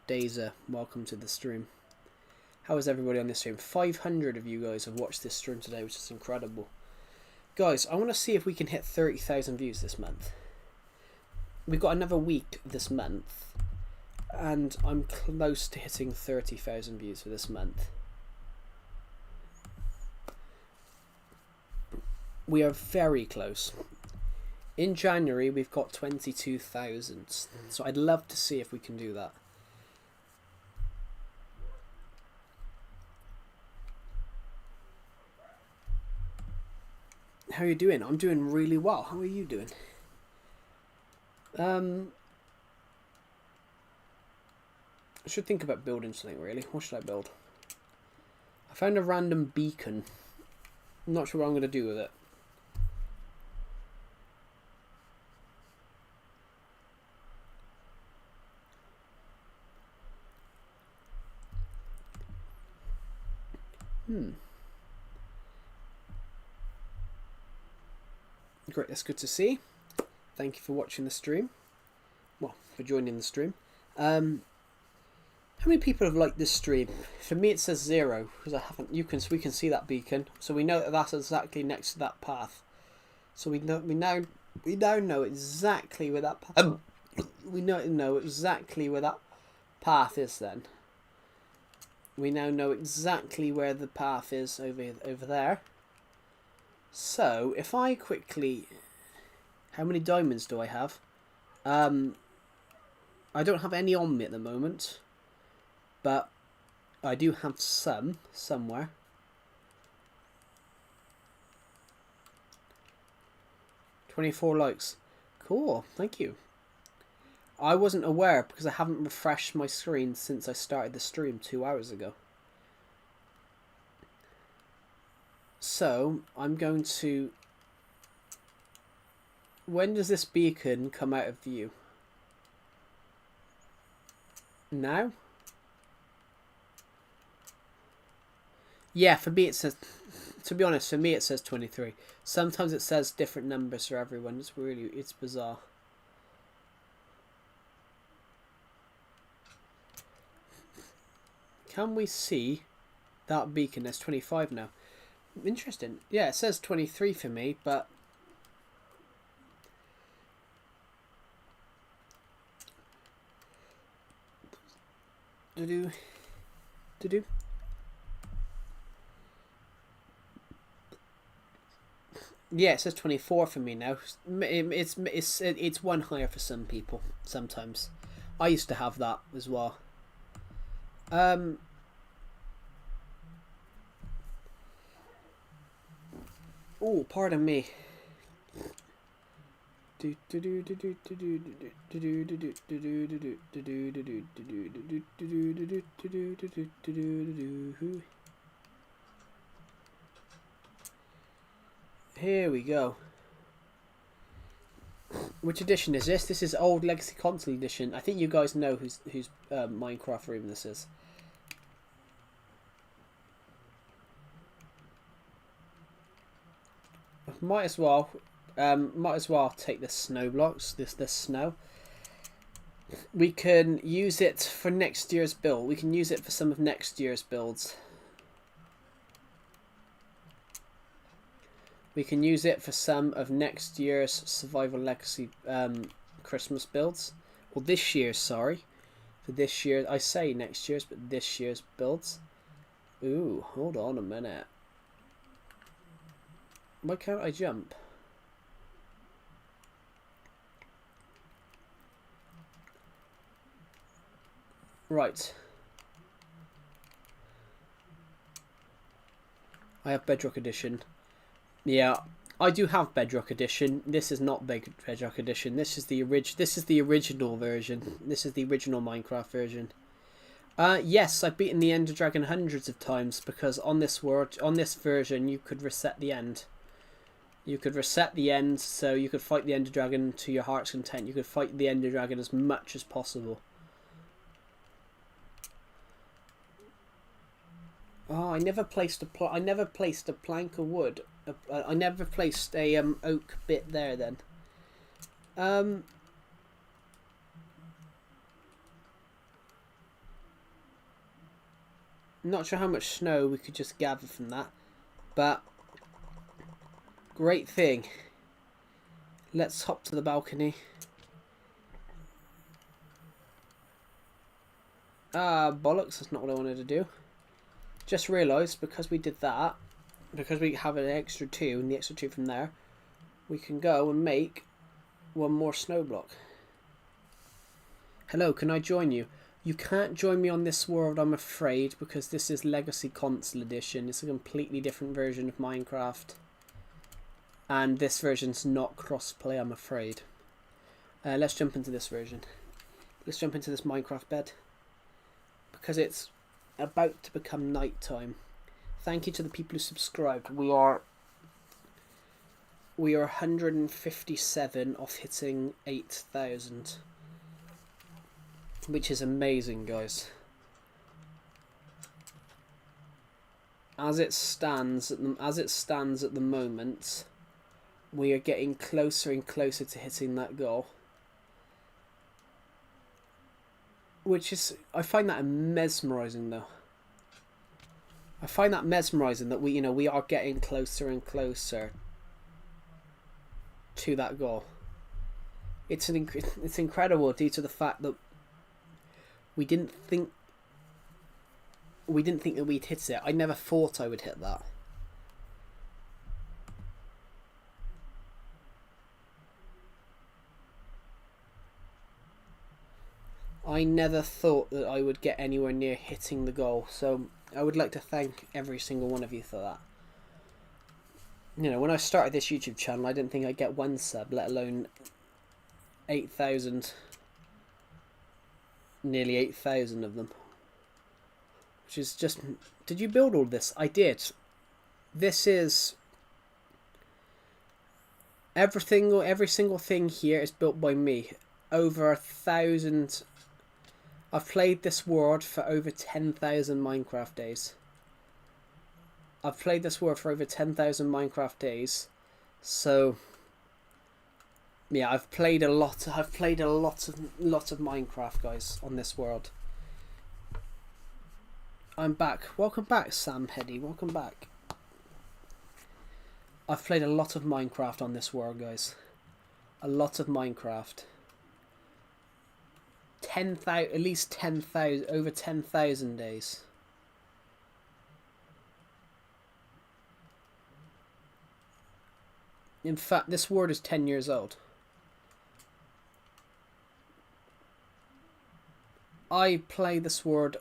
Daza. Welcome to the stream. How is everybody on this stream? 500 of you guys have watched this stream today, which is incredible. Guys, I want to see if we can hit 30,000 views this month. We've got another week this month, and I'm close to hitting 30,000 views for this month. We are very close. In January, we've got 22,000. So I'd love to see if we can do that. How are you doing? I'm doing really well. How are you doing? I should think about building something, really. What should I build? I found a random beacon. I'm not sure what I'm going to do with it. Great, that's good to see. Thank you for watching the stream. Well, for joining the stream. How many people have liked this stream? For me, it says 0 because I haven't. We can see that beacon, so we know that that's exactly next to that path. So we now know exactly where that path. We know exactly where that path is. Then we now know exactly where the path is over there. So if I quickly, how many diamonds do I have? I don't have any on me at the moment, but I do have some somewhere. "24 likes. Cool, thank you. I wasn't aware because I haven't refreshed my screen since I started the stream 2 hours ago. So I'm going to. When does this beacon come out of view? Now? Yeah, for me it says. To be honest, for me it says 23. Sometimes it says different numbers for everyone. It's bizarre. Can we see that beacon? There's 25 now. Interesting. Yeah, it says 23 for me, but yeah, it says 24 for me now. It's one higher for some people sometimes. I used to have that as well. Oh, pardon me. Here we go. Which edition is this? This is Old Legacy Console Edition. I think you guys know whose Minecraft room this is. Might as well. Might as well take the snow blocks. This snow. We can use it for next year's build. We can use it for some of next year's builds. We can use it for some of next year's Survival Legacy Christmas builds. Well, this year's, sorry. For this year, I say next year's, but this year's builds. Ooh, hold on a minute. Why can't I jump? Right. I have Bedrock Edition. Yeah, I do have Bedrock Edition. This is not Bedrock Edition. This is the original version. This is the original Minecraft version. Yes, I've beaten the Ender Dragon hundreds of times because on this version, you could reset the end. You could reset the end, so you could fight the Ender Dragon to your heart's content. You could fight the Ender Dragon as much as possible. Oh, I never placed a plank of wood. I never placed a oak bit there then. Not sure how much snow we could just gather from that, but great thing. Let's hop to the balcony. Bollocks, that's not what I wanted to do. Just realised because we did that, because we have an extra 2 and the extra 2 from there, we can go and make one more snow block. Hello, can I join you? You can't join me on this world, I'm afraid, because this is Legacy Console Edition. It's a completely different version of Minecraft. And this version's not cross-play, I'm afraid. Let's jump into this version. Let's jump into this Minecraft bed. Because it's about to become night time. Thank you to the people who subscribed. We are 157 off hitting 8,000, which is amazing, guys. As it stands at the moment, we are getting closer and closer to hitting that goal. Which is, I find that mesmerising though. I find that mesmerising that we are getting closer and closer to that goal. It's incredible due to the fact that we didn't think that we'd hit it. I never thought I would hit that. I never thought that I would get anywhere near hitting the goal, so I would like to thank every single one of you for that. When I started this YouTube channel, I didn't think I'd get 1 sub, let alone 8,000, nearly 8,000 of them. Which is just, did you build all this? I did. This is, every single thing here is built by me. Over 1,000. I've played this world for over 10,000 Minecraft days. I've played this world for over 10,000 Minecraft days. So yeah, I've played a lot of Minecraft, guys, on this world. I'm back. Welcome back, Sam Heddy. Welcome back. I've played a lot of Minecraft on this world, guys. A lot of Minecraft. 10,000, at least 10,000, over 10,000 days. In fact, this world is 10 years old. I only play this world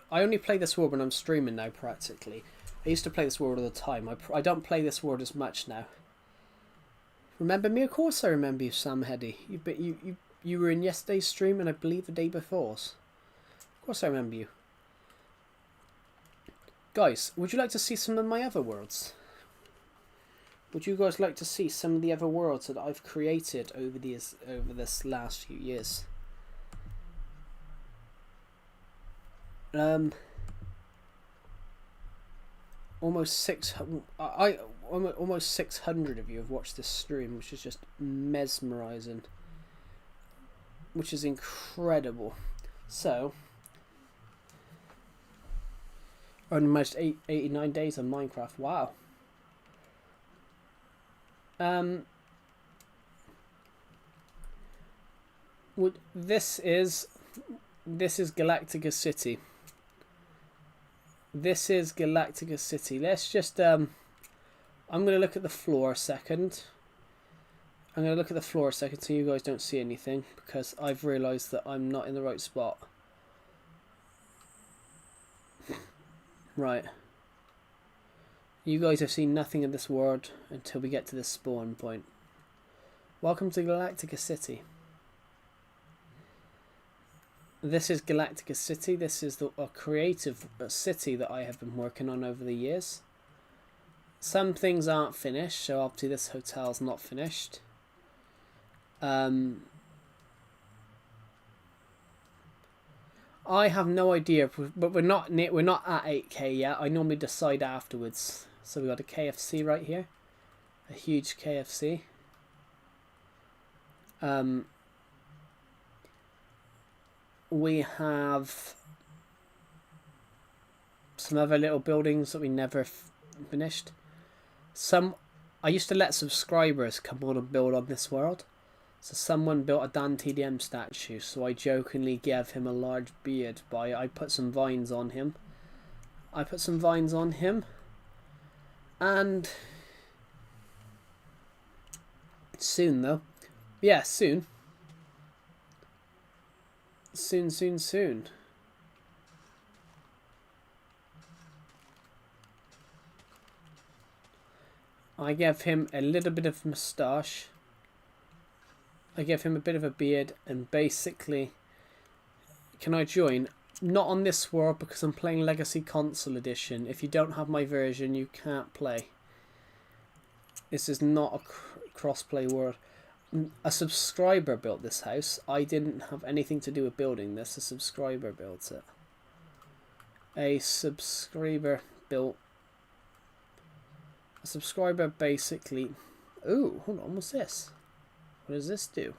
when I'm streaming now, practically. I used to play this world all the time. I don't play this world as much now. Remember me? Of course I remember you, Sam Heddy. You were in yesterday's stream and I believe the day before's. Of course I remember you. Guys, would you like to see some of my other worlds? Would you guys like to see some of the other worlds that I've created over this last few years? Almost 600. almost 600 of you have watched this stream, which is just mesmerizing, which is incredible. So, only managed 89 days on Minecraft. Wow. This is Galactica City. This is Galactica City. Let's just I'm going to look at the floor a second. I'm going to look at the floor a second so you guys don't see anything, because I've realised that I'm not in the right spot. Right. You guys have seen nothing of this world until we get to this spawn point. Welcome to Galactica City. This is Galactica City. This is a creative city that I have been working on over the years. Some things aren't finished, so obviously this hotel's not finished. I have no idea, but we're not at 8k yet. I normally decide afterwards. So we got a KFC right here, a huge KFC. We have some other little buildings that we never finished. I used to let subscribers come on and build on this world. So someone built a Dan TDM statue, so I jokingly gave him a large beard by I put some vines on him. And soon though. Yeah, soon. Soon. I gave him a little bit of moustache. I gave him a bit of a beard, and basically, can I join? Not on this world because I'm playing Legacy Console Edition. If you don't have my version, you can't play. This is not a cross-play world. A subscriber built this house. I didn't have anything to do with building this. A subscriber built it. A subscriber basically... Ooh, hold on, what's this? What does this do?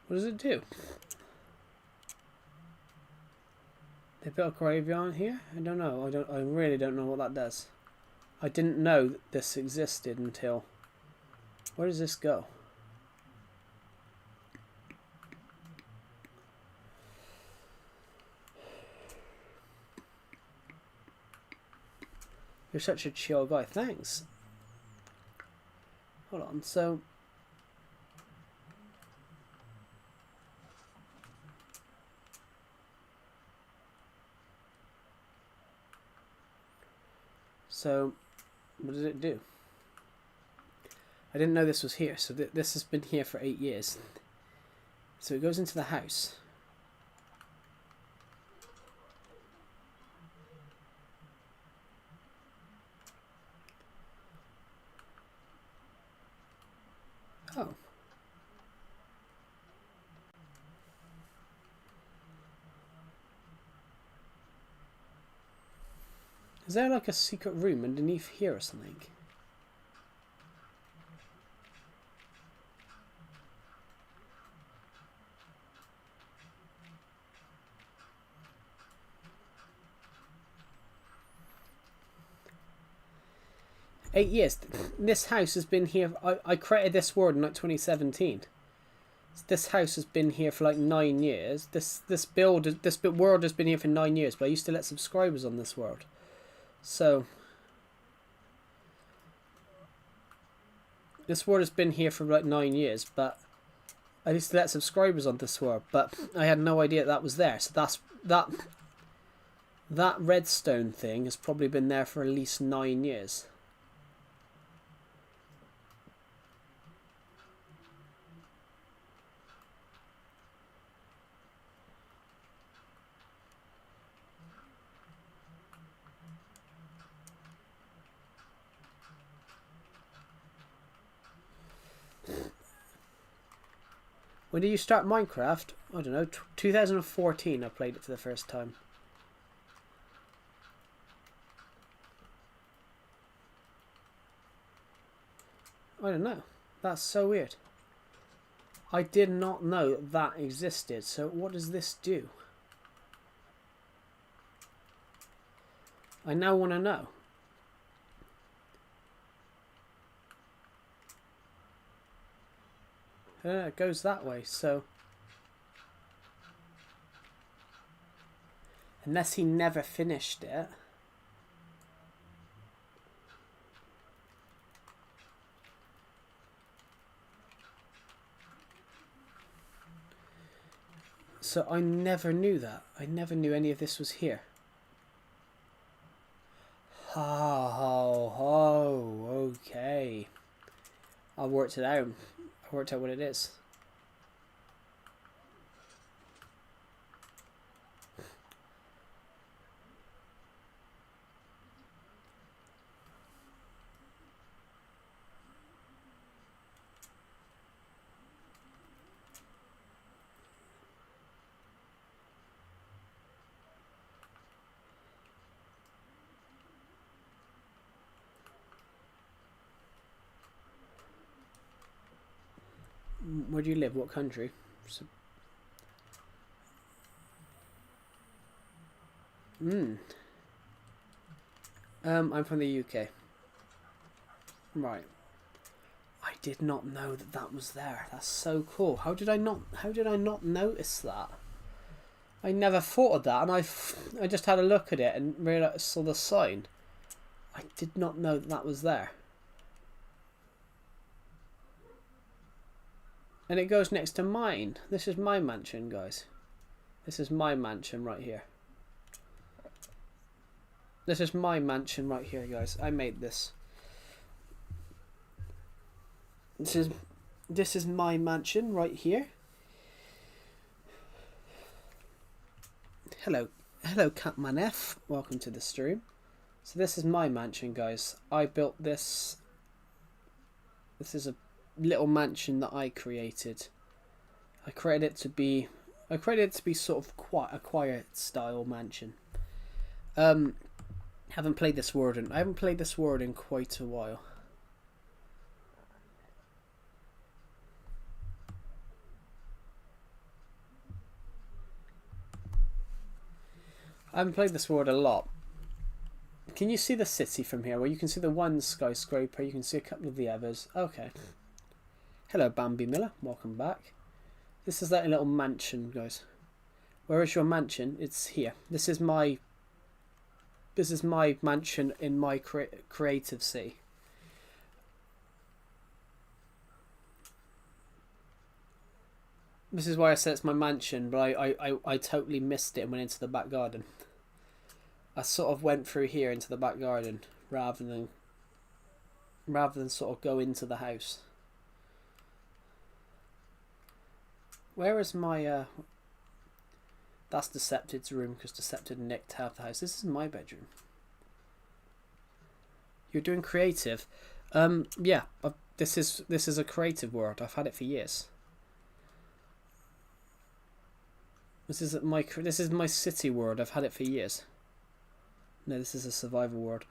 What does it do? They built a graveyard here? I don't know. I really don't know what that does. I didn't know that this existed until... Where does this go? You're such a chill guy. Thanks. Hold on. So what did it do? I didn't know this was here. So this has been here for 8 years. So it goes into the house. Oh. Is there like a secret room underneath here or something? Eight years. This house has been here. I created this world in like 2017. This house has been here for like 9 years. This world has been here for 9 years. But I used to let subscribers on this world. So this world has been here for like 9 years. But I used to let subscribers on this world. But I had no idea that was there. So that redstone thing has probably been there for at least 9 years. When did you start Minecraft? I don't know. 2014 I played it for the first time. I don't know. That's so weird. I did not know that existed. So what does this do? I now want to know. It goes that way, so... Unless he never finished it... So I never knew that. I never knew any of this was here. Oh, okay. I worked it out. I worked out what it is. Where do you live? What country? I'm from the UK. Right. I did not know that that was there. That's so cool. How did I not notice that? I never thought of that, and I just had a look at it and realized, saw the sign. I did not know that that was there. And it goes next to mine. This is my mansion, guys. This is my mansion right here. This is my mansion right here, guys. I made this. This is my mansion right here. Hello, Catman F. Welcome to the stream. So this is my mansion, guys. I built this. This is a little mansion that I created. I created it to be sort of quite a quiet style mansion. Haven't played this world in quite a while. I haven't played this world a lot. Can you see the city from here? Well, you can see the one skyscraper. You can see a couple of the others. Okay. Hello, Bambi Miller. Welcome back. This is that little mansion, guys. Where is your mansion? It's here. This is my mansion in my creative city. This is why I said it's my mansion, but I totally missed it and went into the back garden. I sort of went through here into the back garden rather than sort of go into the house. Where is my that's Decepted's room, because Decepted nicked half the house. This is my bedroom. You're doing creative. Yeah, this is a creative world. I've had it for years. This is my city world. I've had it for years. No, this is a survival world.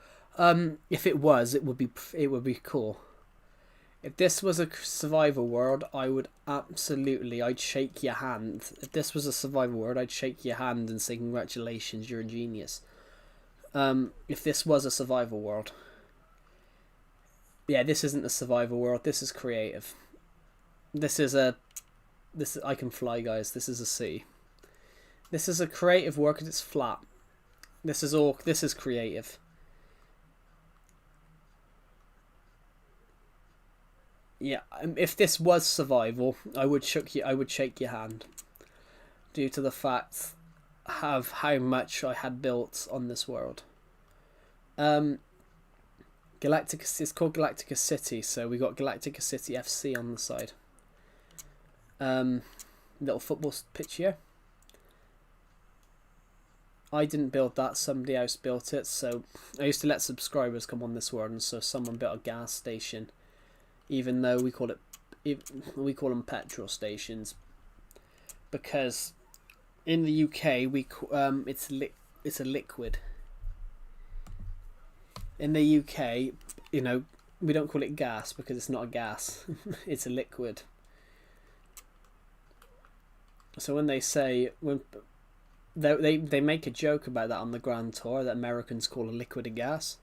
If it was, it would be cool. If this was a survival world, I'd shake your hand. If this was a survival world, I'd shake your hand and say congratulations, you're a genius. If this was a survival world. Yeah, this isn't a survival world, this is creative. I can fly, guys, this is a sea. This is a creative world because it's flat. This is creative. Yeah, if this was survival, I would shake your hand, due to the fact of how much I had built on this world. Galactica, it's called Galactica City, so we got Galactica City FC on the side. Little football pitch here. I didn't build that, somebody else built it, so I used to let subscribers come on this world, and so someone built a gas station, even though we call them petrol stations. because in the UK it's a liquid. In the UK, you know, we don't call it gas because it's not a gas. It's a liquid. So when they say they make a joke about that on the Grand Tour that Americans call a liquid a gas.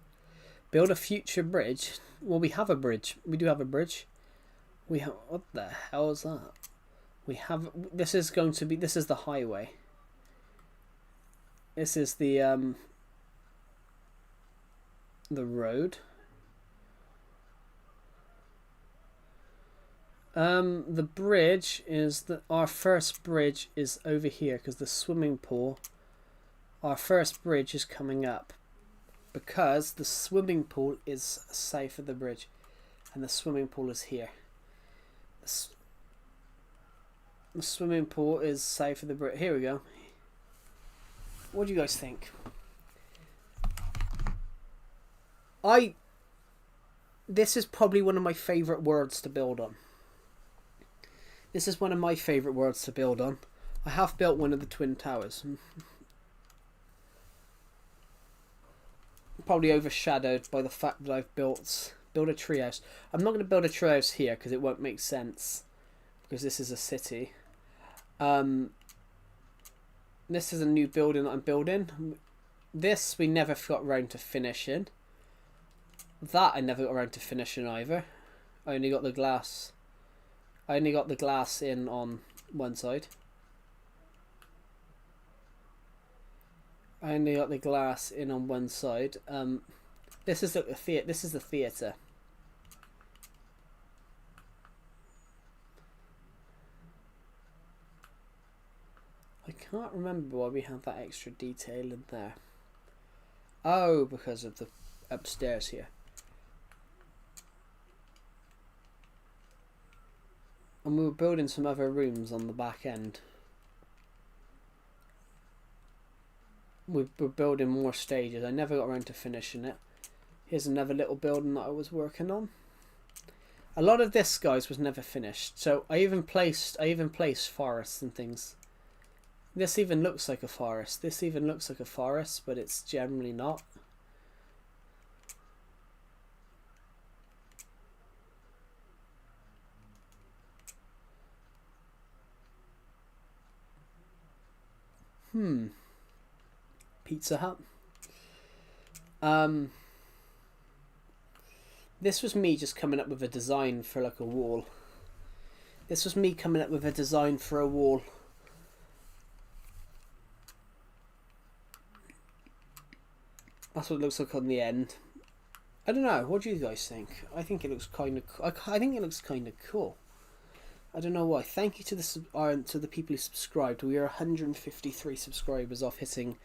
Build a future bridge. Well, we have a bridge. We do have a bridge. We have, what the hell is that? We have, this is the highway. This is the road. The bridge is our first bridge is over here because the swimming pool. Our first bridge is coming up because the swimming pool is south of the bridge, and the swimming pool is here. The swimming pool is south of the bridge. Here we go. What do you guys think? This is probably one of my favourite worlds to build on. This is one of my favourite worlds to build on. I have built one of the Twin Towers. Probably overshadowed by the fact that I've built a treehouse. I'm not going to build a treehouse here because it won't make sense. Because this is a city. This is a new building that I'm building. This we never got around to finishing. That I never got around to finishing either. I only got the glass in on one side. This is the theatre. I can't remember why we have that extra detail in there. Oh, because of the upstairs here. And we were building some other rooms on the back end. We were building more stages. I never got around to finishing it. Here's another little building that I was working on. A lot of this, guys, was never finished. So I even placed forests and things. This even looks like a forest. This even looks like a forest, but it's generally not. Pizza Hut. This was me just coming up with a design for like a wall. This was me coming up with a design for a wall. That's what it looks like on the end. I don't know. What do you guys think? I think it looks kind of. I think it looks kind of cool. I don't know why. Thank you to the people who subscribed. We are 153 subscribers off hitting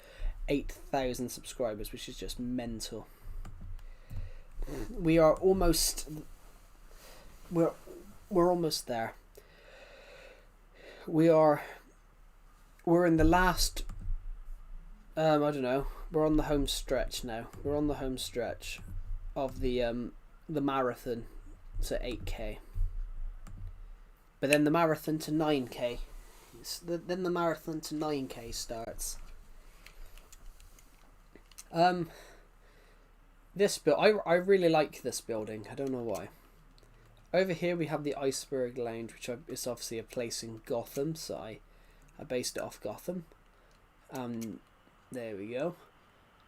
8,000 subscribers, which is just mental. We are almost. We're almost there. We're in the last. I don't know. We're on the home stretch now. We're on the home stretch of the marathon to 8K. But then the marathon to 9K. Then the marathon to 9K starts. This I really like this building. I don't know why. Over here we have the Iceberg Lounge, which is obviously a place in Gotham, so I based it off Gotham. There we go.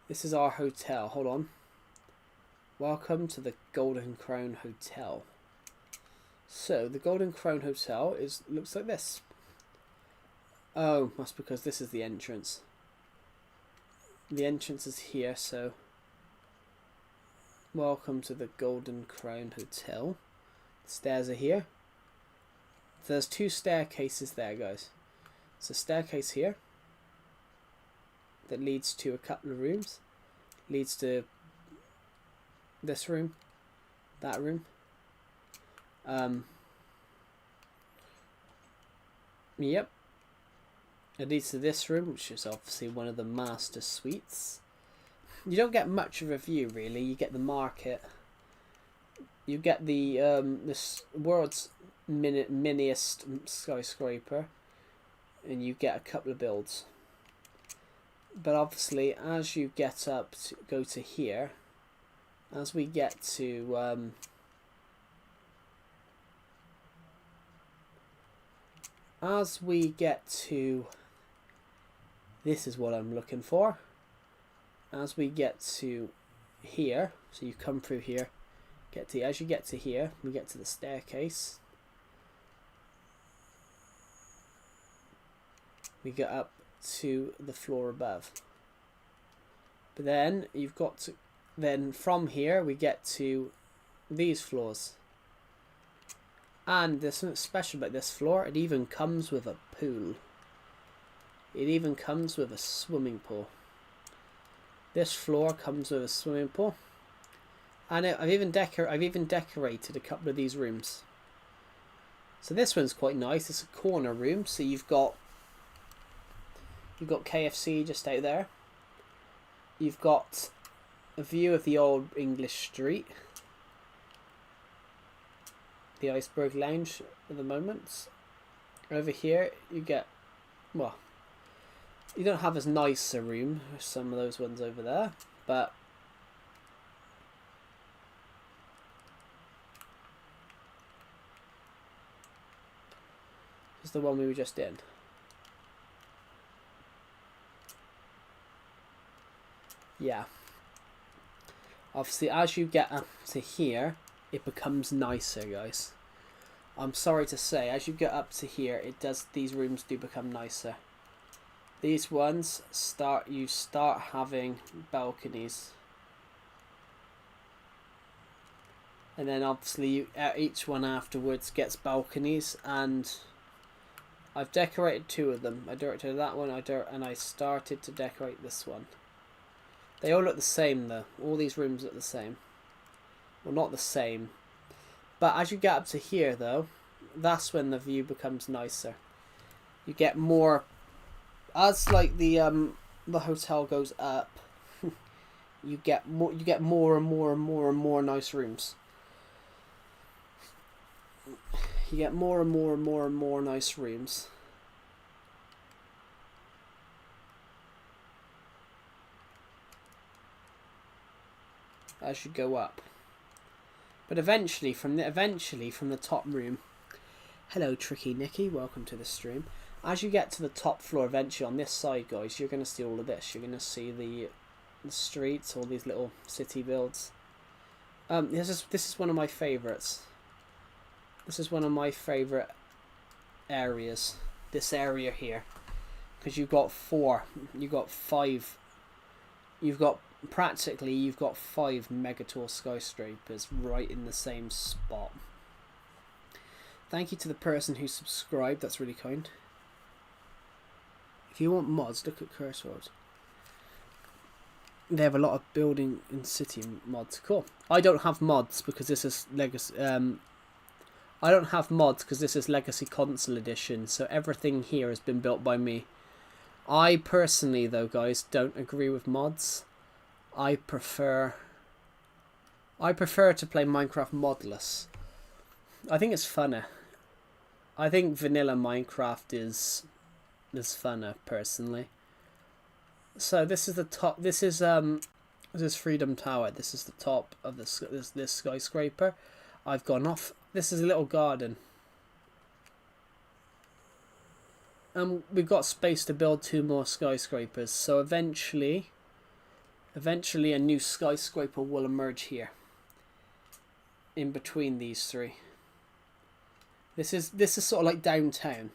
This is our hotel. Hold on. Welcome to the Golden Crown Hotel. So the Golden Crown Hotel looks like this. Oh, that's because this is the entrance. The entrance is here, so welcome to the Golden Crown Hotel. The stairs are here. There's two staircases there, guys. There's a staircase here that leads to a couple of rooms. Leads to this room, that room. Yep. It leads to this room, which is obviously one of the master suites. You don't get much of a view, really. You get the market. You get the this world's miniest skyscraper. and you get a couple of builds. But obviously, as you get up to go to here, as we get to this is what I'm looking for. As we get to here, so you come through here, as you get to here, we get to the staircase. We get up to the floor above. But then you've got to, then from here we get to these floors. And there's something special about this floor. It even comes with a pool. It even comes with a swimming pool. This floor comes with a swimming pool. And I've even decorated a couple of these rooms. So this one's quite nice. It's a corner room, so you've got KFC just out there. You've got a view of the old English street. The Iceberg Lounge at the moment. Over here you get, well, you don't have as nice a room as some of those ones over there, but it's the one we were just in. Yeah. Obviously, as you get up to here, it becomes nicer, guys. I'm sorry to say, as you get up to here, these rooms do become nicer. These ones you start having balconies. And then obviously each one afterwards gets balconies, and I've decorated 2 of them. I decorated that one, and I started to decorate this one. They all look the same though. All these rooms look the same. Well, not the same. But as you get up to here though, that's when the view becomes nicer. You get more, as like the hotel goes up, you get more and more nice rooms. You get more and more nice rooms. As you go up. But eventually from the top room, hello Tricky Nicky, welcome to the stream. As you get to the top floor, eventually on this side, guys, you're going to see all of this. You're going to see the streets, all these little city builds. This is one of my favourites. This is one of my favourite areas. This area here, because you've got 5 megatall skyscrapers right in the same spot. Thank you to the person who subscribed, that's really kind. If you want mods, look at Curse World. They have a lot of building and city mods. Cool. I don't have mods because this is Legacy. I don't have mods because this is Legacy Console Edition, so everything here has been built by me. I personally, though, guys, don't agree with mods. I prefer to play Minecraft modless. I think it's funner. I think vanilla Minecraft is funner, personally. So this is the top. This is Freedom Tower. This is the top of this skyscraper. I've gone off. This is a little garden. We've got space to build 2 more skyscrapers. So eventually a new skyscraper will emerge here. In between these 3. This is sort of like downtown.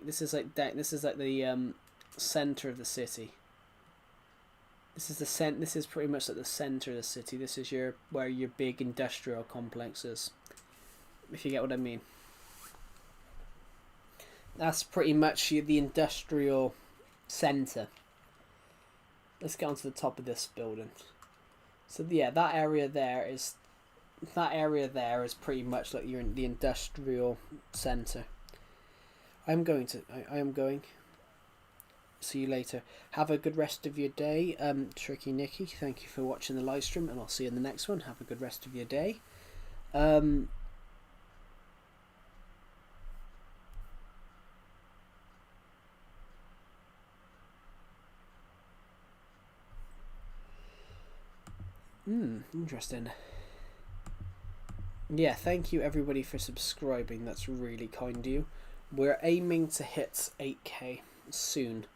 This is like the center of the city. This is pretty much like the center of the city. This is where your big industrial complex is. If you get what I mean. That's pretty much the industrial center. Let's get onto the top of this building. So yeah, that area there is pretty much like you're in the industrial center. I am going. See you later. Have a good rest of your day. Tricky Nicky, thank you for watching the live stream, and I'll see you in the next one. Have a good rest of your day. Interesting. Yeah, thank you everybody for subscribing. That's really kind of you. We're aiming to hit 8k soon.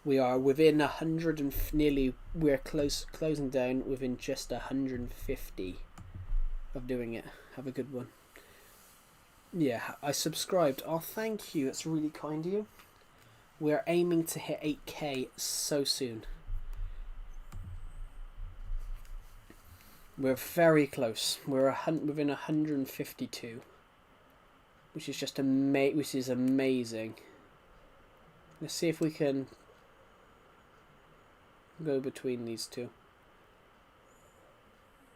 We are within 100 and nearly. We're closing down within just 150 of doing it. Have a good one. Yeah, I subscribed. Oh, thank you. That's really kind of you. We're aiming to hit 8k so soon. We're very close. We're within 152, which is just which is amazing. Let's see if we can go between these two.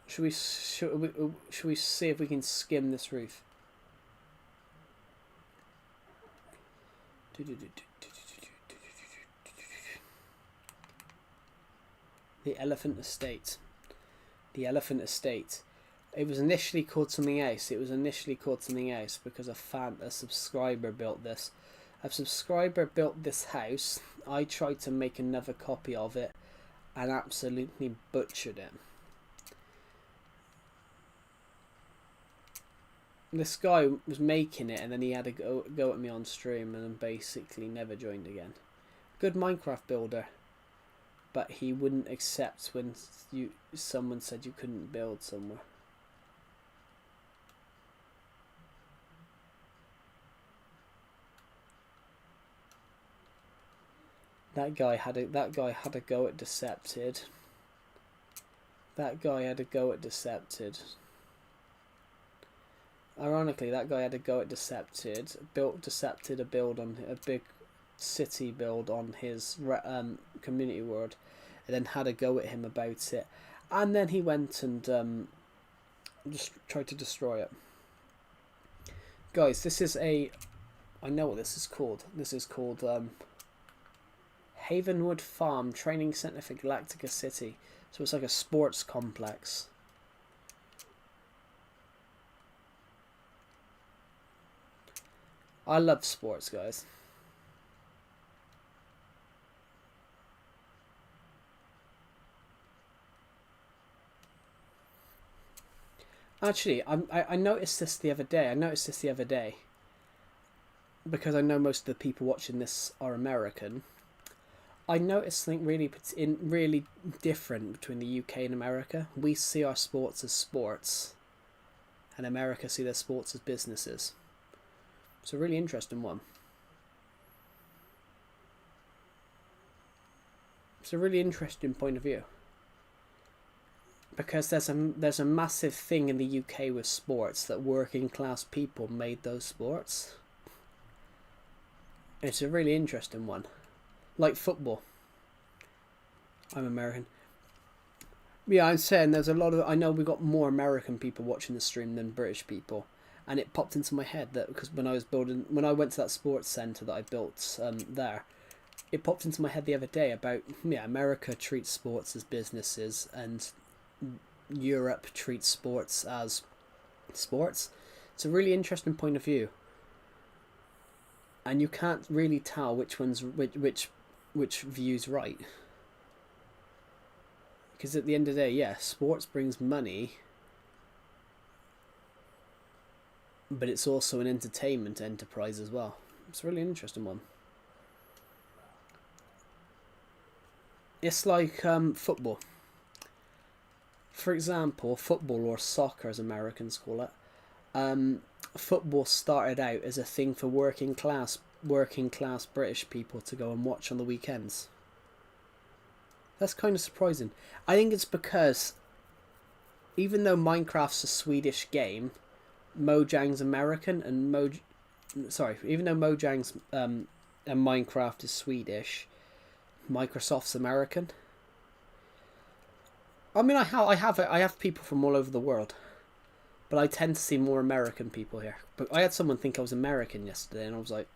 Should we see if we can skim this roof? The Elephant Estate. The Elephant Estate. It was initially called something else. Because a subscriber built this. A subscriber built this house. I tried to make another copy of it and absolutely butchered it. This guy was making it and then he had to go at me on stream and then basically never joined again. Good Minecraft builder. But he wouldn't accept when someone said you couldn't build somewhere. That guy had a go at Decepted. Ironically, that guy had a go at Decepted. Built Decepted a build on a big city build on his community world, and then had a go at him about it, and then he went and just tried to destroy it. Guys, this is I know what this is called. This is called Havenwood Farm Training Center for Galactica City. So it's like a sports complex. I love sports, guys. Actually, I noticed this the other day. Because I know most of the people watching this are American. I noticed something really different between the UK and America. We see our sports as sports, and America see their sports as businesses. It's a really interesting one. It's a really interesting point of view. Because there's a massive thing in the UK with sports that working class people made those sports. It's a really interesting one. Like football. I'm American. Yeah, I'm saying there's a lot of... I know we've got more American people watching the stream than British people. And it popped into my head that because when I went to that sports centre that I built there, it popped into my head the other day about, America treats sports as businesses and Europe treats sports as sports. It's a really interesting point of view, and you can't really tell which view's right, because at the end of the day, sports brings money, but it's also an entertainment enterprise as well. It's a really interesting one. It's like football. For example, football, or soccer as Americans call it, football started out as a thing for working class British people to go and watch on the weekends. That's kind of surprising. I think it's because even though Minecraft's a Swedish game, Mojang's American, and even though Mojang's and Minecraft is Swedish, Microsoft's American. I mean, I have people from all over the world, but I tend to see more American people here. But I had someone think I was American yesterday, and I was like,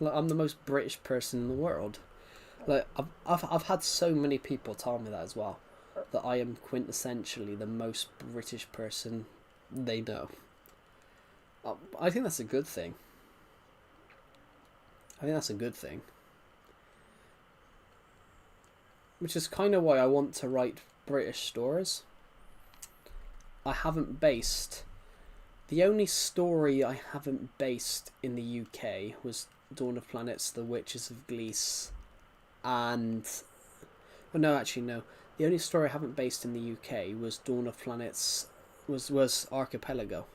I'm the most British person in the world. Like I've had so many people tell me that as well, that I am quintessentially the most British person they know. I think that's a good thing. Which is kind of why I want to write British stores. I haven't based... The only story I haven't based in the UK was Dawn of Planets, The Witches of Glees, and... Well, no, actually, no. The only story I haven't based in the UK was Dawn of Planets, was Archipelago.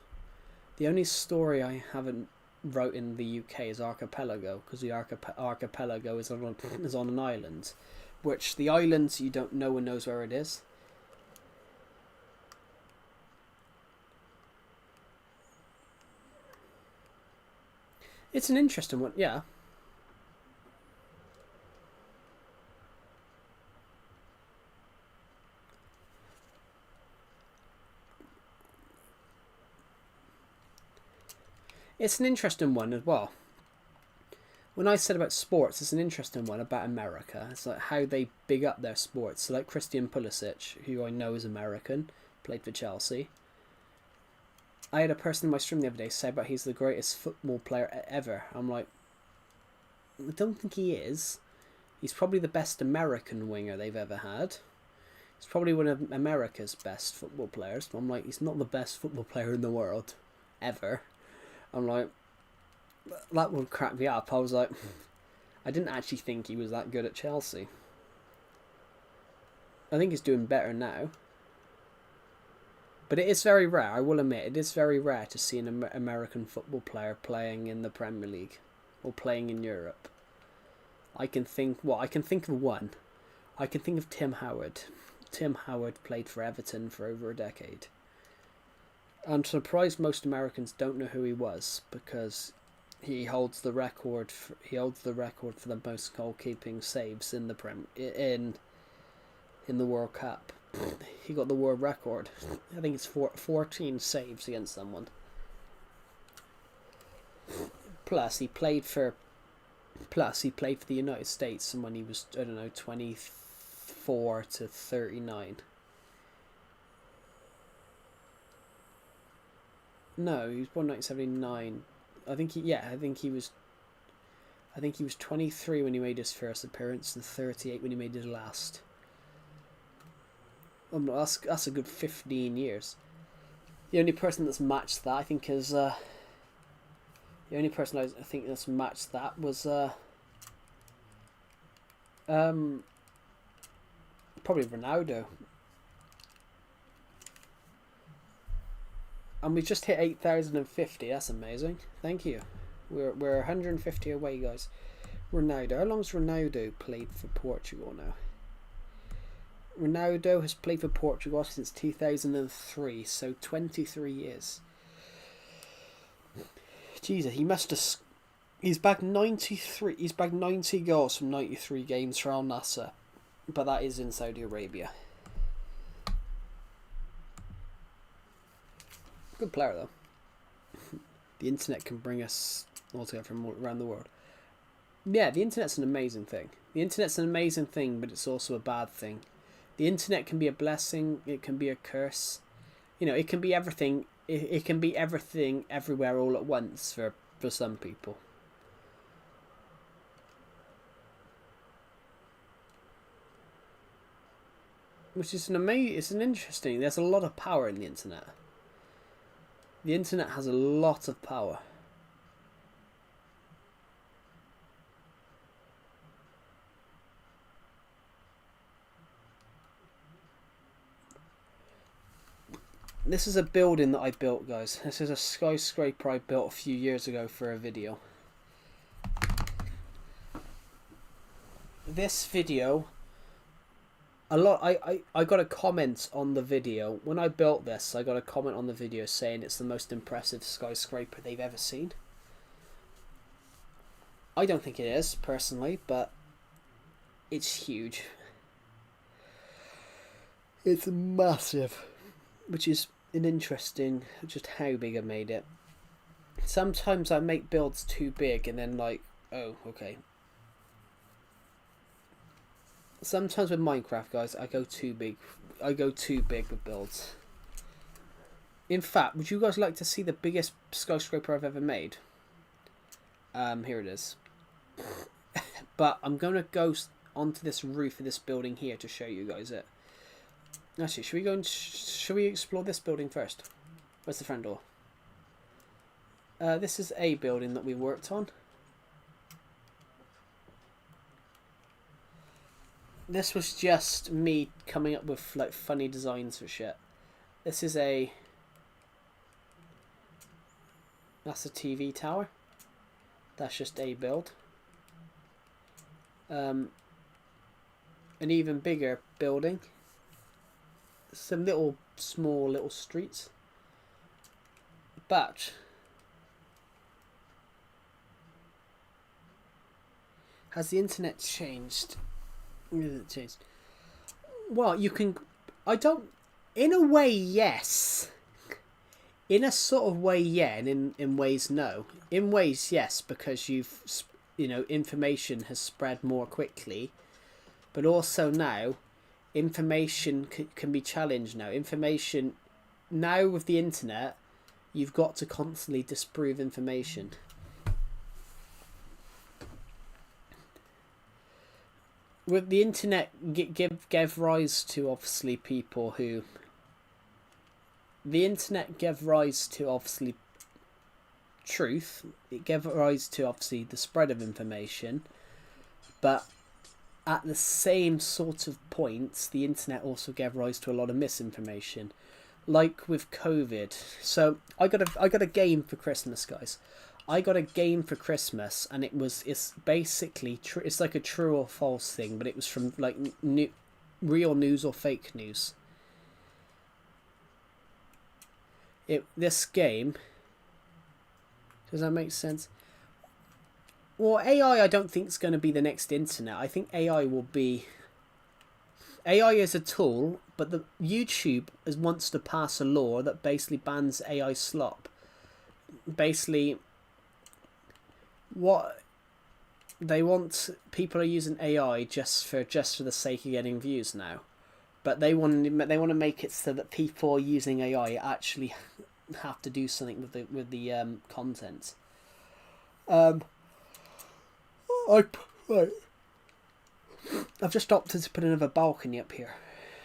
The only story I haven't wrote in the UK is Archipelago, because the Archipelago is on an island, which the island, you don't, no one knows where it is. It's an interesting one, yeah. It's an interesting one as well. When I said about sports, it's an interesting one about America. It's like how they big up their sports. So like Christian Pulisic, who I know is American, played for Chelsea. I had a person in my stream the other day say about he's the greatest football player ever. I'm like, I don't think he is. He's probably the best American winger they've ever had. He's probably one of America's best football players. But I'm like, he's not the best football player in the world, ever. I'm like, that would crack me up. I was like, I didn't actually think he was that good at Chelsea. I think he's doing better now. But it is very rare, I will admit, it is very rare to see an American football player playing in the Premier League or playing in Europe. I can think of one. I can think of Tim Howard. Tim Howard played for Everton for over a decade. I'm surprised most Americans don't know who he was, because he holds the record. For the most goal-keeping saves in the in the World Cup. He got the world record. I think it's 14 saves against someone. Plus, he played for the United States when he was, I don't know, 24 to 39. No, he was born 1979. I think he was 23 when he made his first appearance and 38 when he made his last. That's a good 15 years. The only person that's matched that, I think, is the only person I think that's matched that was probably Ronaldo. And we've just hit 8,050. That's amazing. Thank you. We're 150 away, guys. Ronaldo. How long's Ronaldo played for Portugal now? Ronaldo has played for Portugal since 2003, so 23 years. Jesus, he must have... He's bagged 93. He's bagged 90 goals from 93 games for Al Nassr, but that is in Saudi Arabia. Good player, though. The internet can bring us all together from around the world. Yeah, the internet's an amazing thing. The internet's an amazing thing, but it's also a bad thing. The internet can be a blessing. It can be a curse. You know, it can be everything. It can be everything, everywhere, all at once for some people. Which is it's an interesting. There's a lot of power in the internet. The internet has a lot of power. This is a building that I built, guys. This is a skyscraper I built a few years ago for a video. This video, I got a comment on the video. When I built this, I got a comment on the video saying it's the most impressive skyscraper they've ever seen. I don't think it is, personally, but it's huge. It's massive, which is an interesting, just how big I made it. Sometimes I make builds too big and then like, oh, okay. Sometimes with Minecraft, guys, I go too big with builds. In fact, would you guys like to see the biggest skyscraper I've ever made? Here it is. But I'm going to go onto this roof of this building here to show you guys it. Actually, should we go and should we explore this building first? Where's the front door? This is a building that we worked on. This was just me coming up with like funny designs for shit. This is a... That's a TV tower. That's just a build. An even bigger building. Some small little streets. But has the internet changed? Has it changed? Well, you can... I don't... In a way, yes. In a sort of way, yeah, and in ways, no. In ways, yes, because information has spread more quickly. But also now, information can be challenged now. Information... Now with the internet, you've got to constantly disprove information. With the internet, gave rise to obviously people who... The internet gave rise to obviously truth. It gave rise to obviously the spread of information. But at the same sort of points, the internet also gave rise to a lot of misinformation. Like with COVID. So I got a game for Christmas, guys. I got a game for Christmas, and it's basically it's like a true or false thing, but it was from like real news or fake news. This game, does that make sense? Well, AI I don't think is going to be the next internet. I think AI is a tool, but the YouTube wants to pass a law that basically bans AI slop. Basically, what they want, people are using AI just for the sake of getting views now. But they want to make it so that people using AI actually have to do something with the content. I've just opted to put another balcony up here,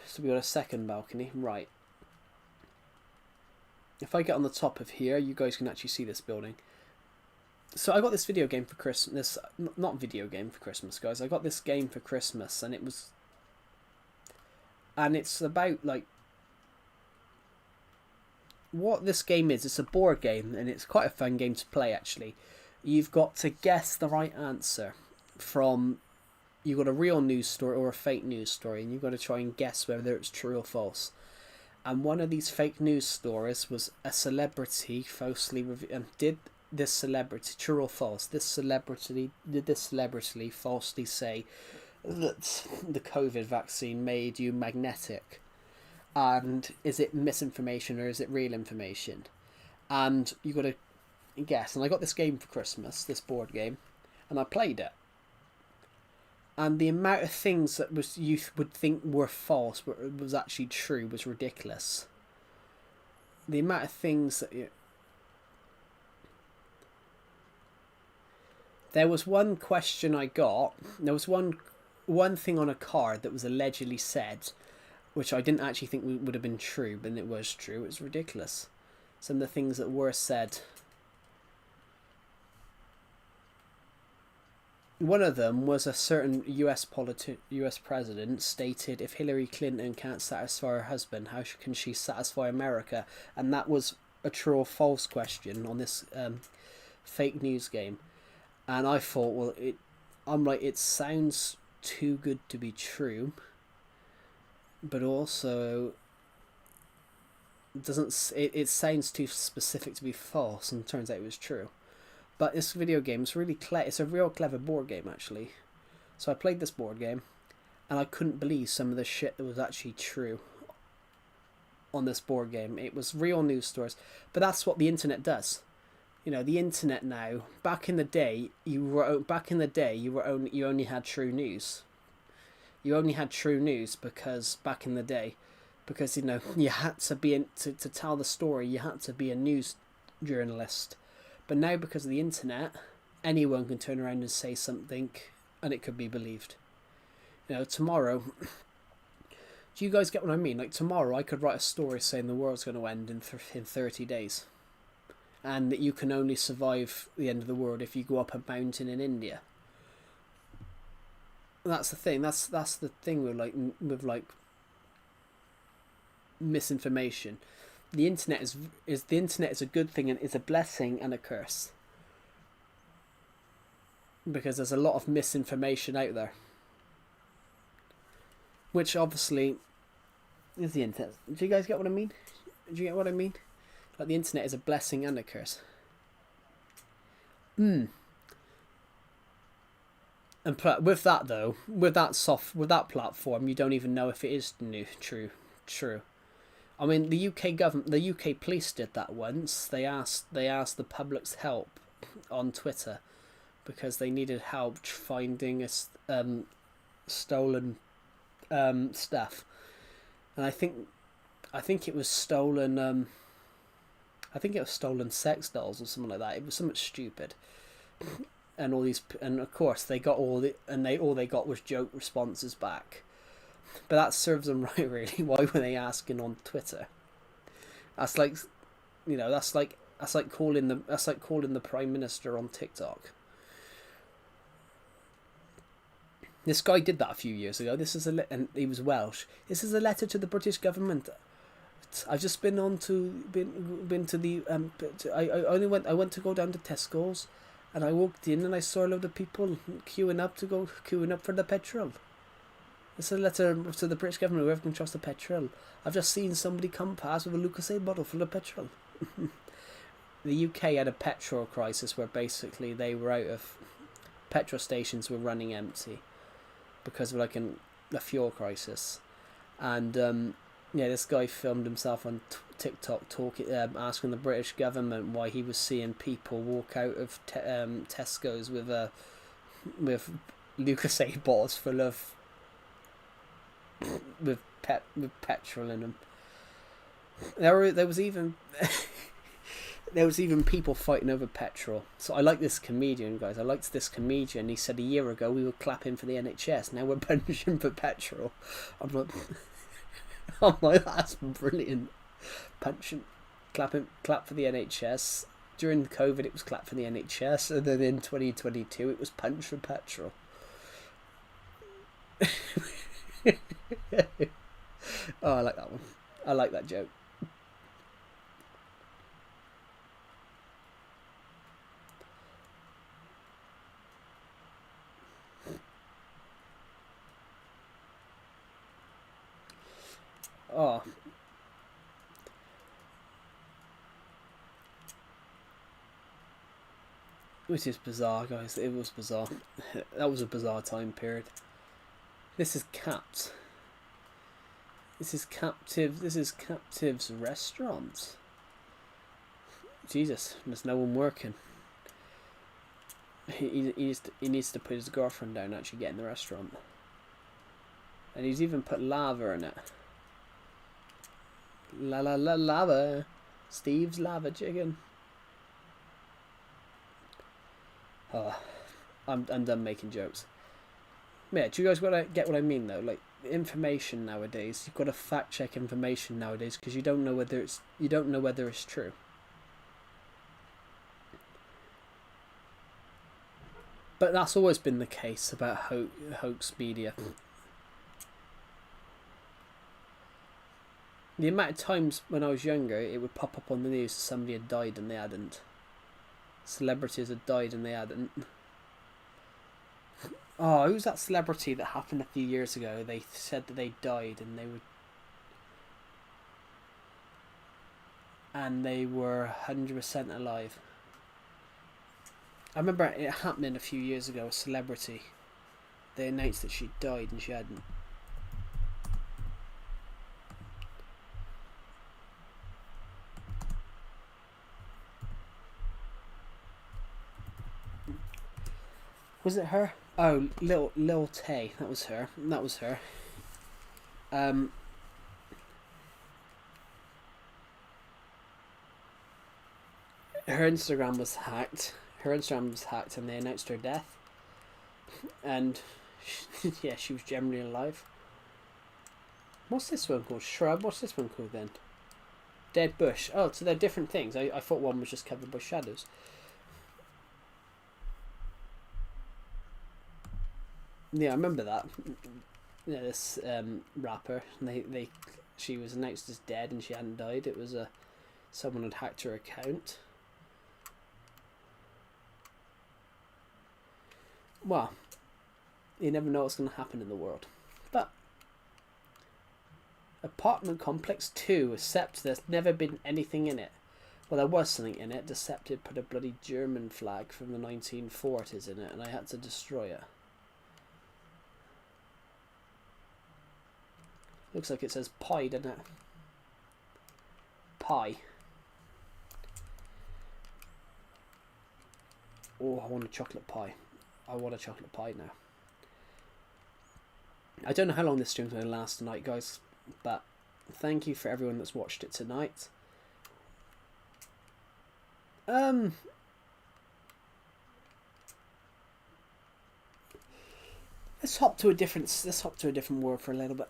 so we got a second balcony. Right. If I get on the top of here, you guys can actually see this building. So I got this video game for Christmas. Not video game for Christmas, guys. I got this game for Christmas, and it's about like what this game is. It's a board game, and it's quite a fun game to play. Actually, you've got to guess the right answer from. You've got a real news story or a fake news story, and you've got to try and guess whether it's true or false. And one of these fake news stories was a celebrity falsely did this celebrity, true or false? Did this celebrity falsely say that the COVID vaccine made you magnetic? And is it misinformation or is it real information? And you got to guess. And I got this game for Christmas, this board game, and I played it. And the amount of things that you would think were false but was actually true was ridiculous. The amount of things that there was one question I got. There was one thing on a card that was allegedly said, which I didn't actually think would have been true, but it was true. It was ridiculous. Some of the things that were said. One of them was a certain US president stated, if Hillary Clinton can't satisfy her husband, how can she satisfy America? And that was a true or false question on this fake news game. And I thought, well, it sounds too good to be true, but also it sounds too specific to be false, and it turns out it was true. But this video game is really it's a real clever board game, actually. So I played this board game, and I couldn't believe some of the shit that was actually true on this board game. It was real news stories, but that's what the internet does. You know, the internet now. Back in the day, you only had true news. You only had true news because back in the day, because you had to be to tell the story. You had to be a news journalist. But now, because of the internet, anyone can turn around and say something, and it could be believed. Tomorrow, Do you guys get what I mean? Like tomorrow, I could write a story saying the world's going to end in 30 days, and that you can only survive the end of the world if you go up a mountain in India. That's the thing. That's the thing with like misinformation. The internet is a good thing and is a blessing and a curse, because there's a lot of misinformation out there, which obviously is the internet. Do you guys get what I mean? Do you get what I mean? Like the internet is a blessing and a curse. And with that though, with that platform, you don't even know if it is true. I mean, the UK police did that once. They asked the public's help on Twitter because they needed help finding stolen stuff, and I think it was stolen. I think it was stolen sex dolls or something like that. It was something stupid, and of course they got all they got was joke responses back. But that serves them right, really. Why were they asking on Twitter? That's like, that's like calling the Prime Minister on TikTok. This guy did that a few years ago. And he was Welsh. This is a letter to the British government. I've just been to the I went to go down to Tesco's, and I walked in and I saw a load of people queuing up for the petrol. It's a letter to the British government. Whoever can trust the petrol. I've just seen somebody come past with a Lucozade bottle full of petrol. The UK had a petrol crisis where basically they were out of petrol stations were running empty because of like a fuel crisis, and this guy filmed himself on TikTok asking the British government why he was seeing people walk out of Tesco's with Lucozade bottles full of with petrol in them. There was even people fighting over petrol. So I like this comedian, guys. I liked this comedian. He said a year ago we were clapping for the NHS. Now we're punishing for petrol. I'm like, that's brilliant. Clap for the NHS. During COVID, it was clap for the NHS, and then in 2022, it was punch for petrol. Oh, I like that one. I like that joke. Oh. Which is bizarre, guys. It was bizarre. That was a bizarre time period. This is Capt. This is Captive's restaurant. Jesus, there's no one working. He needs to put his girlfriend down and actually get in the restaurant. And he's even put lava in it. Lava. Steve's lava chicken. Oh, I'm done making jokes. Yeah, do you guys get what I mean though? Like information nowadays, you've got to fact check information nowadays because you don't know whether it's true. But that's always been the case about hoax media. The amount of times when I was younger, it would pop up on the news that somebody had died and they hadn't. Celebrities had died and they hadn't. Oh, who's that celebrity that happened a few years ago? They said that they died and they were 100% alive. I remember it happening a few years ago. A celebrity, they announced that she died and she hadn't. Was it her? Oh, Lil Tay. That was her. Her Instagram was hacked. And they announced her death. And yeah, she was generally alive. What's this one called? Shrub. What's this one called then? Dead bush. Oh, so they're different things. I thought one was just covered by shadows. Yeah, I remember that. Yeah, this rapper. She was announced as dead and she hadn't died. It was someone had hacked her account. Well, you never know what's going to happen in the world. But apartment complex 2, except there's never been anything in it. Well, there was something in it. Deceptive put a bloody German flag from the 1940s in it, and I had to destroy it. Looks like it says pie, doesn't it? Pie. Oh, I want a chocolate pie. I want a chocolate pie now. I don't know how long this stream's going to last tonight, guys, but thank you for everyone that's watched it tonight. Let's hop to a different world for a little bit.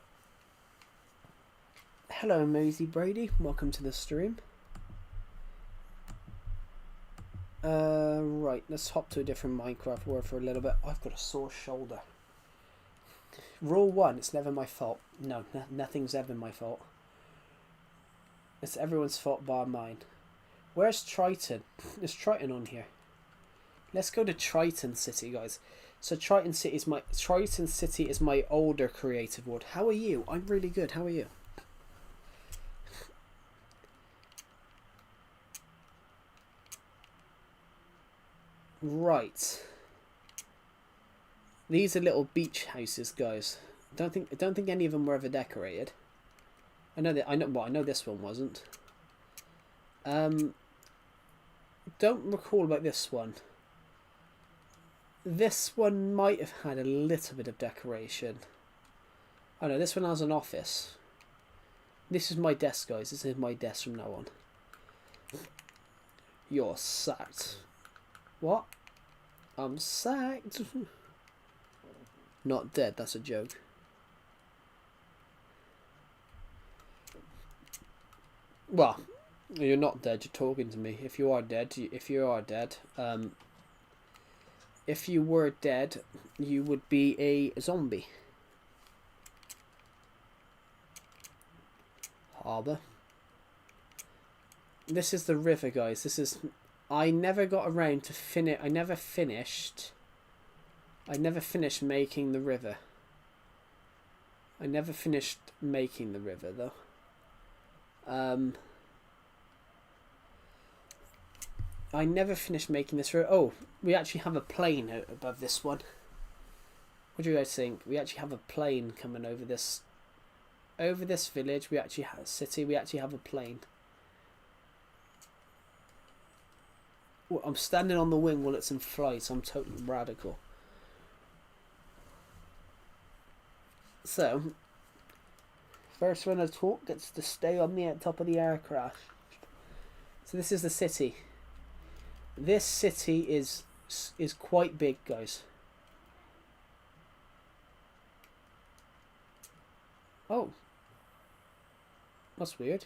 Hello, Mosey Brady. Welcome to the stream. Right, let's hop to a different Minecraft world for a little bit. I've got a sore shoulder. Rule 1, it's never my fault. No, nothing's ever my fault. It's everyone's fault bar mine. Where's Triton? Is Triton on here? Let's go to Triton City, guys. So Triton City is my older creative world. How are you? I'm really good. How are you? Right. These are little beach houses, guys. I don't think any of them were ever decorated. I know this one wasn't. Don't recall about this one. This one might have had a little bit of decoration. Oh no, this one has an office. This is my desk, guys. This is my desk from now on. You're sacked. What? I'm sacked. Not dead, that's a joke. Well, you're not dead, you're talking to me. If you were dead, you would be a zombie. Harbour. This is the river, guys. I never got around to finish. I never finished making the river. I never finished making the river, though. I never finished making this river. Oh, we actually have a plane out above this one. What do you guys think? We actually have a plane coming over this village. We actually have a city. We actually have a plane. I'm standing on the wing while it's in flight, so I'm totally radical. So, first one I talk gets to stay on the top of the aircraft. So this is the city. This city is quite big, guys. Oh, that's weird.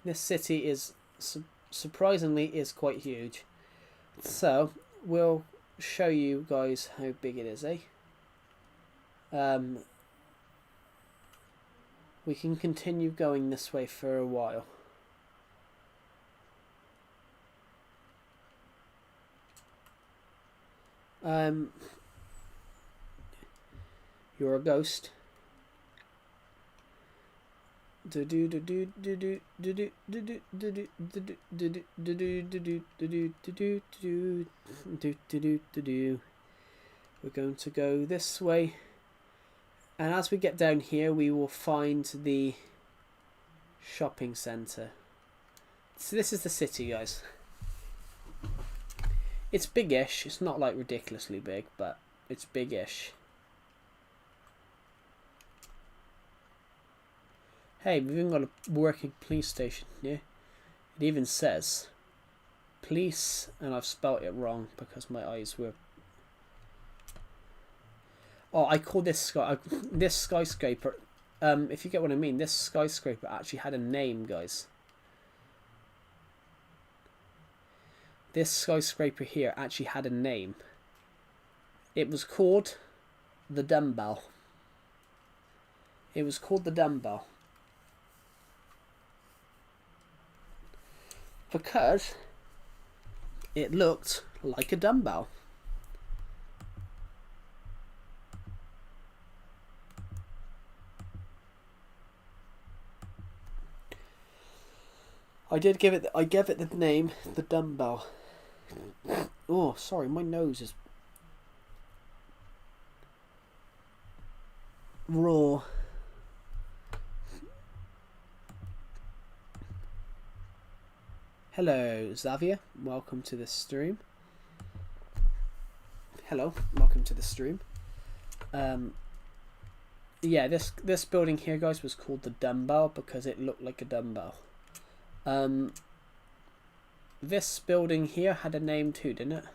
This city is surprisingly is quite huge. So we'll show you guys how big it is, eh? We can continue going this way for a while. You're a ghost. We're going to go this way, and as we get down here we will find the shopping centre. So this is the city, guys. It's big-ish. It's not like ridiculously big, but it's big-ish. Hey, we've even got a working police station here. It even says police, and I've spelt it wrong because my eyes were... Oh, I call this this skyscraper. If you get what I mean, this skyscraper actually had a name, guys. This skyscraper here actually had a name. It was called the Dumbbell. It was called the Dumbbell. Because it looked like a dumbbell. I gave it the name, the Dumbbell. Oh, sorry, my nose is raw. Hello, Xavier. Welcome to the stream. Hello, welcome to the stream. Yeah, this building here, guys, was called the Dumbbell because it looked like a dumbbell. This building here had a name too, didn't it?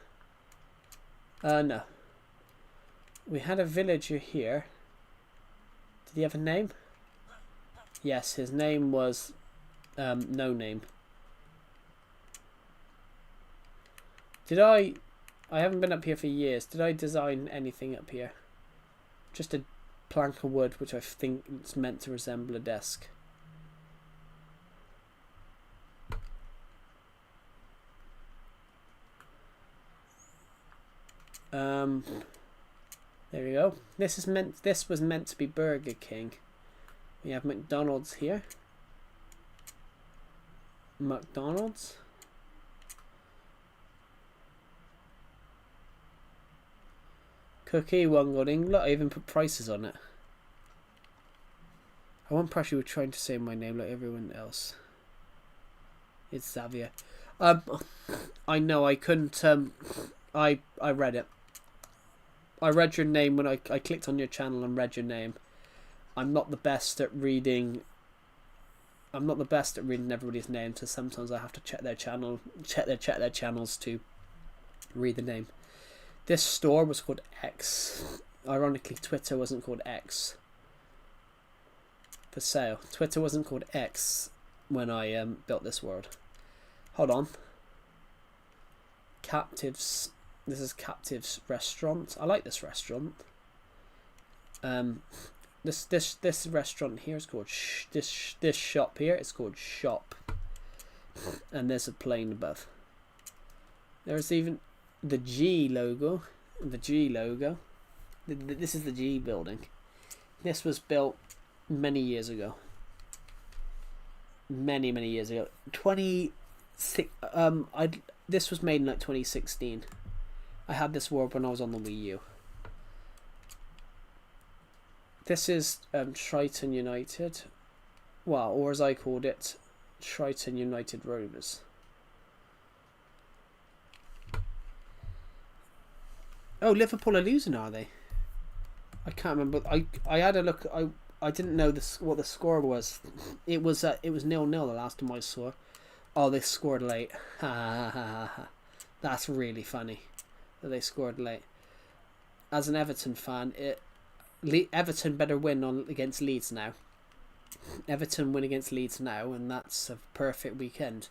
No. We had a villager here. Did he have a name? Yes, his name was No Name. Did I haven't been up here for years. Did I design anything up here? Just a plank of wood, which I think it's meant to resemble a desk. There we go. This was meant to be Burger King. We have McDonald's here. McDonald's. Cookie, one golding. Look, I even put prices on it. I won't pressure you with trying to say my name like everyone else. It's Xavier. I know I couldn't. I read it. I read your name when I clicked on your channel and read your name. I'm not the best at reading. I'm not the best at reading everybody's name, so sometimes I have to check their channels to read the name. This store was called X. Ironically, Twitter wasn't called X. For sale. Twitter wasn't called X when I built this world. Hold on. Captives. This is Captive's restaurant. I like this restaurant. This restaurant here is called this shop here is called Shop. And there's a plane above. There's even the G logo. The G logo. This is the G building. This was built many years ago. Many years ago. This was made in like 2016. I had this world when I was on the Wii U. This is Triton United. Well, or as I called it, Triton United Rovers. Oh, Liverpool are losing, are they? I can't remember. I had a look. I didn't know what the score was. It was 0-0 the last time I saw. Oh, they scored late. That's really funny that they scored late. As an Everton fan, Everton better win against Leeds now. Everton win against Leeds now, and that's a perfect weekend.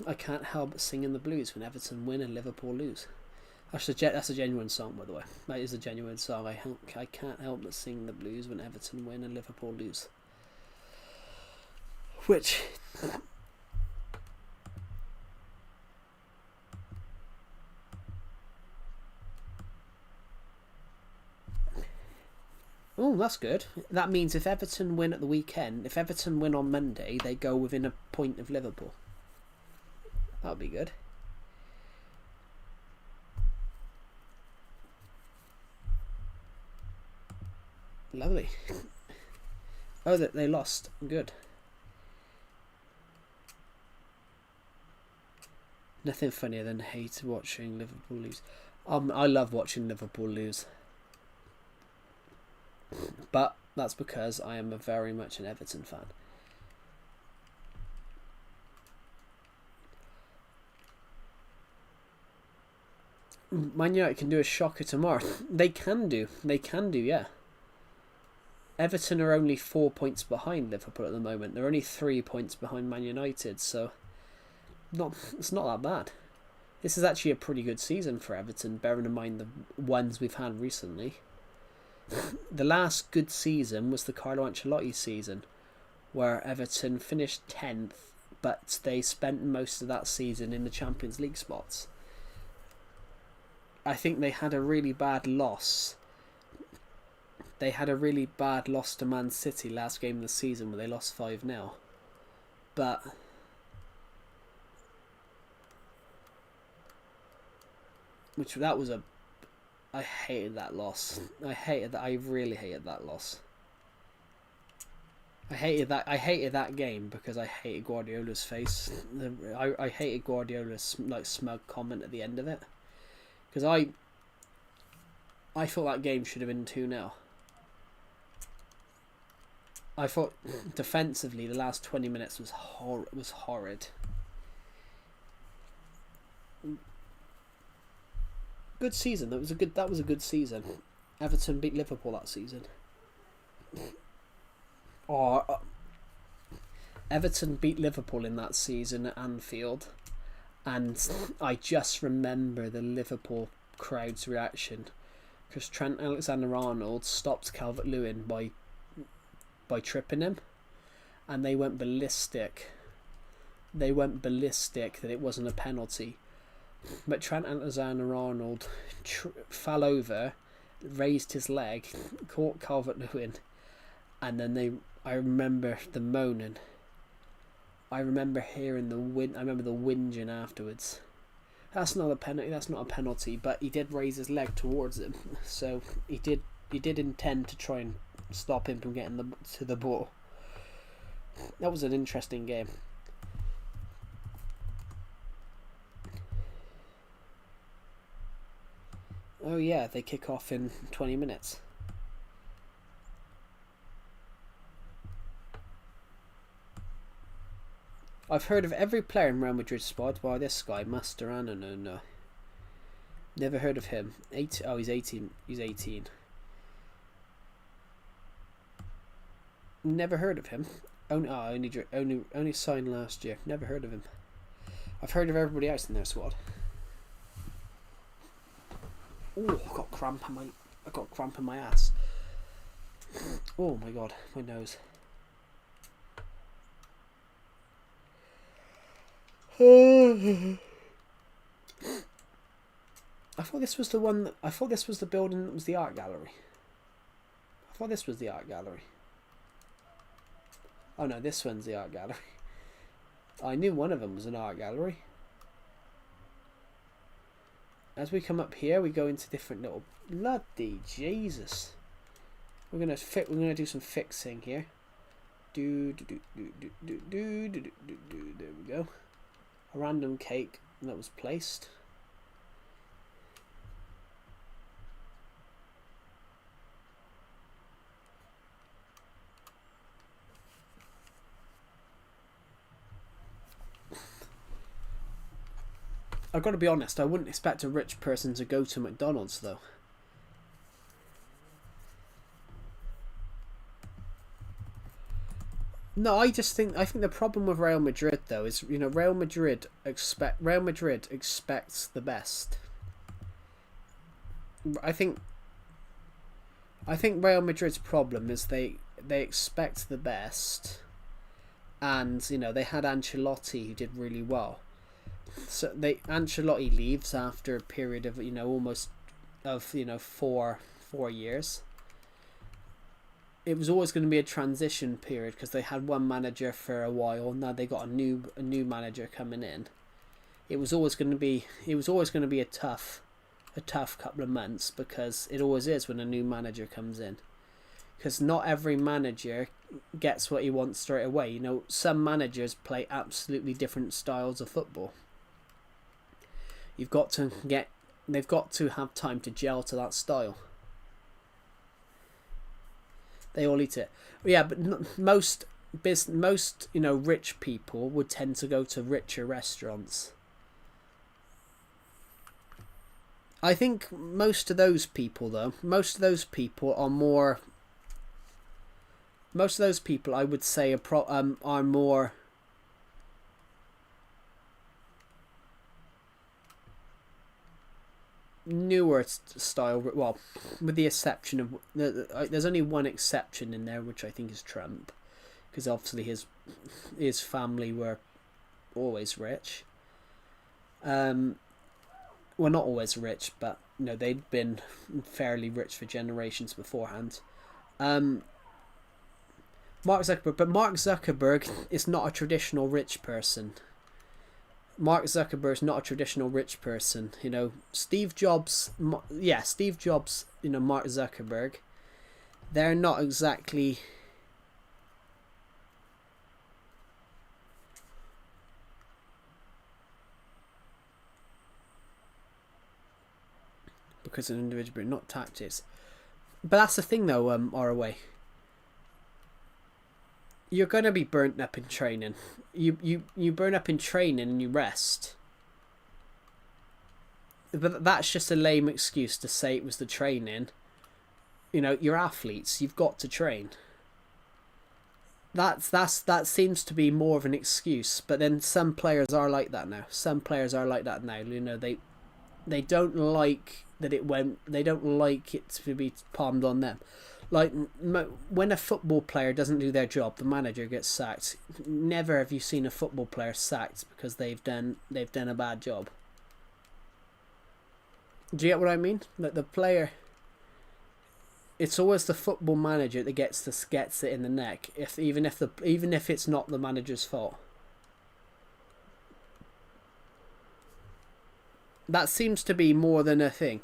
I can't help but singing the blues when Everton win and Liverpool lose. That's a genuine song, by the way. That is a genuine song. I can't help but sing the blues when Everton win and Liverpool lose. Which... Oh, that's good. That means if Everton win at the weekend, if Everton win on Monday, they go within a point of Liverpool. That'll be good. Lovely. Oh, they lost. Good. Nothing funnier than hate watching Liverpool lose. I love watching Liverpool lose. But that's because I am very much an Everton fan. Man United can do a shocker tomorrow. They can do, yeah. Everton are only 4 points behind Liverpool at the moment. They're only 3 points behind Man United, so it's not that bad. This is actually a pretty good season for Everton, bearing in mind the ones we've had recently. The last good season was the Carlo Ancelotti season, where Everton finished 10th, but they spent most of that season in the Champions League spots. I think they had a really bad loss. They had a really bad loss to Man City last game of the season where they lost 5-0. But I hated that loss. I really hated that loss. I hated that game because I hated Guardiola's face. I hated Guardiola's smug comment at the end of it. Because I thought that game should have been 2-0. I thought defensively the last 20 minutes was horrid. Good season. That was a good season. Everton beat Liverpool that season. Everton beat Liverpool in that season at Anfield, and I just remember the Liverpool crowd's reaction because Trent Alexander-Arnold stopped Calvert-Lewin by tripping him, and they went ballistic. That it wasn't a penalty. But Trent Alexander-Arnold fell over, raised his leg, caught Calvert-Lewin, and then I remember the moaning. I remember hearing the whinging afterwards. That's not a penalty, but he did raise his leg towards him, so he did intend to try and stop him from getting to the ball. That was an interesting game. Oh yeah, they kick off in 20 minutes. I've heard of every player in Real Madrid's squad. Wow, this guy, Mascherano, no. Never heard of him. He's 18. He's 18. Never heard of him. Only signed last year. Never heard of him. I've heard of everybody else in their squad. Oh, I got cramp in my ass. Oh my god, my nose. I thought this was the one. I thought this was the building that was the art gallery. Oh no, this one's the art gallery. I knew one of them was an art gallery. As we come up here, we go into different little bloody Jesus. We're gonna do some fixing here. There we go. A random cake that was placed. I've got to be honest, I wouldn't expect a rich person to go to McDonald's though. No, I think the problem with Real Madrid though is, you know, Real Madrid expects the best. I think Real Madrid's problem is they expect the best, and you know they had Ancelotti who did really well. So Ancelotti leaves after a period of almost 4 years. It was always going to be a transition period because they had one manager for a while. Now they got a new manager coming in. It was always going to be a tough couple of months, because it always is when a new manager comes in. Because not every manager gets what he wants straight away. You know, some managers play absolutely different styles of football. They've got to have time to gel to that style. They all eat it. Yeah, but most rich people would tend to go to richer restaurants. I think most of those people, though, most of those people are more. Most of those people, I would say, are more. Newer style. Well, with the exception of there's only one exception in there, which I think is Trump, because obviously his family were always rich. Well, not always rich, but they'd been fairly rich for generations beforehand. Mark Zuckerberg, but Mark Zuckerberg is not a traditional rich person. Mark Zuckerberg's not a traditional rich person. Steve Jobs, Steve Jobs, Mark Zuckerberg, they're not exactly. Because of an individual, not tactics. But that's the thing, though, ROA. You're going to be burnt up in training. You burn up in training and you rest. But that's just a lame excuse to say it was the training. You're athletes. You've got to train. That seems to be more of an excuse. But then some players are like that now. They don't like that it went. They don't like it to be palmed on them. Like when a football player doesn't do their job, the manager gets sacked. Never have you seen a football player sacked because they've done a bad job. Do you get what I mean? Like the player, it's always the football manager that gets it in the neck. Even if it's not the manager's fault. That seems to be more than a thing.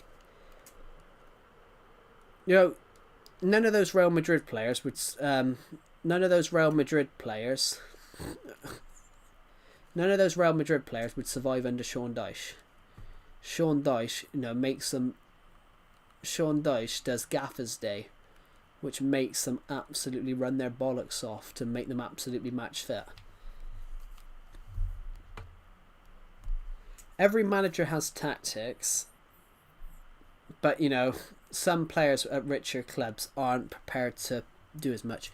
None of those Real Madrid players would. None of those Real Madrid players would survive under Sean Dyche. Sean Dyche, makes them. Sean Dyche does Gaffer's Day, which makes them absolutely run their bollocks off to make them absolutely match fit. Every manager has tactics, but some players at richer clubs aren't prepared to do as much.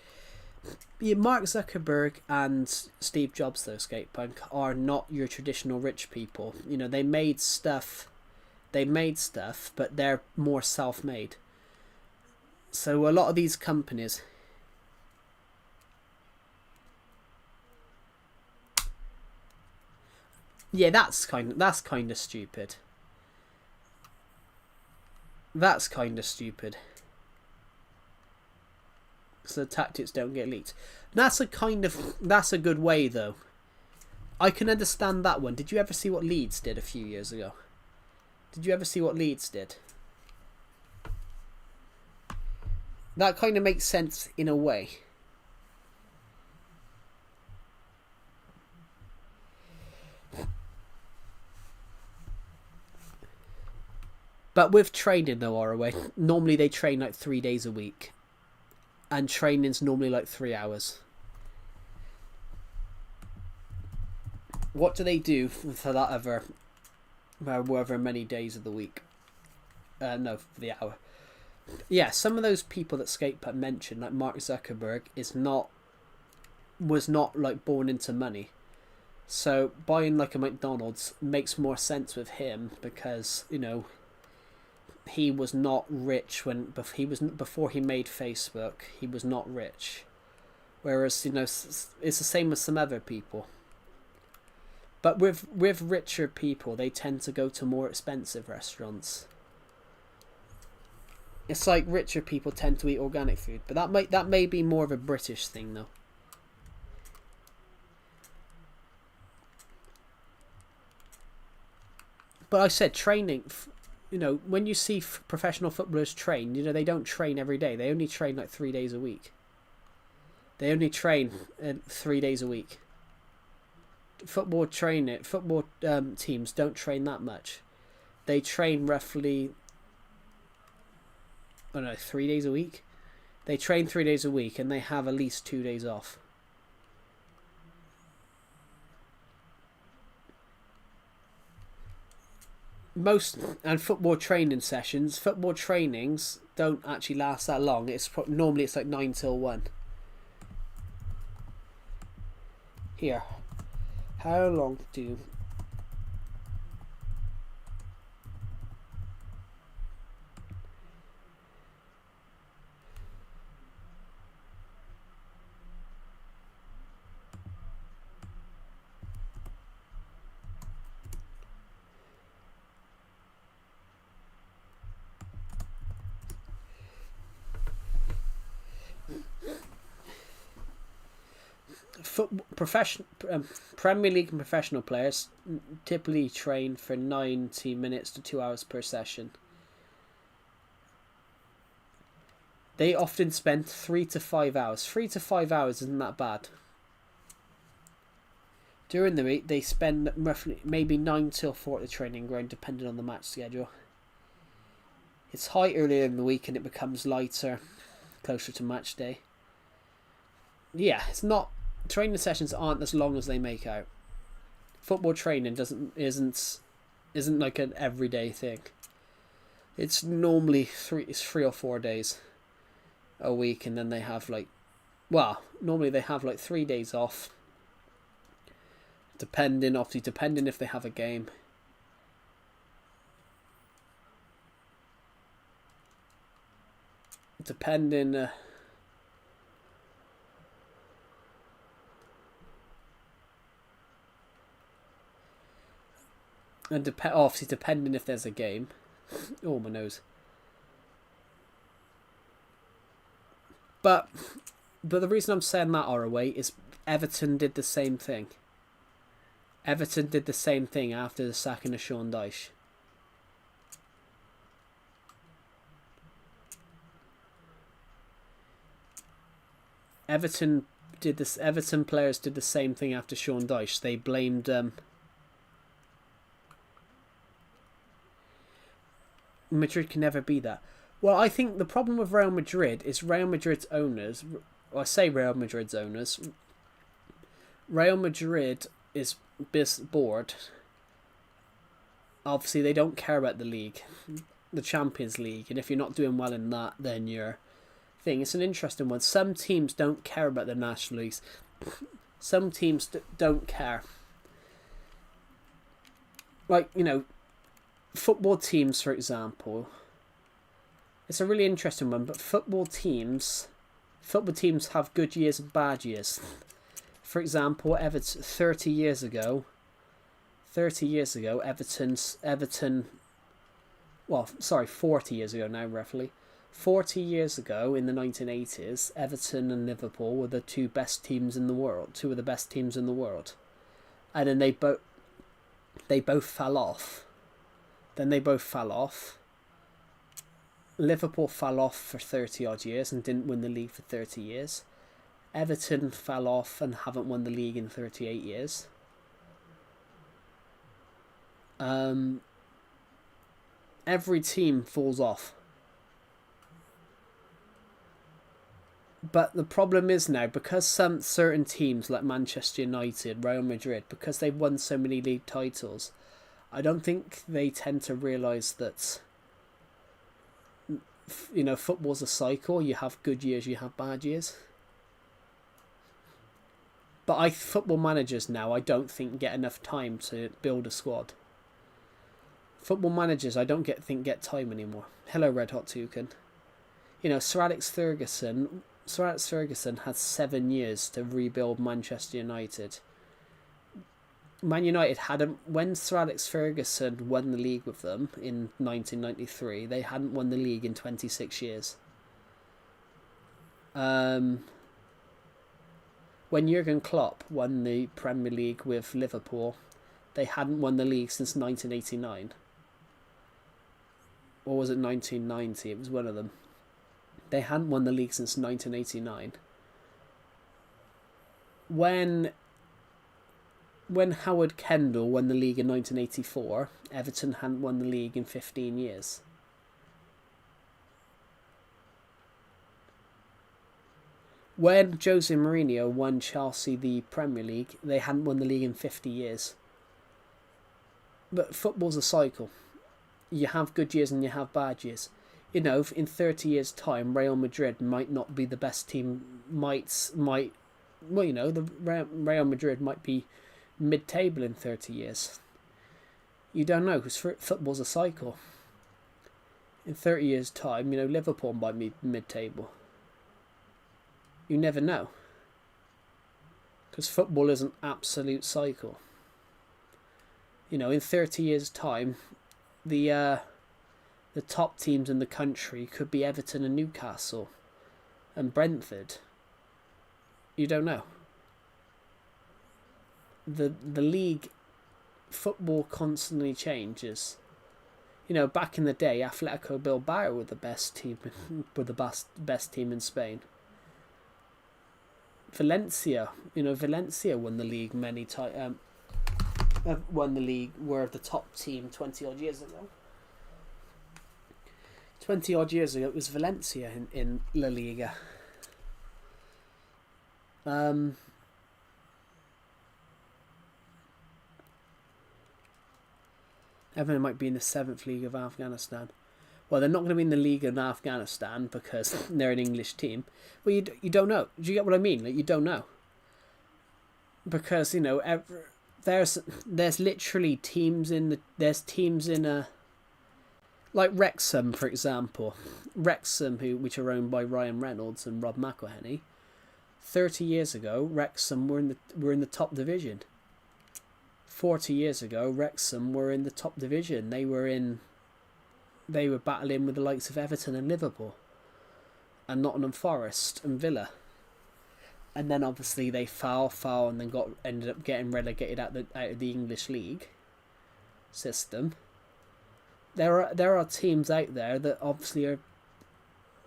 Mark Zuckerberg and Steve Jobs, though, Skatepunk, are not your traditional rich people. They made stuff, but they're more self-made. So a lot of these companies. Yeah, that's kind of stupid. That's kind of stupid. So the tactics don't get leaked. That's a good way, though. I can understand that one. Did you ever see what Leeds did a few years ago? That kind of makes sense in a way. But with training, though, ROA, normally they train like 3 days a week. And training's normally like 3 hours. What do they do for that other however many days of the week? No, for the hour. Yeah, some of those people that Skatepunk mentioned, like Mark Zuckerberg, was not like born into money. So buying like a McDonald's makes more sense with him because, he was not rich before he made Facebook. He was not rich, whereas it's the same with some other people. But with richer people, they tend to go to more expensive restaurants. It's like richer people tend to eat organic food, but that may be more of a British thing, though. But I said training. When you see professional footballers train, they don't train every day. They only train like 3 days a week. Football teams don't train that much. They train roughly, 3 days a week. They train 3 days a week and they have at least 2 days off. most and football training sessions, football trainings don't actually last that long. Normally it's like 9 till 1. Here, how long do Premier League and professional players typically train for 90 minutes to 2 hours per session. They often spend 3 to 5 hours. 3 to 5 hours isn't that bad. During the week, they spend roughly maybe 9 till 4 at the training ground, depending on the match schedule. It's high earlier in the week and it becomes lighter closer to match day. Yeah, it's not. Training sessions aren't as long as they make out. Football training isn't like an everyday thing. It's normally 3 or 4 days a week, and then they have normally they have 3 days off. Depending if they have a game. Depending. And obviously depending if there's a game. Oh, my nose. But the reason I'm saying that ROA is Everton did the same thing. Everton did the same thing after the sacking of Sean Dyche. Everton players did the same thing after Sean Dyche. They blamed Madrid can never be that. Well, I think the problem with Real Madrid is Real Madrid's owners. Well, I say Real Madrid's owners. Real Madrid is bored. Obviously, they don't care about the league, the Champions League, and if you're not doing well in that, then you're thing. It's an interesting one. Some teams don't care about the national leagues. Some teams don't care. Like, football teams, for example. It's a really interesting one, but football teams have good years and bad years. For example, Everton 40 years ago, now roughly. 40 years ago, in the 1980s, Everton and Liverpool were the two of the best teams in the world. And then they both fell off. Liverpool fell off for 30 odd years and didn't win the league for 30 years. Everton fell off and haven't won the league in 38 years. Every team falls off. But the problem is now, because some certain teams like Manchester United, Real Madrid, because they've won so many league titles, I don't think they tend to realise that, football's a cycle. You have good years, you have bad years. But football managers now, I don't think get enough time to build a squad. Football managers, I don't think get time anymore. Hello, Red Hot Toucan. Sir Alex Ferguson had 7 years to rebuild Manchester United. Man United when Sir Alex Ferguson won the league with them in 1993, they hadn't won the league in 26 years. When Jurgen Klopp won the Premier League with Liverpool, they hadn't won the league since 1989. Or was it 1990? It was one of them. They hadn't won the league since 1989. When Howard Kendall won the league in 1984, Everton hadn't won the league in 15 years. When Jose Mourinho won Chelsea the Premier League, they hadn't won the league in 50 years. But football's a cycle. You have good years and you have bad years. You know, in 30 years' time, Real Madrid might not be the best team. Well, you know, the Real Madrid might be mid-table in 30 years. You don't know, because football's a cycle. In 30 years' time, you know, Liverpool might be mid-table. You never know. Because football is an absolute cycle. You know, in 30 years' time, the top teams in the country could be Everton and Newcastle and Brentford. You don't know. The league, football constantly changes. You know, back in the day, Atletico Bilbao were the best team, best team in Spain. Valencia won the league many times. Won the league, were the top team 20 odd years ago. 20 odd years ago, it was Valencia in La Liga. Everyone might be in the 7th League of Afghanistan. Well, they're not going to be in the League in Afghanistan because they're an English team. Well, you don't know. Do you get what I mean? Like, you don't know. Because, you know, there's literally teams in like Wrexham, for example. Wrexham, which are owned by Ryan Reynolds and Rob McElhenney. 30 years ago, Wrexham were in the top division. 40 years ago, Wrexham were in the top division. They were battling with the likes of Everton and Liverpool, and Nottingham Forest and Villa. And then obviously they fell, and then ended up getting relegated out of the English league system. There are teams out there that obviously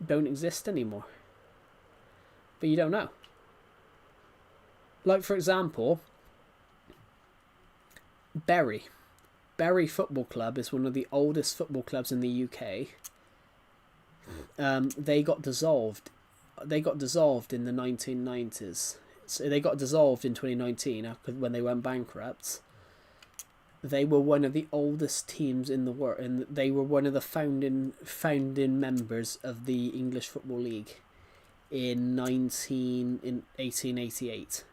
don't exist anymore. But you don't know. Like, for example, Bury Football Club is one of the oldest football clubs in the UK. They got dissolved. They got dissolved in the 1990s. So they got dissolved in 2019 when they went bankrupt. They were one of the oldest teams in the world, and they were one of the founding members of the English Football League in 1888.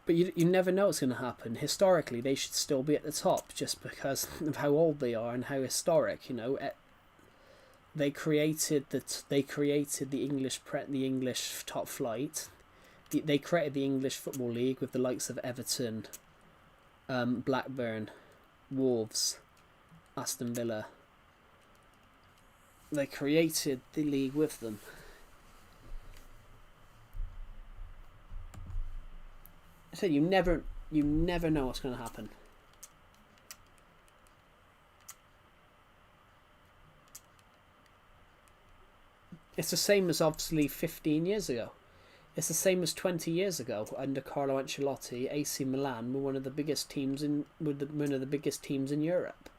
But you never know what's going to happen. Historically, they should still be at the top just because of how old they are and how historic. You know, they created the English top flight. They created the English Football League with the likes of Everton, Blackburn, Wolves, Aston Villa. They created the league with them. I said you never know what's going to happen. It's the same as obviously 15 years ago. It's the same as 20 years ago under Carlo Ancelotti. AC Milan were one of the biggest teams in Europe.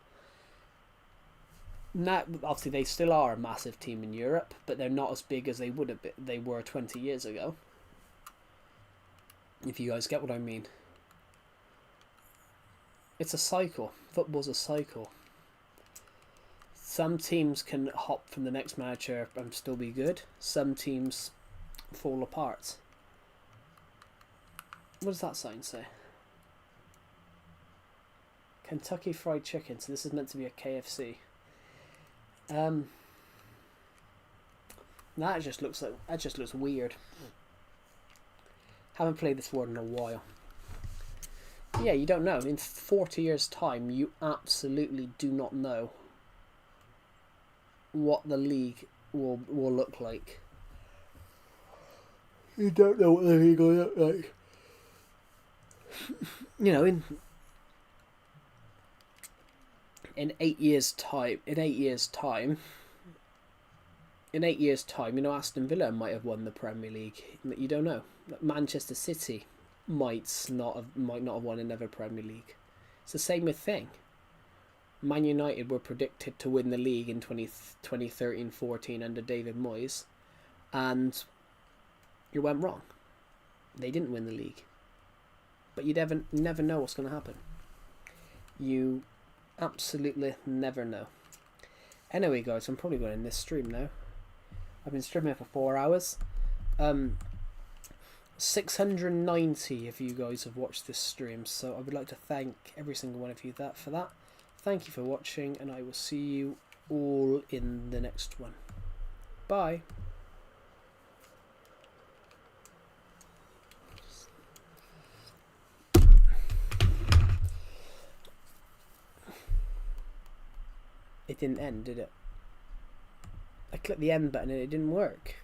Now, obviously, they still are a massive team in Europe, but they're not as big as they were 20 years ago. If you guys get what I mean. It's a cycle. Football's a cycle. Some teams can hop from the next manager and still be good. Some teams fall apart. What does that sign say? Kentucky Fried Chicken. So this is meant to be a KFC. That just looks weird. Haven't played this word in a while. Yeah, you don't know. In 40 years' time, you absolutely do not know what the league will look like. You don't know what the league will look like. You know, in 8 years' time, you know, Aston Villa might have won the Premier League. You don't know. Manchester City might not have won another Premier League. It's the same thing. Man United were predicted to win the league in 2013-14 under David Moyes, and you went wrong. They didn't win the league. But you never know what's going to happen. You absolutely never know. Anyway, guys, I'm probably going to end this stream now. I've been streaming for 4 hours. 690 of you guys have watched this stream, so I would like to thank every single one of you for that. Thank you for watching, and I will see you all in the next one. Bye. It didn't end, did it? I clicked the end button and it didn't work.